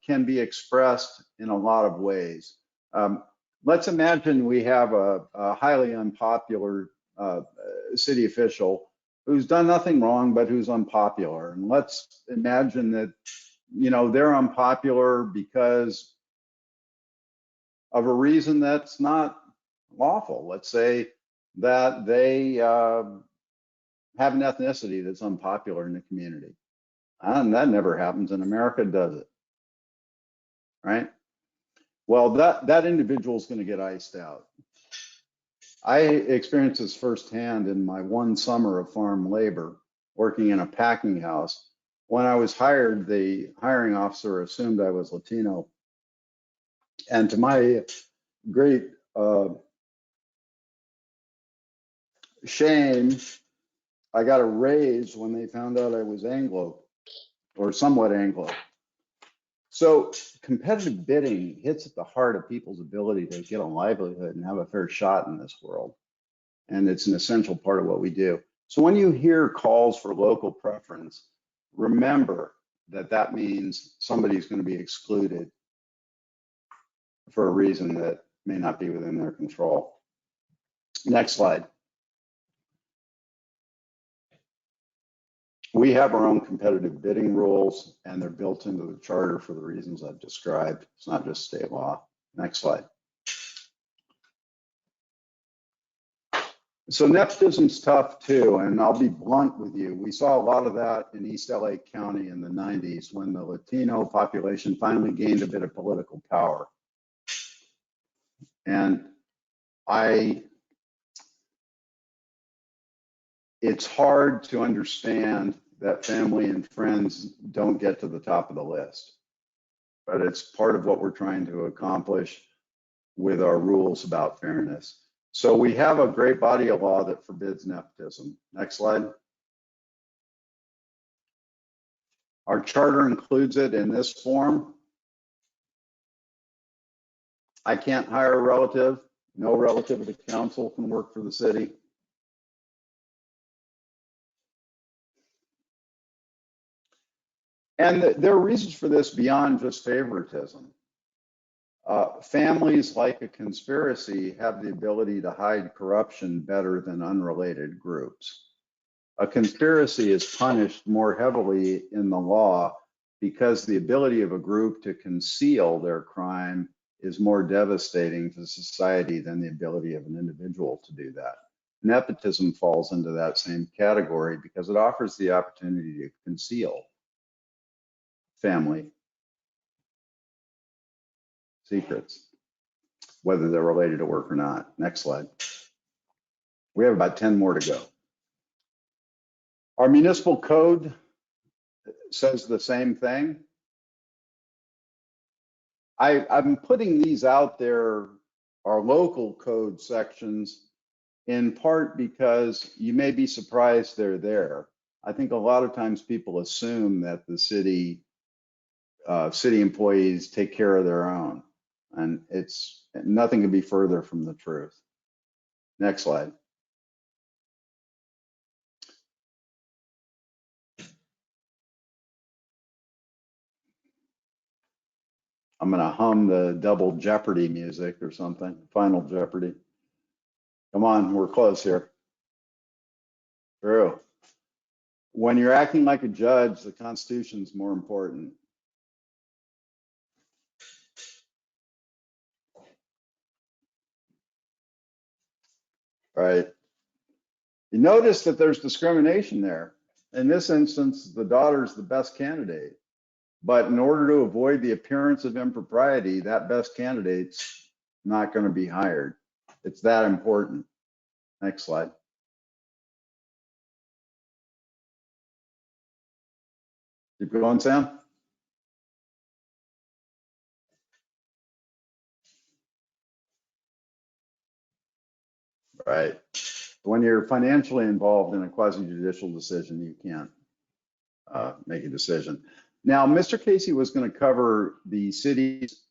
can be expressed in a lot of ways. Let's imagine we have a highly unpopular city official who's done nothing wrong, but who's unpopular. And let's imagine that, you know, they're unpopular because of a reason that's not lawful. Let's say that they have an ethnicity that's unpopular in the community. And that never happens in America, does it? Right? Well, that individual is going to get iced out. I experienced this firsthand in my one summer of farm labor, working in a packing house. When I was hired, the hiring officer assumed I was Latino. And to my great shame, I got a raise when they found out I was Anglo, or somewhat Anglo. So competitive bidding hits at the heart of people's ability to get a livelihood and have a fair shot in this world. And it's an essential part of what we do. So when you hear calls for local preference, remember that that means somebody's going to be excluded for a reason that may not be within their control. Next slide. We have our own competitive bidding rules, and they're built into the charter for the reasons I've described. It's not just state law. Next slide. So nepotism's tough too, and I'll be blunt with you. We saw a lot of that in East LA County in the 90s when the Latino population finally gained a bit of political power. And it's hard to understand that family and friends don't get to the top of the list, but it's part of what we're trying to accomplish with our rules about fairness. So we have a great body of law that forbids nepotism. Next slide. Our charter includes it in this form. I can't hire a relative. No relative of the council can work for the city. And there are reasons for this beyond just favoritism. Families like a conspiracy have the ability to hide corruption better than unrelated groups. A conspiracy is punished more heavily in the law because the ability of a group to conceal their crime is more devastating to society than the ability of an individual to do that. Nepotism falls into that same category because it offers the opportunity to conceal family secrets, whether they're related to work or not. Next slide. We have about 10 more to go. Our municipal code says the same thing. I'm putting these out there, our local code sections, in part because you may be surprised they're there. I think a lot of times people assume that the city employees take care of their own, and it's nothing could be further from the truth. Next slide. I'm going to hum the double Jeopardy music or something, Final Jeopardy. Come on, we're close here. True. When you're acting like a judge, the Constitution's more important. Right. You notice that there's discrimination there. In this instance, the daughter's the best candidate. But in order to avoid the appearance of impropriety, that best candidate's not going to be hired. It's that important. Next slide. Keep going, Sam. Right. When you're financially involved in a quasi-judicial decision, you can't make a decision. Now, Mr. Casey was going to cover the city's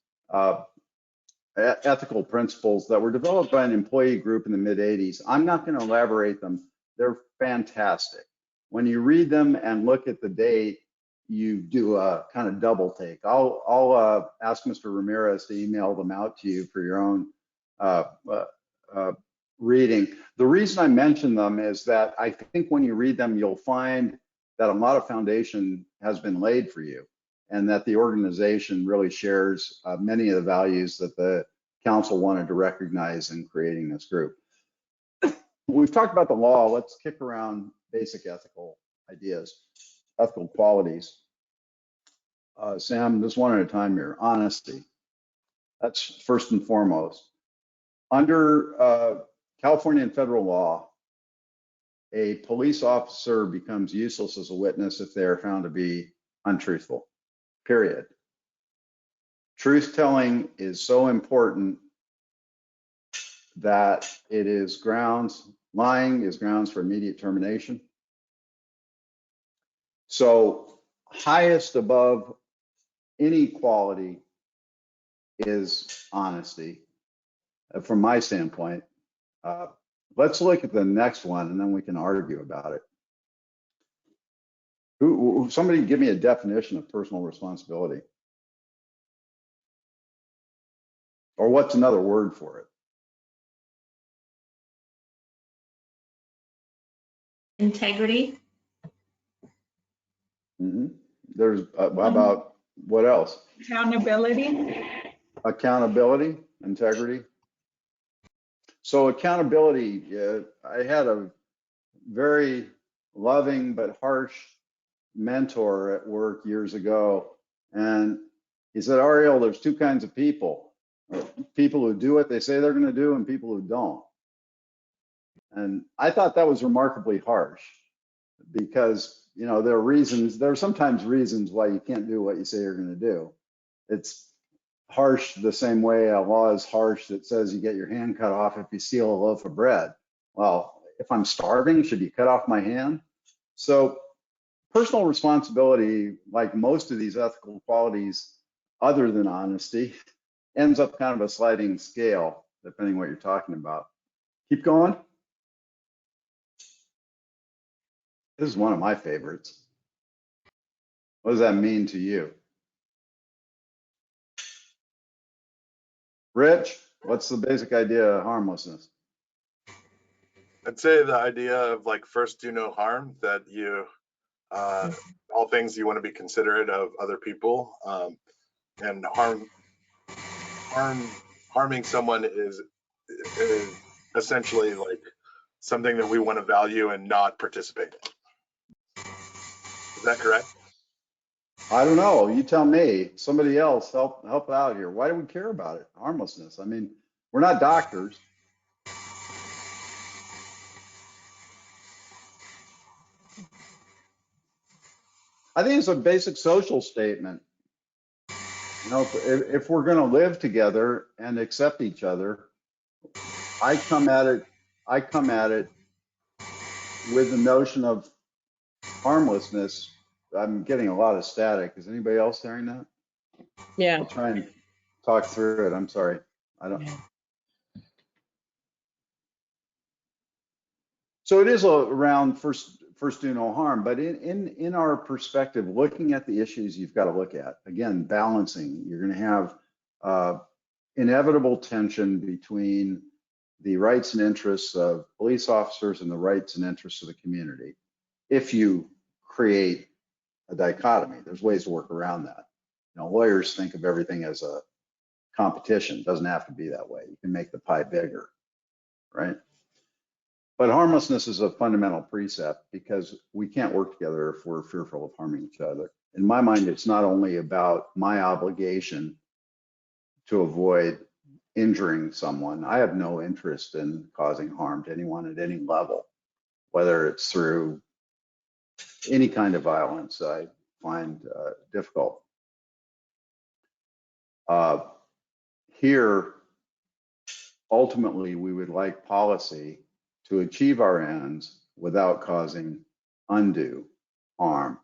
ethical principles that were developed by an employee group in the mid-'80s. I'm not going to elaborate them. They're fantastic. When you read them and look at the date, you do a kind of double take. I'll ask Mr. Ramirez to email them out to you for your own reading. The reason I mention them is that I think when you read them, you'll find that a lot of foundation has been laid for you, and that the organization really shares many of the values that the council wanted to recognize in creating this group. We've talked about the law. Let's kick around basic ethical ideas, ethical qualities. Sam, just one at a time here. Honesty. That's first and foremost. Under California and federal law, a police officer becomes useless as a witness if they are found to be untruthful, period. Truth-telling is so important that it is grounds, lying is grounds for immediate termination. So highest above any quality is honesty, from my standpoint. Let's look at the next one and then we can argue about it. Somebody give me a definition of personal responsibility. Or what's another word for it? Integrity. Mm-hmm. There's, how about what else? Accountability. Accountability, integrity. So accountability, I had a very loving but harsh mentor at work years ago. And he said, Ariel, there's two kinds of people. People who do what they say they're going to do and people who don't. And I thought that was remarkably harsh because, you know, there are sometimes reasons why you can't do what you say you're going to do. It's harsh the same way a law is harsh that says you get your hand cut off if you steal a loaf of bread. Well, if I'm starving, should you cut off my hand? So personal responsibility, like most of these ethical qualities, other than honesty, ends up kind of a sliding scale, depending what you're talking about. Keep going. This is one of my favorites. What does that mean to you? Rich, what's the basic idea of harmlessness? I'd say the idea of like first do no harm, that you all things you want to be considerate of other people, and harming someone is essentially like something that we want to value and not participate in. Is that correct? I don't know. You tell me. Somebody else help out here. Why do we care about it? Harmlessness. I mean, we're not doctors. I think it's a basic social statement. You know, if we're going to live together and accept each other, I come at it with the notion of harmlessness. I'm getting a lot of static. Is anybody else hearing that? Yeah. I'll try and talk through it. I'm sorry. I don't. So it is around first do no harm, but in our perspective, looking at the issues you've got to look at, again, balancing, you're going to have inevitable tension between the rights and interests of police officers and the rights and interests of the community. If you create a dichotomy, there's ways to work around that. You know, lawyers think of everything as a competition. It doesn't have to be that way. You can make the pie bigger, right? But harmlessness is a fundamental precept because we can't work together if we're fearful of harming each other. In my mind, it's not only about my obligation to avoid injuring someone. I have no interest in causing harm to anyone at any level, whether it's through any kind of violence I find difficult. Here, ultimately, we would like policy to achieve our ends without causing undue harm.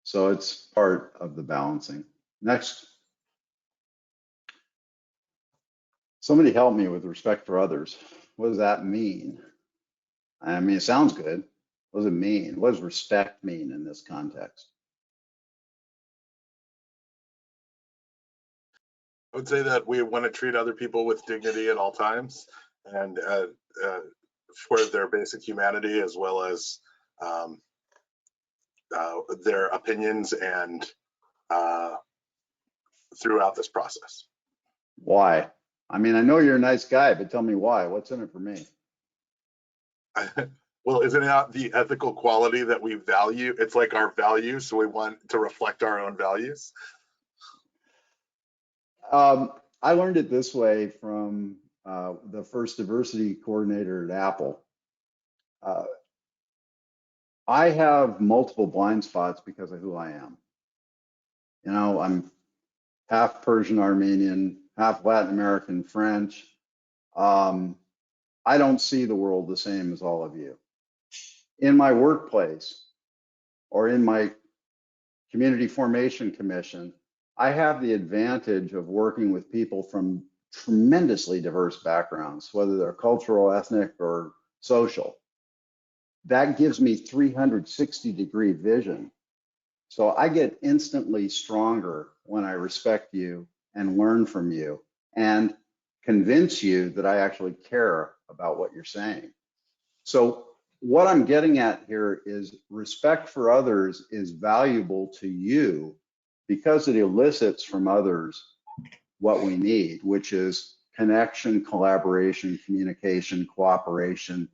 So it's part of the balancing. Next. Somebody help me with respect for others. What does that mean? I mean, it sounds good. What does it mean? What does respect mean in this context? I would say that we want to treat other people with dignity at all times, and for their basic humanity, as well as their opinions and throughout this process. Why? I mean, I know you're a nice guy, but tell me why. What's in it for me? Well, isn't it the ethical quality that we value? It's like our values, so we want to reflect our own values. I learned it this way from the first diversity coordinator at Apple. I have multiple blind spots because of who I am. You know, I'm half Persian Armenian, half Latin American French. I don't see the world the same as all of you. In my workplace or in my community formation commission, I have the advantage of working with people from tremendously diverse backgrounds, whether they're cultural, ethnic, or social. That gives me 360-degree vision. So I get instantly stronger when I respect you and learn from you and convince you that I actually care about what you're saying. So what I'm getting at here is respect for others is valuable to you because it elicits from others what we need, which is connection, collaboration, communication, cooperation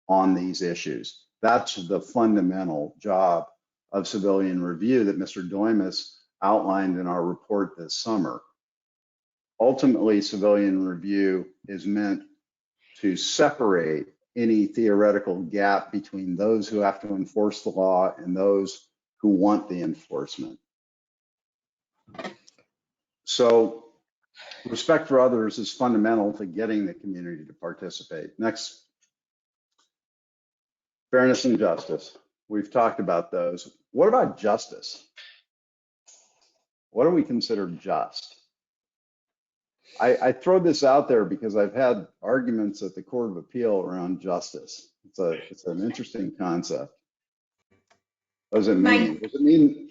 on these issues. That's the fundamental job of civilian review that Mr. Doimus outlined in our report this summer. Ultimately, civilian review is meant to separate any theoretical gap between those who have to enforce the law and those who want the enforcement. So respect for others is fundamental to getting the community to participate. Next, fairness and justice. We've talked about those. What about justice? What do we consider just? I throw this out there because I've had arguments at the Court of Appeal around justice. It's an interesting concept. What does it mean? Does it mean?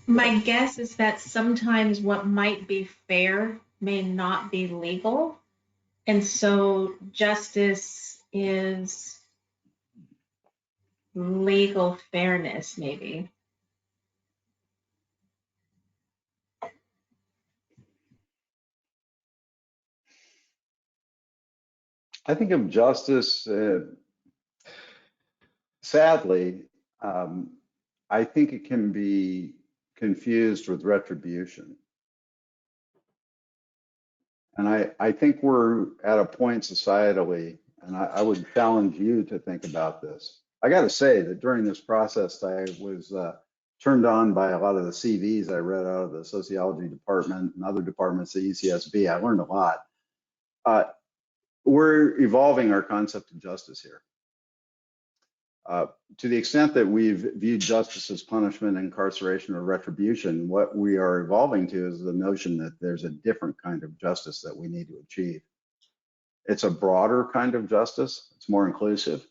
My guess is that sometimes what might be fair may not be legal. And so justice is legal fairness, maybe. I think of justice, sadly, I think it can be confused with retribution. And I think we're at a point societally, and I would challenge you to think about this. I got to say that during this process, I was turned on by a lot of the CVs I read out of the sociology department and other departments at UCSB. I learned a lot. We're evolving our concept of justice here. To the extent that we've viewed justice as punishment, incarceration, or retribution, what we are evolving to is the notion that there's a different kind of justice that we need to achieve. It's a broader kind of justice. It's more inclusive.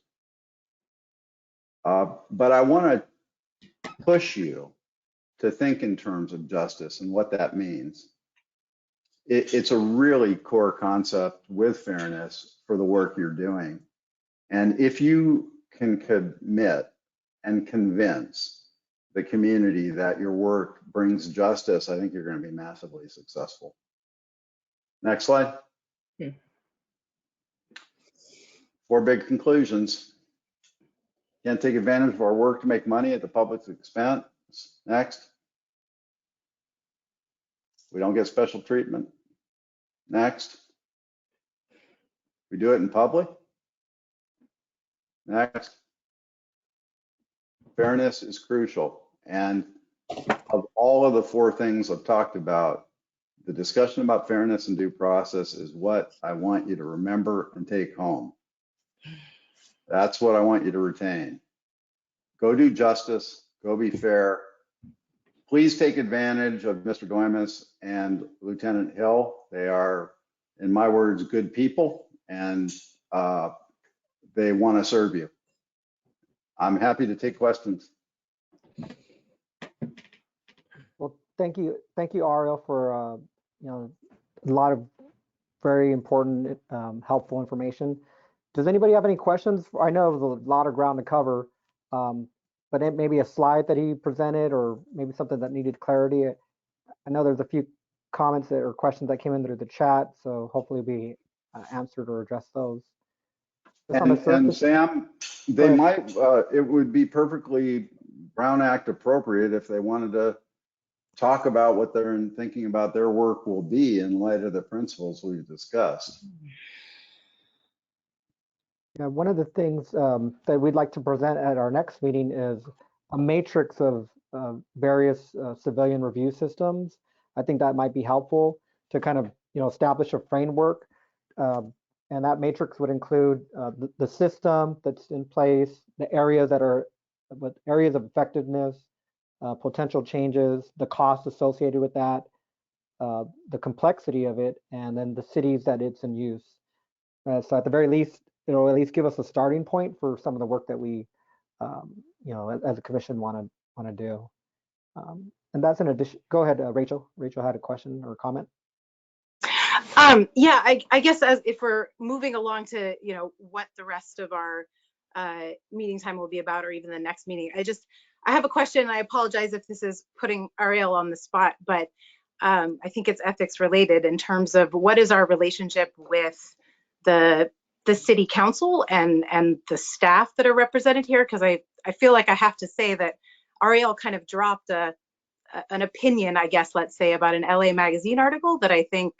But I want to push you to think in terms of justice and what that means. It's a really core concept with fairness for the work you're doing. And if you can commit and convince the community that your work brings justice, I think you're going to be massively successful. Next slide. 4 big conclusions. Can't take advantage of our work to make money at the public's expense. Next. We don't get special treatment. Next. We do it in public. Next. Fairness is crucial. And of all of the 4 things I've talked about, the discussion about fairness and due process is what I want you to remember and take home. That's what I want you to retain. Go do justice, go be fair. Please take advantage of Mr. Doimus and Lieutenant Hill. They are, in my words, good people, and they want to serve you. I'm happy to take questions. Well, thank you, Ariel, for a lot of very important, helpful information. Does anybody have any questions? I know there's a lot of ground to cover, but maybe a slide that he presented, or maybe something that needed clarity. I know there's a few comments or questions that came in through the chat, so hopefully we answered or addressed those. And Sam, they might, it would be perfectly Brown Act appropriate if they wanted to talk about what they're thinking about their work will be in light of the principles we've discussed. Yeah, one of the things that we'd like to present at our next meeting is a matrix of various civilian review systems. I think that might be helpful to kind of establish a framework. And that matrix would include the system that's in place, the areas that are areas of effectiveness, potential changes, the cost associated with that, the complexity of it, and then the cities that it's in use. So at the very least, it'll at least give us a starting point for some of the work that we, as a commission want to do. And that's an addition. Go ahead, Rachel. Rachel had a question or a comment. Yeah, I guess if we're moving along to, what the rest of our meeting time will be about, or even the next meeting, I have a question. I apologize if this is putting Ariel on the spot, but I think it's ethics related in terms of what is our relationship with the city council and the staff that are represented here, because I feel like I have to say that Ariel kind of dropped an opinion, I guess, let's say, about an LA Magazine article that I think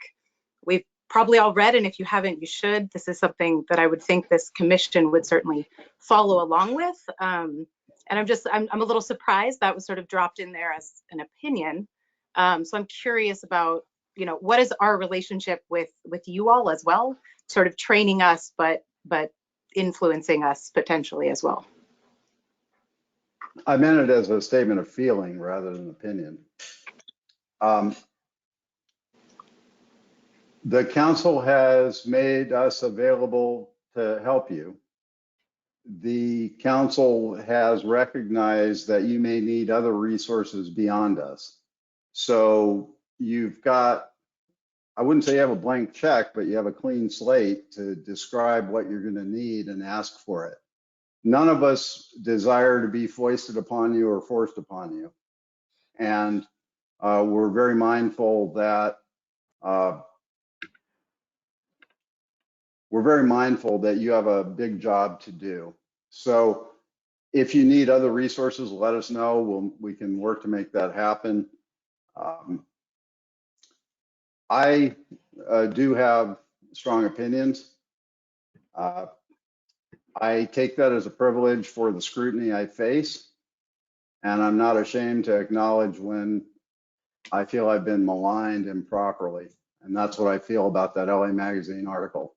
we've probably all read, and if you haven't, you should. This is something that I would think this commission would certainly follow along with. And I'm a little surprised that was sort of dropped in there as an opinion. So I'm curious about, what is our relationship with you all as well, sort of training us, but influencing us potentially as well. I meant it as a statement of feeling rather than opinion. The council has made us available to help you. The council has recognized that you may need other resources beyond us. So you've got, I wouldn't say you have a blank check, but you have a clean slate to describe what you're going to need and ask for it. None of us desire to be foisted upon you or forced upon you. And we're very mindful that you have a big job to do. So if you need other resources, let us know. We can work to make that happen. I do have strong opinions. I take that as a privilege for the scrutiny I face, and I'm not ashamed to acknowledge when I feel I've been maligned improperly. And that's what I feel about that LA Magazine article.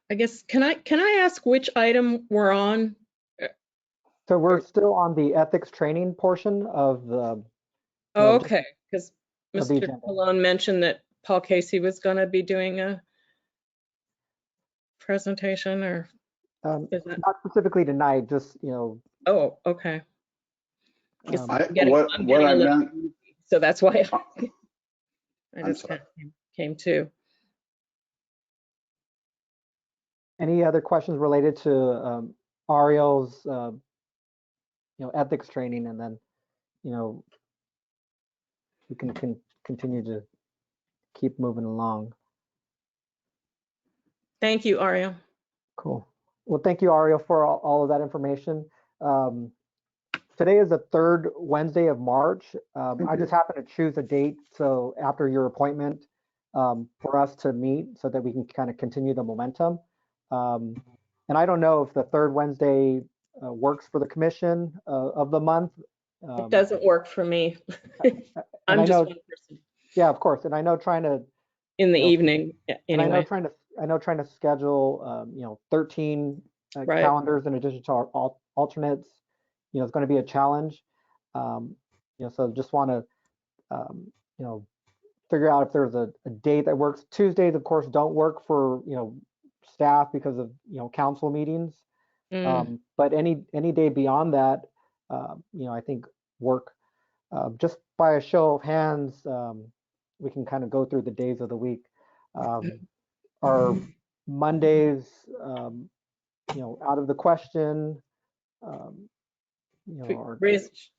I guess, can I ask which item we're on? So we're still on the ethics training portion of the. Oh, okay, because of the Mr. agenda. Malone mentioned that Paul Casey was going to be doing a presentation, or is that? Not specifically tonight, just, Oh, okay. Um, So that's why I I'm just sorry. kind of came to. Any other questions related to Ariel's, ethics training, and then, we can continue to keep moving along. Thank you, Ariel. Cool. Well, thank you, Ariel, for all of that information. Today is the third Wednesday of March. I just happened to choose a date, so after your appointment, for us to meet so that we can kind of continue the momentum. And I don't know if the third Wednesday works for the commission of the month. It doesn't work for me. And I'm just one person. Yeah, of course. And I know trying to in the evening anyway. And I know trying to schedule 13 calendars in addition to our alternates, it's going to be a challenge. So just want to figure out if there's a date that works. Tuesdays, of course, don't work for staff because of council meetings. But any day beyond that, I think work. Just by a show of hands, we can kind of go through the days of the week. Our Mondays, out of the question.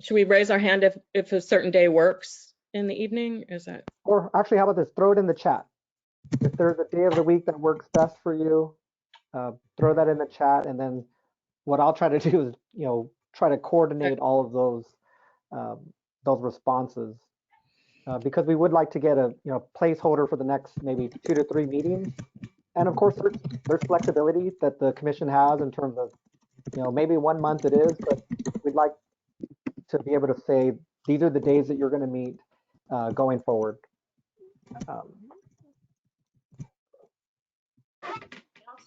Should we raise our hand if a certain day works in the evening? Is that? Or actually, how about this? Throw it in the chat. If there's a day of the week that works best for you, throw that in the chat, and then what I'll try to do is, try to coordinate all of those responses, because we would like to get a placeholder for the next maybe 2 to 3 meetings. And of course, there's flexibility that the commission has in terms of, maybe 1 month it is, but we'd like to be able to say, these are the days that you're going to meet going forward.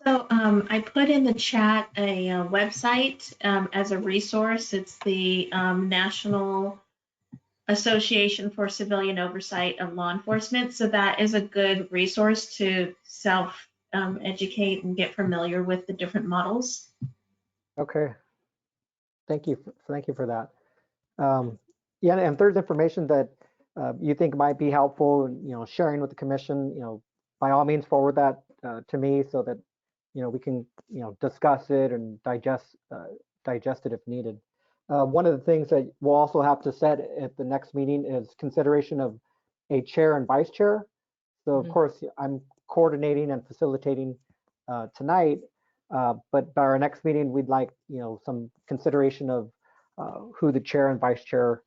Also, I put in the chat a website as a resource. It's the National Association for Civilian Oversight of Law Enforcement. So that is a good resource to self-educate and get familiar with the different models. Okay. Thank you for that. Yeah, and if there's information that you think might be helpful, sharing with the commission, by all means forward that to me so that we can discuss it and digest it if needed. One of the things that we'll also have to set at the next meeting is consideration of a chair and vice chair. So of course I'm coordinating and facilitating tonight, but by our next meeting we'd like some consideration of who the chair and vice chair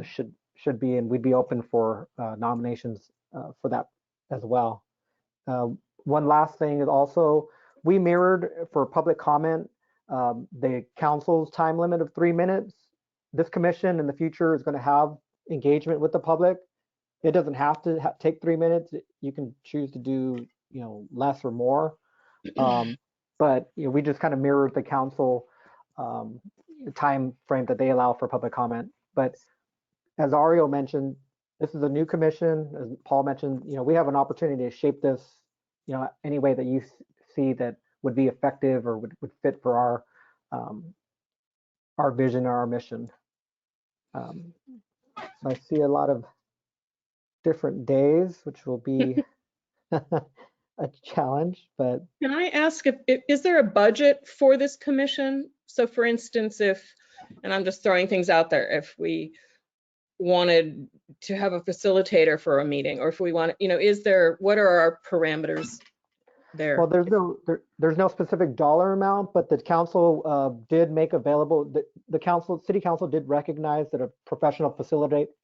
should be, and we'd be open for nominations for that as well. One last thing is also, we mirrored for public comment the council's time limit of 3 minutes. This commission in the future is going to have engagement with the public. It doesn't have to take 3 minutes. You can choose to do less or more. But we just kind of mirrored the council time frame that they allow for public comment. But as Ario mentioned, this is a new commission. As Paul mentioned, we have an opportunity to shape this, any way that you see that would be effective or would fit for our vision or our mission. So I see a lot of different days, which will be a challenge, but. Can I ask if is there a budget for this commission? So for instance, and I'm just throwing things out there, if we wanted to have a facilitator for a meeting, or if we want, what are our parameters there? Well, there's no specific dollar amount, but the council did make available, the city council did recognize that a professional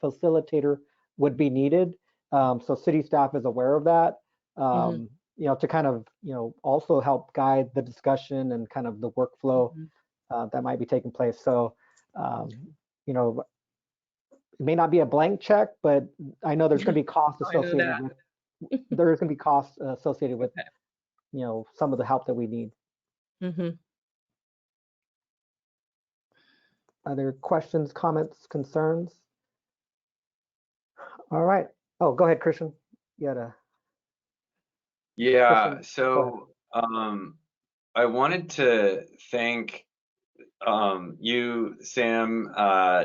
facilitator would be needed. So city staff is aware of that. To kind of, also help guide the discussion and kind of the workflow that might be taking place. So, it may not be a blank check, but I know there's going to be costs associated with. There's going to be costs associated with, some of the help that we need. Other questions, comments, concerns? All right. Oh, go ahead, Christian. You had a. Yeah, so I wanted to thank you, Sam,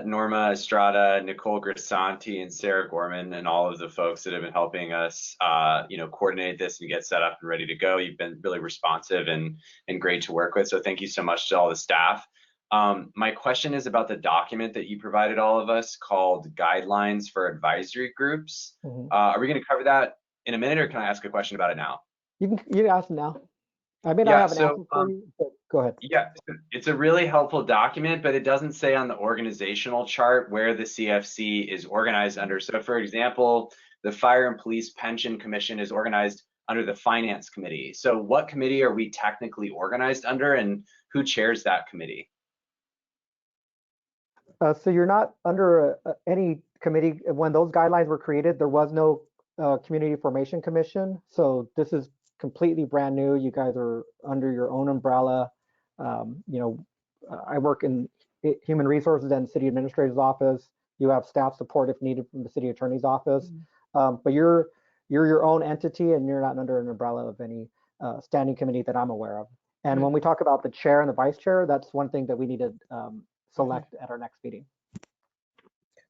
Norma Estrada, Nicole Grisanti, and Sarah Gorman, and all of the folks that have been helping us, coordinate this and get set up and ready to go. You've been really responsive and great to work with. So thank you so much to all the staff. My question is about the document that you provided all of us called Guidelines for Advisory Groups. Are we going to cover that in a minute, or can I ask a question about it now? You can ask now. I may not have an answer for you, but go ahead. Yeah, it's a really helpful document, but it doesn't say on the organizational chart where the CFC is organized under. So for example, the Fire and Police Pension Commission is organized under the Finance Committee. So what committee are we technically organized under, and who chairs that committee? So you're not under any committee. When those guidelines were created, there was no Community Formation Commission. So this is completely brand new. You guys are under your own umbrella. I work in Human Resources and City Administrator's Office. You have staff support if needed from the City Attorney's Office. But you're your own entity, and you're not under an umbrella of any standing committee that I'm aware of. And when we talk about the chair and the vice chair, that's one thing that we need to select at our next meeting.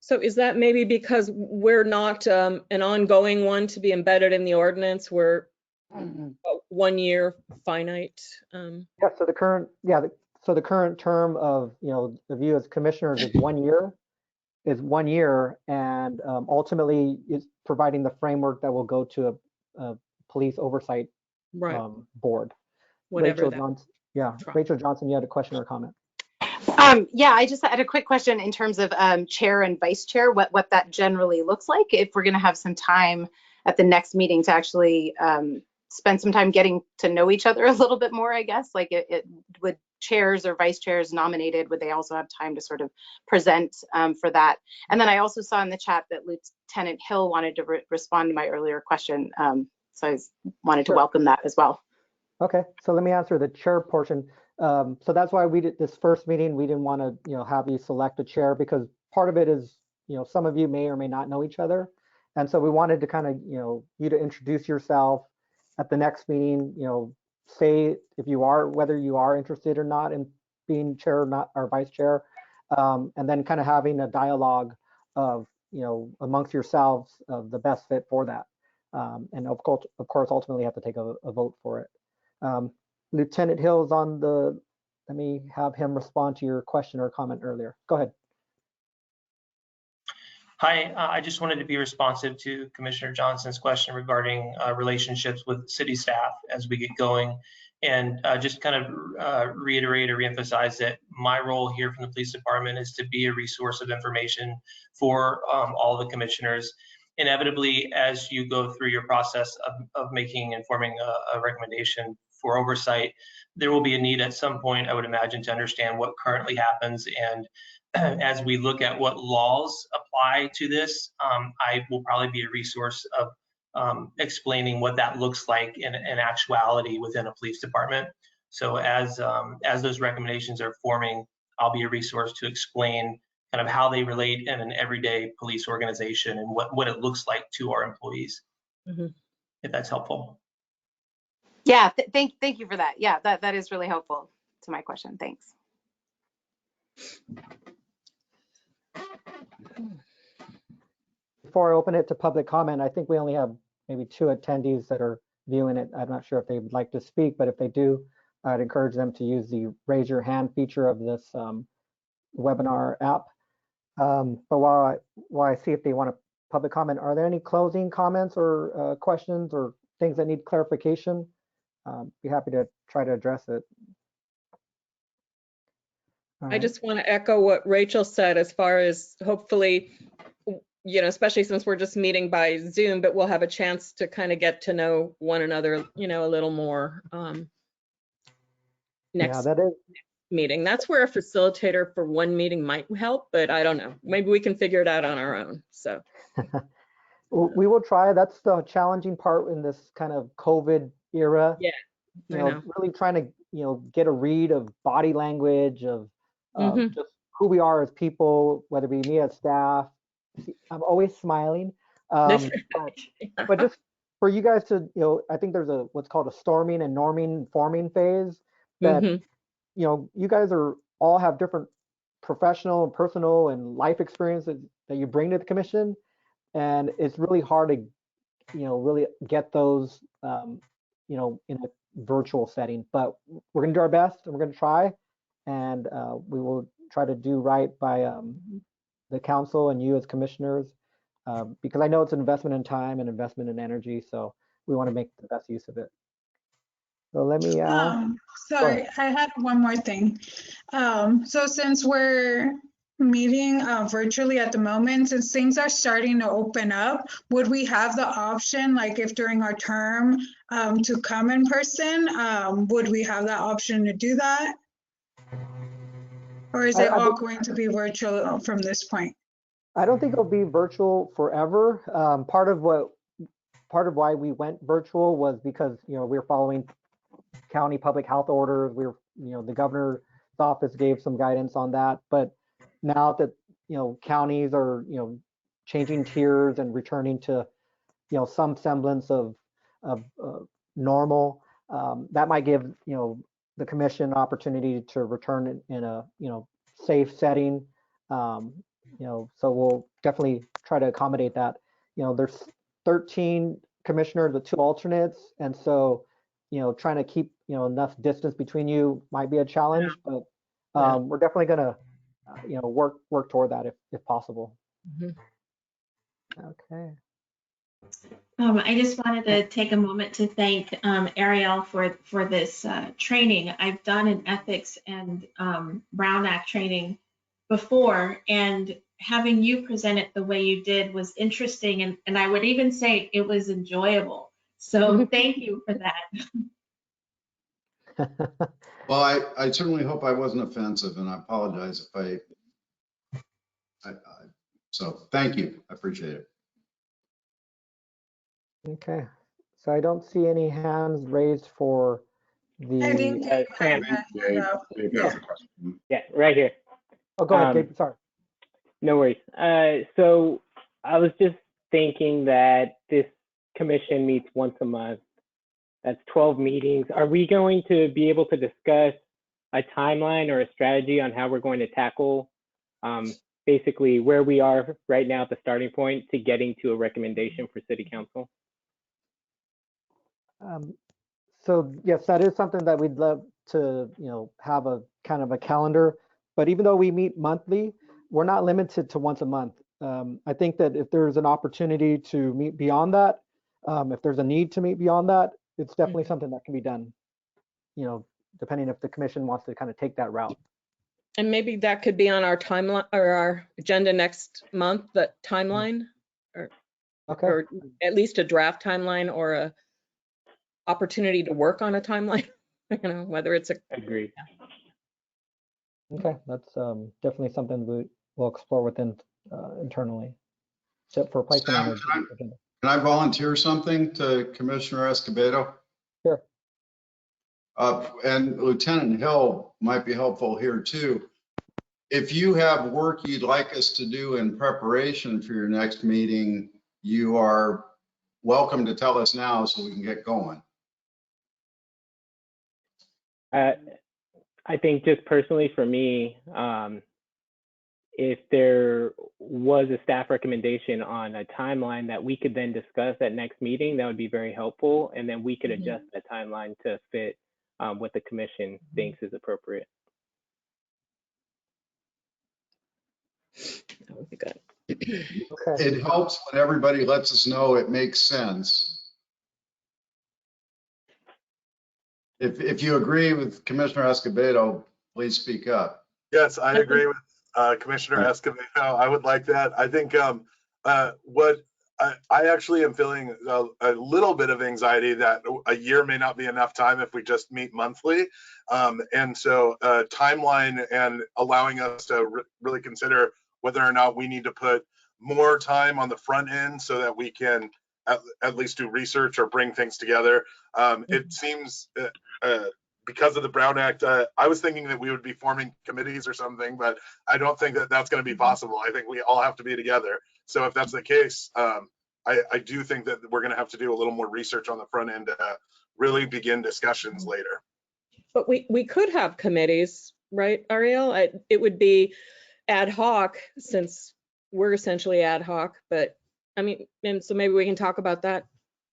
So is that maybe because we're not an ongoing one to be embedded in the ordinance? We're 1 year finite. Yeah. So the current term of the view as commissioners is 1 year. And ultimately is providing the framework that will go to a police oversight board. Whatever Rachel Johnson, you had a question or a comment? Yeah, I just had a quick question in terms of chair and vice chair, what that generally looks like, if we're going to have some time at the next meeting to actually spend some time getting to know each other a little bit more, I guess. Like it would chairs or vice chairs nominated, would they also have time to sort of present for that? And then I also saw in the chat that Lieutenant Hill wanted to respond to my earlier question. So I wanted to welcome that as well. Okay, so let me answer the chair portion. So that's why we did this first meeting. We didn't want to, have you select a chair, because part of it is, some of you may or may not know each other. And so we wanted to kind of, you to introduce yourself at the next meeting, say whether you are interested or not in being chair or not, or vice chair, and then kind of having a dialogue of, amongst yourselves of the best fit for that. And of course, ultimately have to take a vote for it. Lieutenant Hill is on the, let me have him respond to your question or comment earlier. Go ahead. Hi, I just wanted to be responsive to Commissioner Johnson's question regarding relationships with city staff as we get going, and just kind of reiterate or reemphasize that my role here from the police department is to be a resource of information for all the commissioners. Inevitably, as you go through your process of making and forming a recommendation for oversight, there will be a need at some point, I would imagine, to understand what currently happens. And as we look at what laws apply to this, I will probably be a resource of explaining what that looks like in actuality within a police department. So as those recommendations are forming, I'll be a resource to explain kind of how they relate in an everyday police organization and what it looks like to our employees, if that's helpful. Yeah, thank you for that. Yeah, that is really helpful to my question. Thanks. Before I open it to public comment, I think we only have maybe 2 attendees that are viewing it. I'm not sure if they would like to speak, but if they do, I'd encourage them to use the raise your hand feature of this webinar app. But while I see if they want to public comment, are there any closing comments or questions or things that need clarification? Be happy to try to address it. I just want to echo what Rachel said as far as hopefully, you know, especially since we're just meeting by Zoom, but we'll have a chance to kind of get to know one another, you know, a little more next meeting. That's where a facilitator for one meeting might help, but I don't know. Maybe we can figure it out on our own. So we will try. That's the challenging part in this kind of COVID era. Yeah, you know, really trying to, you know, get a read of body language of just who we are as people, whether it be me as staff. I'm always smiling, but just for you guys to, you know, I think there's a what's called a storming and norming forming phase that you know, you guys all have different professional and personal and life experiences that you bring to the commission, and it's really hard to, you know, really get those you know, in a virtual setting. But we're going to do our best, and we're going to try, and we will try to do right by the council and you as commissioners, because I know it's an investment in time and investment in energy, so we want to make the best use of it. So let me sorry, I had one more thing. So since we're meeting virtually at the moment, since things are starting to open up, would we have the option, like if during our term, to come in person? Would we have that option to do that? Or is it all going to be virtual from this point? I don't think it'll be virtual forever. Part of why we went virtual was because, you know, we're following county public health orders. You know, the governor's office gave some guidance on that. But now that, you know, counties are, you know, changing tiers and returning to, you know, some semblance of normal, that might give, you know, the commission opportunity to return in a, you know, safe setting. You know, so we'll definitely try to accommodate that. You know, there's 13 commissioners with 2 alternates, and so, you know, trying to keep, you know, enough distance between you might be a challenge, but we're definitely gonna, you know, work toward that if possible. Okay. I just wanted to take a moment to thank Ariel for this training. I've done an ethics and Brown Act training before, and having you present it the way you did was interesting, and I would even say it was enjoyable. So thank you for that. Well, I certainly hope I wasn't offensive, and I apologize if so thank you. I appreciate it. Okay. So I don't see any hands raised for the. I think Sam. Yeah, right here. Oh, go ahead, Gabe. Sorry. No worries. So I was just thinking that this commission meets once a month. That's 12 meetings. Are we going to be able to discuss a timeline or a strategy on how we're going to tackle basically where we are right now at the starting point to getting to a recommendation for city council? So yes, that is something that we'd love to, you know, have a kind of a calendar. But even though we meet monthly, we're not limited to once a month. I think that if there's an opportunity to meet beyond that, if there's a need to meet beyond that, it's definitely something that can be done, you know, depending if the commission wants to kind of take that route. And maybe that could be on our timeline or our agenda next month, the timeline, or at least a draft timeline or a opportunity to work on a timeline, you know, whether it's a. Agreed. Okay, that's definitely something we'll explore within internally, except for placement on our agenda. Can I volunteer something to Commissioner Escobedo? Sure. And Lieutenant Hill might be helpful here too. if you have work you'd like us to do in preparation for your next meeting, you are welcome to tell us now so we can get going. I think just personally for me, if there was a staff recommendation on a timeline that we could then discuss at next meeting, that would be very helpful. And then we could adjust that timeline to fit what the commission thinks is appropriate. That would be good. Okay. It helps when everybody lets us know it makes sense. If you agree with Commissioner Escobedo, please speak up. Yes, I agree with Commissioner Escobedo. I would like that. I think what I actually am feeling a little bit of anxiety that a year may not be enough time if we just meet monthly. And so timeline and allowing us to really consider whether or not we need to put more time on the front end so that we can at least do research or bring things together. It seems because of the Brown Act, I was thinking that we would be forming committees or something, but I don't think that that's going to be possible. I think we all have to be together. So if that's the case, I do think that we're going to have to do a little more research on the front end to really begin discussions later. But we could have committees, right, Ariel? It would be ad hoc since we're essentially ad hoc, but I mean, and so maybe we can talk about that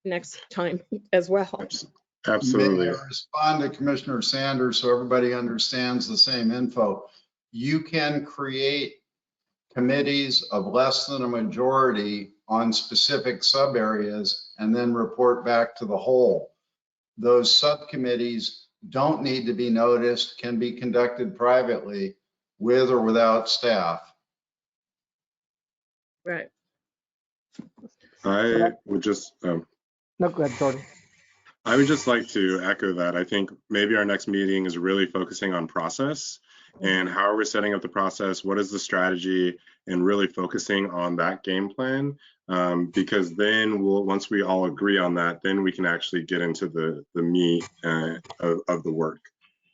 next time as well. Absolutely. May I respond to Commissioner Sanders so everybody understands the same info? You can create committees of less than a majority on specific sub areas and then report back to the whole. Those subcommittees don't need to be noticed, can be conducted privately with or without staff. Right. I would just No, go ahead, Jordan. I would just like to echo that. I think maybe our next meeting is really focusing on process and how are we setting up the process, what is the strategy, and really focusing on that game plan. Because then once we all agree on that, then we can actually get into the meat of the work.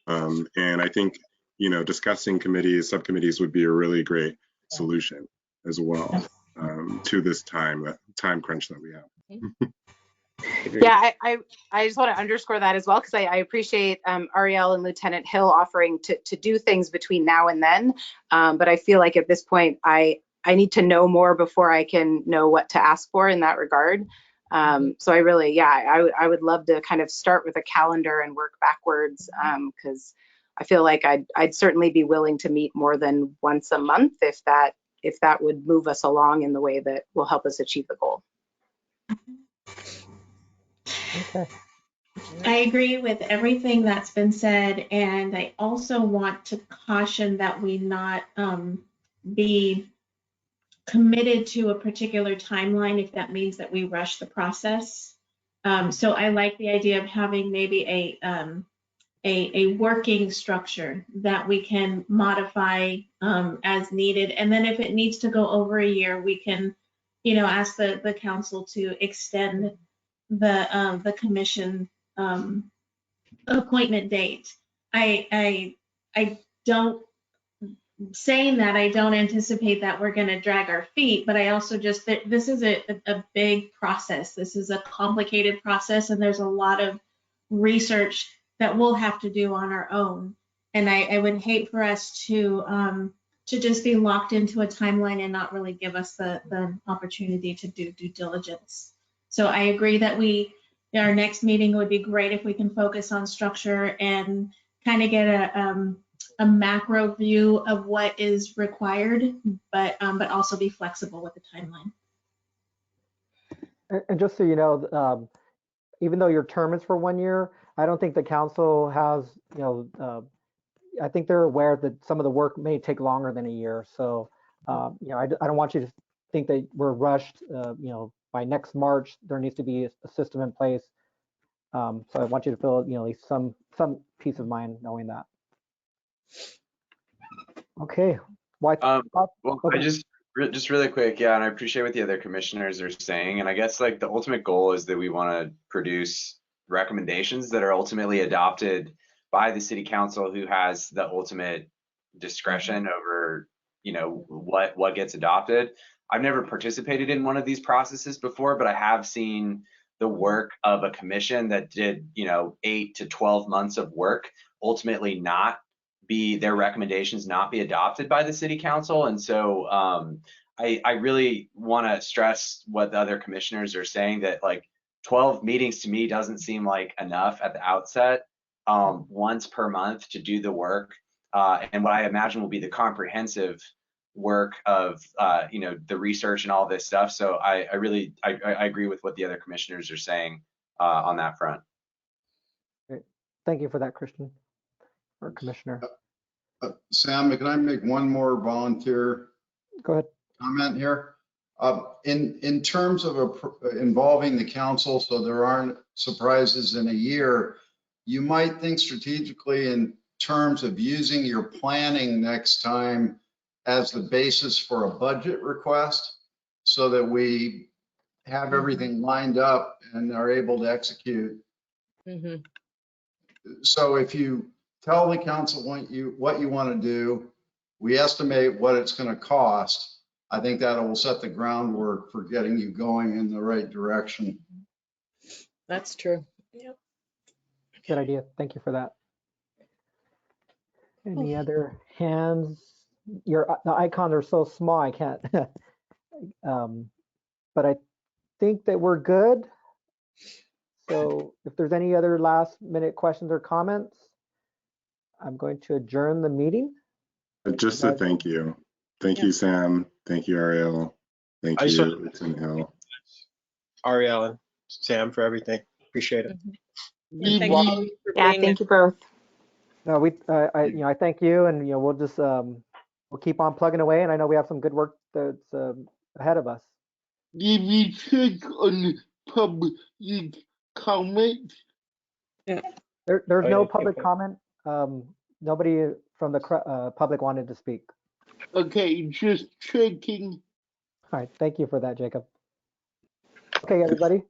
And I think, discussing committees, subcommittees would be a really great solution as well to this time crunch that we have. Yeah, I just want to underscore that as well, because I appreciate Ariel and Lieutenant Hill offering to do things between now and then. But I feel like at this point, I need to know more before I can know what to ask for in that regard. So I really, I would love to kind of start with a calendar and work backwards, because I feel like I'd certainly be willing to meet more than once a month if that would move us along in the way that will help us achieve the goal. Okay. I agree with everything that's been said, and I also want to caution that we not be committed to a particular timeline if that means that we rush the process. So I like the idea of having maybe a working structure that we can modify as needed, and then if it needs to go over a year, we can, ask the council to extend the commission appointment date. I don't, saying that, I don't anticipate that we're going to drag our feet, but I also just, this is a big process. This is a complicated process, and there's a lot of research that we'll have to do on our own. And I would hate for us to just be locked into a timeline and not really give us the opportunity to do due diligence. So I agree that our next meeting would be great if we can focus on structure and kind of get a macro view of what is required, but also be flexible with the timeline. And just so you know, even though your term is for 1 year, I don't think the council has, I think they're aware that some of the work may take longer than a year. So, I don't want you to think that we're rushed. By next March, there needs to be a system in place. So I want you to feel, at least some peace of mind knowing that. Okay. Well, I just really quick, and I appreciate what the other commissioners are saying. And I guess like the ultimate goal is that we want to produce recommendations that are ultimately adopted by the city council, who has the ultimate discretion over, you know, what gets adopted. I've never participated in one of these processes before, but I have seen the work of a commission that did, you know, 8 to 12 months of work ultimately not be, their recommendations not be adopted by the city council. And so I really want to stress what the other commissioners are saying, that like 12 meetings to me doesn't seem like enough at the outset, once per month to do the work. And what I imagine will be the comprehensive work of you know, the research and all this stuff. So I agree with what the other commissioners are saying on that front. Great. Thank you for that, Christian, or Commissioner. Sam, can I make one more volunteer Go ahead. comment here? In terms of involving the council so there aren't surprises in a year, you might think strategically in terms of using your planning next time as the basis for a budget request, so that we have everything lined up and are able to execute. So if you tell the council what you want to do, we estimate what it's going to cost, I think that will set the groundwork for getting you going in the right direction. That's true. Yep. Good idea. Thank you for that. Any other hands? The icons are so small, I can't. But I think that we're good. So if there's any other last minute questions or comments, I'm going to adjourn the meeting. Just a thank you. Thank you, Sam. Thank you, Ariel. Thank you, Rich and Hill. Ariel and Sam, for everything. Appreciate it. Thank you for being Thank you both. No, I thank you, and we'll just we'll keep on plugging away, and I know we have some good work that's ahead of us. Did we check on public comment? There's Oh, no yeah, public okay. comment. Nobody from the public wanted to speak. Okay, just checking. All right, thank you for that, Jacob. Okay, everybody.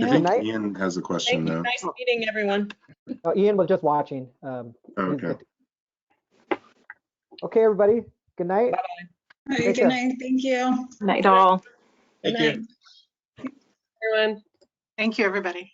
I think Ian has a question now. Nice meeting everyone. Oh, Ian was just watching. Okay. Okay, everybody. Good night. Bye-bye. Take Good care. night. Thank you. Night all. Thank you. Everyone. Thank you, everybody.